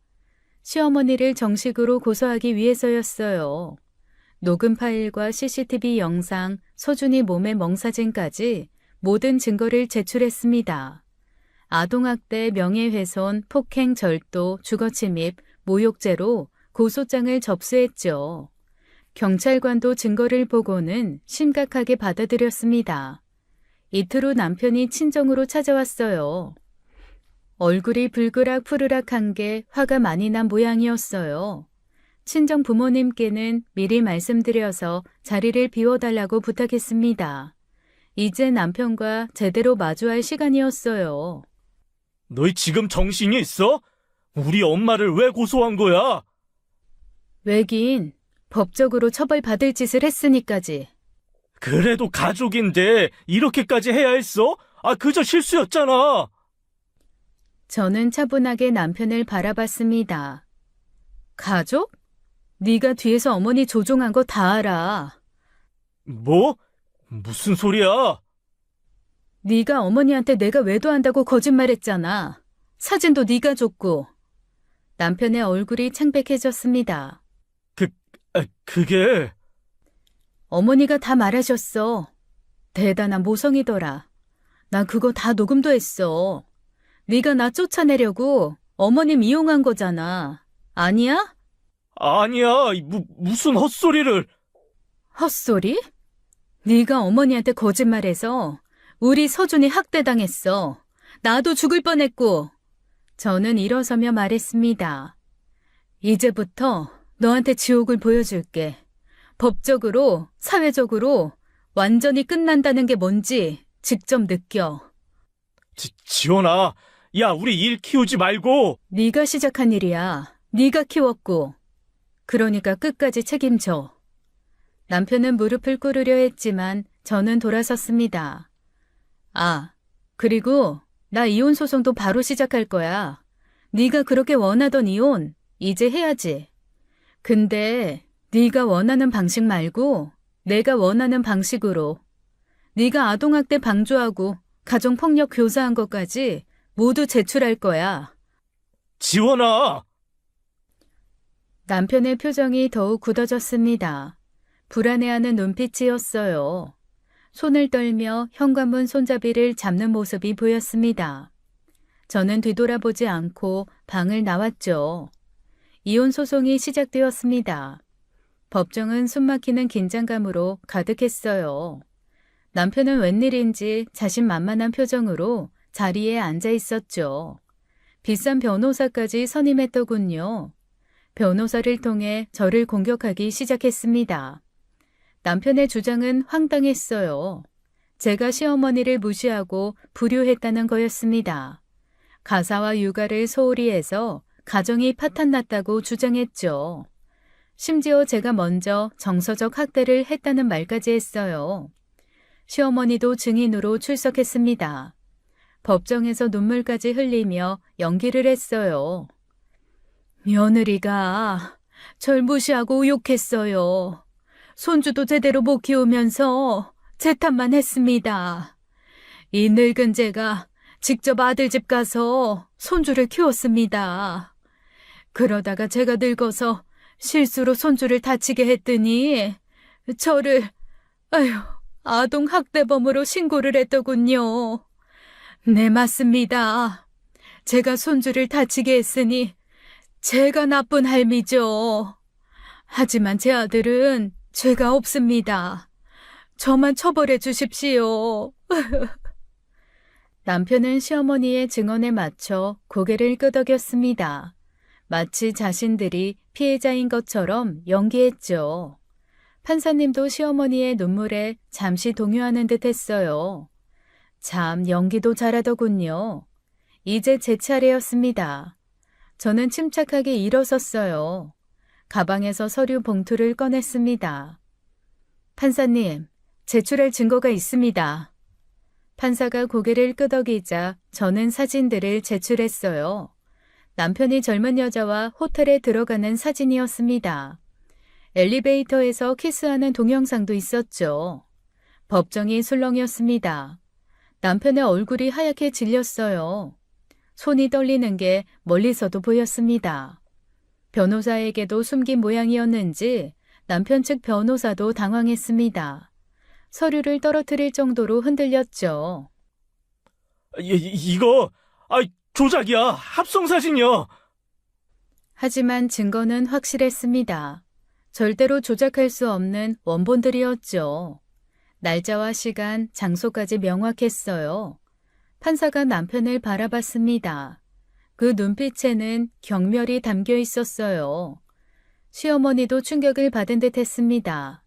시어머니를 정식으로 고소하기 위해서였어요. 녹음 파일과 CCTV 영상, 서준이 몸의 멍사진까지 모든 증거를 제출했습니다. 아동학대, 명예훼손, 폭행, 절도, 주거침입, 모욕죄로 고소장을 접수했죠. 경찰관도 증거를 보고는 심각하게 받아들였습니다. 이틀 후 남편이 친정으로 찾아왔어요. 얼굴이 불그락푸르락한 게 화가 많이 난 모양이었어요. 친정 부모님께는 미리 말씀드려서 자리를 비워달라고 부탁했습니다. 이제 남편과 제대로 마주할 시간이었어요. 너희 지금 정신이 있어? 우리 엄마를 왜 고소한 거야? 왜긴 법적으로 처벌받을 짓을 했으니까지. 그래도 가족인데 이렇게까지 해야 했어? 그저 실수였잖아. 저는 차분하게 남편을 바라봤습니다. 가족? 네가 뒤에서 어머니 조종한 거 다 알아. 뭐? 무슨 소리야? 네가 어머니한테 내가 외도한다고 거짓말했잖아. 사진도 네가 줬고. 남편의 얼굴이 창백해졌습니다. 그게... 어머니가 다 말하셨어. 대단한 모성이더라. 난 그거 다 녹음도 했어. 네가 나 쫓아내려고 어머님 이용한 거잖아. 아니야? 아니야, 무슨 헛소리를... 헛소리? 네가 어머니한테 거짓말해서 우리 서준이 학대당했어. 나도 죽을 뻔했고. 저는 일어서며 말했습니다. 이제부터 너한테 지옥을 보여줄게. 법적으로, 사회적으로 완전히 끝난다는 게 뭔지 직접 느껴. 지원아, 야, 우리 일 키우지 말고... 네가 시작한 일이야. 네가 키웠고. 그러니까 끝까지 책임져. 남편은 무릎을 꿇으려 했지만 저는 돌아섰습니다. 그리고 나 이혼 소송도 바로 시작할 거야. 네가 그렇게 원하던 이혼 이제 해야지. 근데 네가 원하는 방식 말고 내가 원하는 방식으로. 네가 아동학대 방조하고 가정폭력 교사한 것까지 모두 제출할 거야. 지원아! 남편의 표정이 더욱 굳어졌습니다. 불안해하는 눈빛이었어요. 손을 떨며 현관문 손잡이를 잡는 모습이 보였습니다. 저는 뒤돌아보지 않고 방을 나왔죠. 이혼 소송이 시작되었습니다. 법정은 숨막히는 긴장감으로 가득했어요. 남편은 웬일인지 자신만만한 표정으로 자리에 앉아 있었죠. 비싼 변호사까지 선임했더군요. 변호사를 통해 저를 공격하기 시작했습니다. 남편의 주장은 황당했어요. 제가 시어머니를 무시하고 불효했다는 거였습니다. 가사와 육아를 소홀히 해서 가정이 파탄났다고 주장했죠. 심지어 제가 먼저 정서적 학대를 했다는 말까지 했어요. 시어머니도 증인으로 출석했습니다. 법정에서 눈물까지 흘리며 연기를 했어요. 며느리가 절 무시하고 욕했어요. 손주도 제대로 못 키우면서 제 탓만 했습니다. 이 늙은 제가 직접 아들 집 가서 손주를 키웠습니다. 그러다가 제가 늙어서 실수로 손주를 다치게 했더니 저를 아동 학대범으로 신고를 했더군요. 네, 맞습니다. 제가 손주를 다치게 했으니 제가 나쁜 할미죠. 하지만 제 아들은 죄가 없습니다. 저만 처벌해 주십시오. 남편은 시어머니의 증언에 맞춰 고개를 끄덕였습니다. 마치 자신들이 피해자인 것처럼 연기했죠. 판사님도 시어머니의 눈물에 잠시 동요하는 듯 했어요. 참 연기도 잘하더군요. 이제 제 차례였습니다. 저는 침착하게 일어섰어요. 가방에서 서류 봉투를 꺼냈습니다. 판사님, 제출할 증거가 있습니다. 판사가 고개를 끄덕이자 저는 사진들을 제출했어요. 남편이 젊은 여자와 호텔에 들어가는 사진이었습니다. 엘리베이터에서 키스하는 동영상도 있었죠. 법정이 술렁이었습니다. 남편의 얼굴이 하얗게 질렸어요. 손이 떨리는 게 멀리서도 보였습니다. 변호사에게도 숨긴 모양이었는지 남편 측 변호사도 당황했습니다. 서류를 떨어뜨릴 정도로 흔들렸죠. 이거, 조작이야. 합성사진이야. 하지만 증거는 확실했습니다. 절대로 조작할 수 없는 원본들이었죠. 날짜와 시간, 장소까지 명확했어요. 판사가 남편을 바라봤습니다. 그 눈빛에는 경멸이 담겨 있었어요. 시어머니도 충격을 받은 듯 했습니다.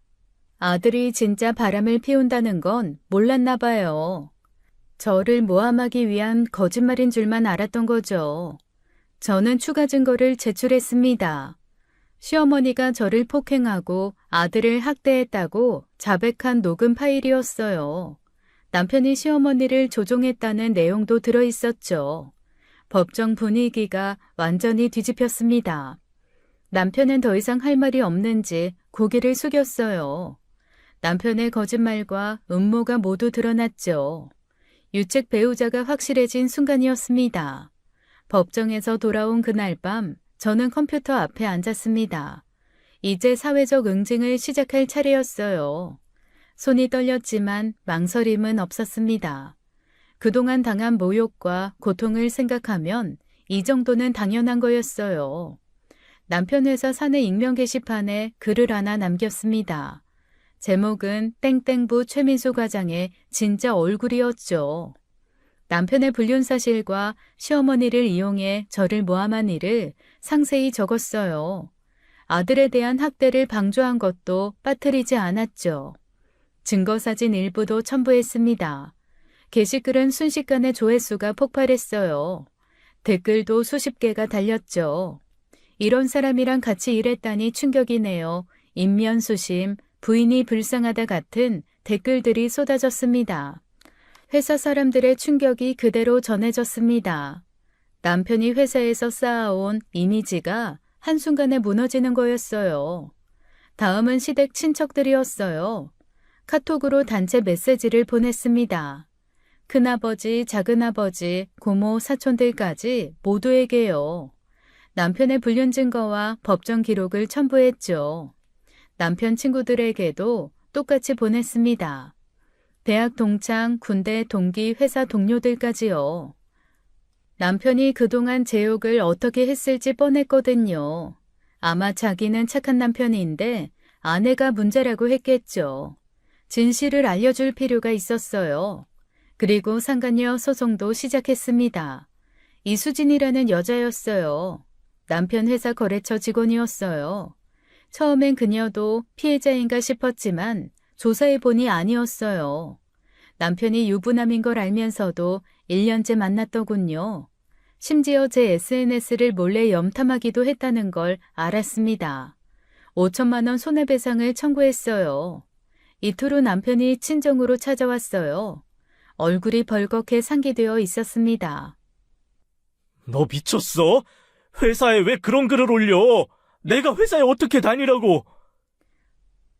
아들이 진짜 바람을 피운다는 건 몰랐나 봐요. 저를 모함하기 위한 거짓말인 줄만 알았던 거죠. 저는 추가 증거를 제출했습니다. 시어머니가 저를 폭행하고 아들을 학대했다고 자백한 녹음 파일이었어요. 남편이 시어머니를 조종했다는 내용도 들어있었죠. 법정 분위기가 완전히 뒤집혔습니다. 남편은 더 이상 할 말이 없는지 고개를 숙였어요. 남편의 거짓말과 음모가 모두 드러났죠. 유책 배우자가 확실해진 순간이었습니다. 법정에서 돌아온 그날 밤 저는 컴퓨터 앞에 앉았습니다. 이제 사회적 응징을 시작할 차례였어요. 손이 떨렸지만 망설임은 없었습니다. 그동안 당한 모욕과 고통을 생각하면 이 정도는 당연한 거였어요. 남편 회사 사내 익명 게시판에 글을 하나 남겼습니다. 제목은 땡땡부 최민수 과장의 진짜 얼굴이었죠. 남편의 불륜 사실과 시어머니를 이용해 저를 모함한 일을 상세히 적었어요. 아들에 대한 학대를 방조한 것도 빠뜨리지 않았죠. 증거사진 일부도 첨부했습니다. 게시글은 순식간에 조회수가 폭발했어요. 댓글도 수십 개가 달렸죠. 이런 사람이랑 같이 일했다니 충격이네요. 인면수심, 부인이 불쌍하다 같은 댓글들이 쏟아졌습니다. 회사 사람들의 충격이 그대로 전해졌습니다. 남편이 회사에서 쌓아온 이미지가 한순간에 무너지는 거였어요. 다음은 시댁 친척들이었어요. 카톡으로 단체 메시지를 보냈습니다. 큰아버지, 작은아버지, 고모, 사촌들까지 모두에게요. 남편의 불륜 증거와 법정 기록을 첨부했죠. 남편 친구들에게도 똑같이 보냈습니다. 대학 동창, 군대 동기, 회사 동료들까지요. 남편이 그동안 제 욕을 어떻게 했을지 뻔했거든요. 아마 자기는 착한 남편인데 아내가 문제라고 했겠죠. 진실을 알려줄 필요가 있었어요. 그리고 상간녀 소송도 시작했습니다. 이수진이라는 여자였어요. 남편 회사 거래처 직원이었어요. 처음엔 그녀도 피해자인가 싶었지만 조사해보니 아니었어요. 남편이 유부남인 걸 알면서도 1년째 만났더군요. 심지어 제 SNS를 몰래 염탐하기도 했다는 걸 알았습니다. 5천만 원 손해배상을 청구했어요. 이틀 후 남편이 친정으로 찾아왔어요. 얼굴이 벌겋게 상기되어 있었습니다. 너 미쳤어? 회사에 왜 그런 글을 올려? 내가 회사에 어떻게 다니라고?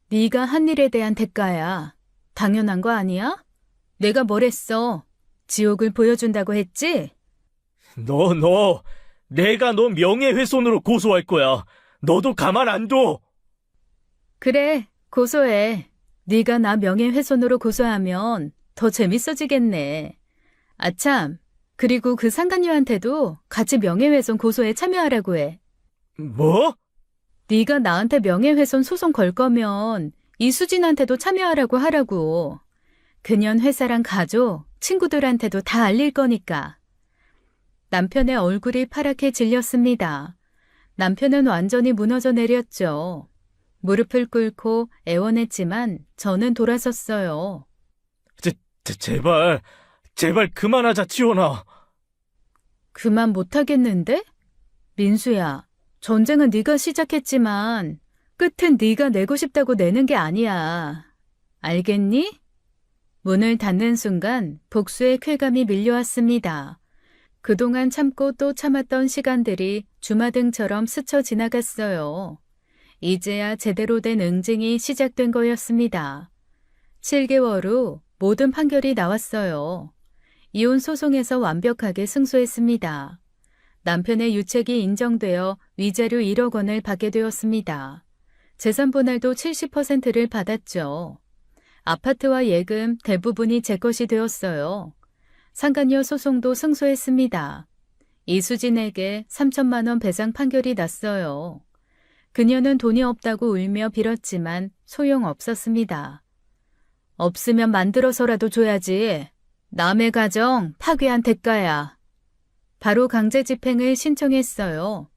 네가 한 일에 대한 대가야. 당연한 거 아니야? 내가 뭘 했어? 지옥을 보여준다고 했지? 내가 너 명예훼손으로 고소할 거야. 너도 가만 안 둬. 그래, 고소해. 네가 나 명예훼손으로 고소하면 더 재밌어지겠네. 아참, 그리고 그 상간녀한테도 같이 명예훼손 고소에 참여하라고 해. 뭐? 네가 나한테 명예훼손 소송 걸 거면 이수진한테도 참여하라고 하라고. 그년 회사랑 가족, 친구들한테도 다 알릴 거니까. 남편의 얼굴이 파랗게 질렸습니다. 남편은 완전히 무너져 내렸죠. 무릎을 꿇고 애원했지만 저는 돌아섰어요. 제발 그만하자, 지원아. 그만 못하겠는데? 민수야, 전쟁은 네가 시작했지만 끝은 네가 내고 싶다고 내는 게 아니야. 알겠니? 문을 닫는 순간 복수의 쾌감이 밀려왔습니다. 그동안 참고 또 참았던 시간들이 주마등처럼 스쳐 지나갔어요. 이제야 제대로 된 응징이 시작된 거였습니다. 7개월 후 모든 판결이 나왔어요. 이혼 소송에서 완벽하게 승소했습니다. 남편의 유책이 인정되어 위자료 1억 원을 받게 되었습니다. 재산 분할도 70%를 받았죠. 아파트와 예금 대부분이 제 것이 되었어요. 상간녀 소송도 승소했습니다. 이수진에게 3천만 원 배상 판결이 났어요. 그녀는 돈이 없다고 울며 빌었지만 소용없었습니다. 없으면 만들어서라도 줘야지. 남의 가정 파괴한 대가야. 바로 강제 집행을 신청했어요.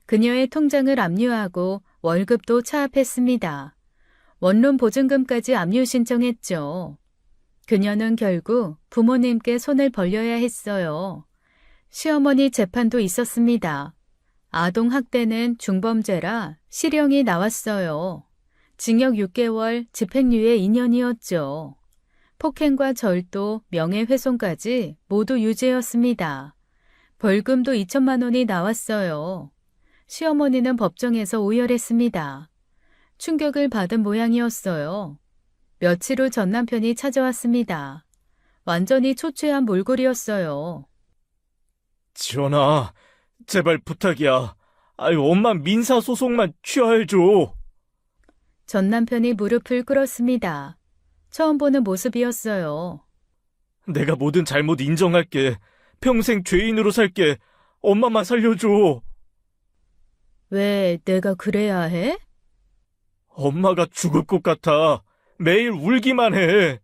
그녀의 통장을 압류하고 월급도 차압했습니다. 원룸 보증금까지 압류 신청했죠. 그녀는 결국 부모님께 손을 벌려야 했어요. 시어머니 재판도 있었습니다. 아동학대는 중범죄라 실형이 나왔어요. 징역 6개월, 집행유예 2년이었죠. 폭행과 절도, 명예훼손까지 모두 유죄였습니다. 벌금도 2천만 원이 나왔어요. 시어머니는 법정에서 오열했습니다. 충격을 받은 모양이었어요. 며칠 후 전 남편이 찾아왔습니다. 완전히 초췌한 몰골이었어요. 지원아, 제발 부탁이야. 아유, 엄마 민사소송만 취하해줘. 전 남편이 무릎을 꿇었습니다. 처음 보는 모습이었어요. 내가 모든 잘못 인정할게. 평생 죄인으로 살게. 엄마만 살려줘. 왜 내가 그래야 해? 엄마가 죽을 것 같아. 매일 울기만 해.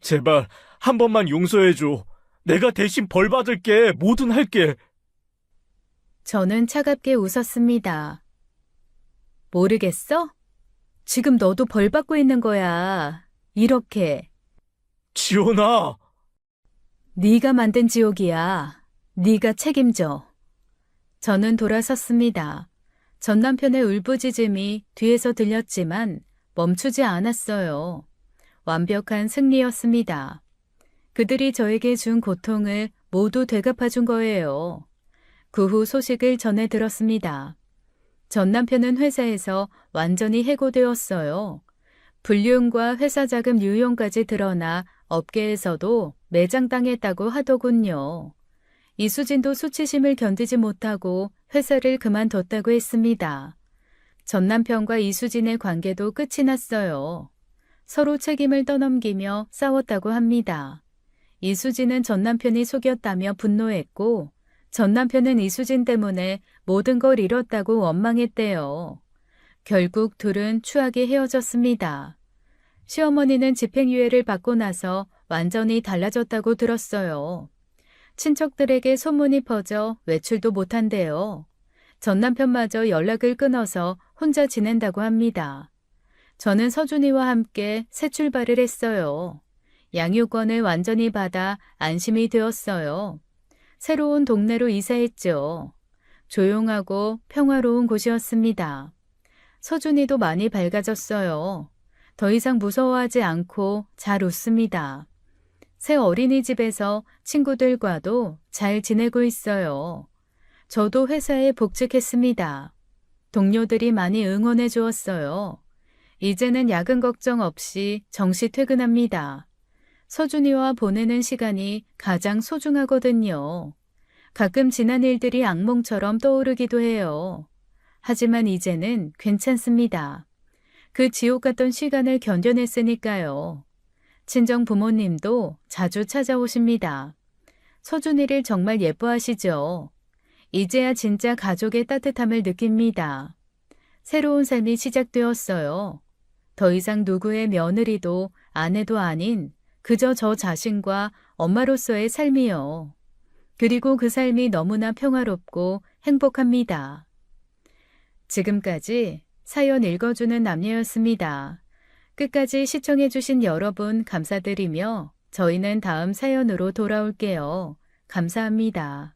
제발 한 번만 용서해줘. 내가 대신 벌 받을게. 뭐든 할게. 저는 차갑게 웃었습니다. 모르겠어? 지금 너도 벌 받고 있는 거야. 이렇게. 지원아. 네가 만든 지옥이야. 네가 책임져. 저는 돌아섰습니다. 전 남편의 울부짖음이 뒤에서 들렸지만 멈추지 않았어요. 완벽한 승리였습니다. 그들이 저에게 준 고통을 모두 되갚아준 거예요. 그 후 소식을 전해 들었습니다. 전 남편은 회사에서 완전히 해고되었어요. 불륜과 회사 자금 유용까지 드러나 업계에서도 매장당했다고 하더군요. 이수진도 수치심을 견디지 못하고 회사를 그만뒀다고 했습니다. 전 남편과 이수진의 관계도 끝이 났어요. 서로 책임을 떠넘기며 싸웠다고 합니다. 이수진은 전 남편이 속였다며 분노했고 전 남편은 이수진 때문에 모든 걸 잃었다고 원망했대요. 결국 둘은 추하게 헤어졌습니다. 시어머니는 집행유예를 받고 나서 완전히 달라졌다고 들었어요. 친척들에게 소문이 퍼져 외출도 못한대요. 전 남편마저 연락을 끊어서 혼자 지낸다고 합니다. 저는 서준이와 함께 새 출발을 했어요. 양육권을 완전히 받아 안심이 되었어요. 새로운 동네로 이사했죠. 조용하고 평화로운 곳이었습니다. 서준이도 많이 밝아졌어요. 더 이상 무서워하지 않고 잘 웃습니다. 새 어린이집에서 친구들과도 잘 지내고 있어요. 저도 회사에 복직했습니다. 동료들이 많이 응원해 주었어요. 이제는 야근 걱정 없이 정시 퇴근합니다. 서준이와 보내는 시간이 가장 소중하거든요. 가끔 지난 일들이 악몽처럼 떠오르기도 해요. 하지만 이제는 괜찮습니다. 그 지옥 같던 시간을 견뎌냈으니까요. 친정 부모님도 자주 찾아오십니다. 서준이를 정말 예뻐하시죠? 이제야 진짜 가족의 따뜻함을 느낍니다. 새로운 삶이 시작되었어요. 더 이상 누구의 며느리도 아내도 아닌 그저 저 자신과 엄마로서의 삶이요. 그리고 그 삶이 너무나 평화롭고 행복합니다. 지금까지 사연 읽어주는 남녀였습니다. 끝까지 시청해주신 여러분 감사드리며 저희는 다음 사연으로 돌아올게요. 감사합니다.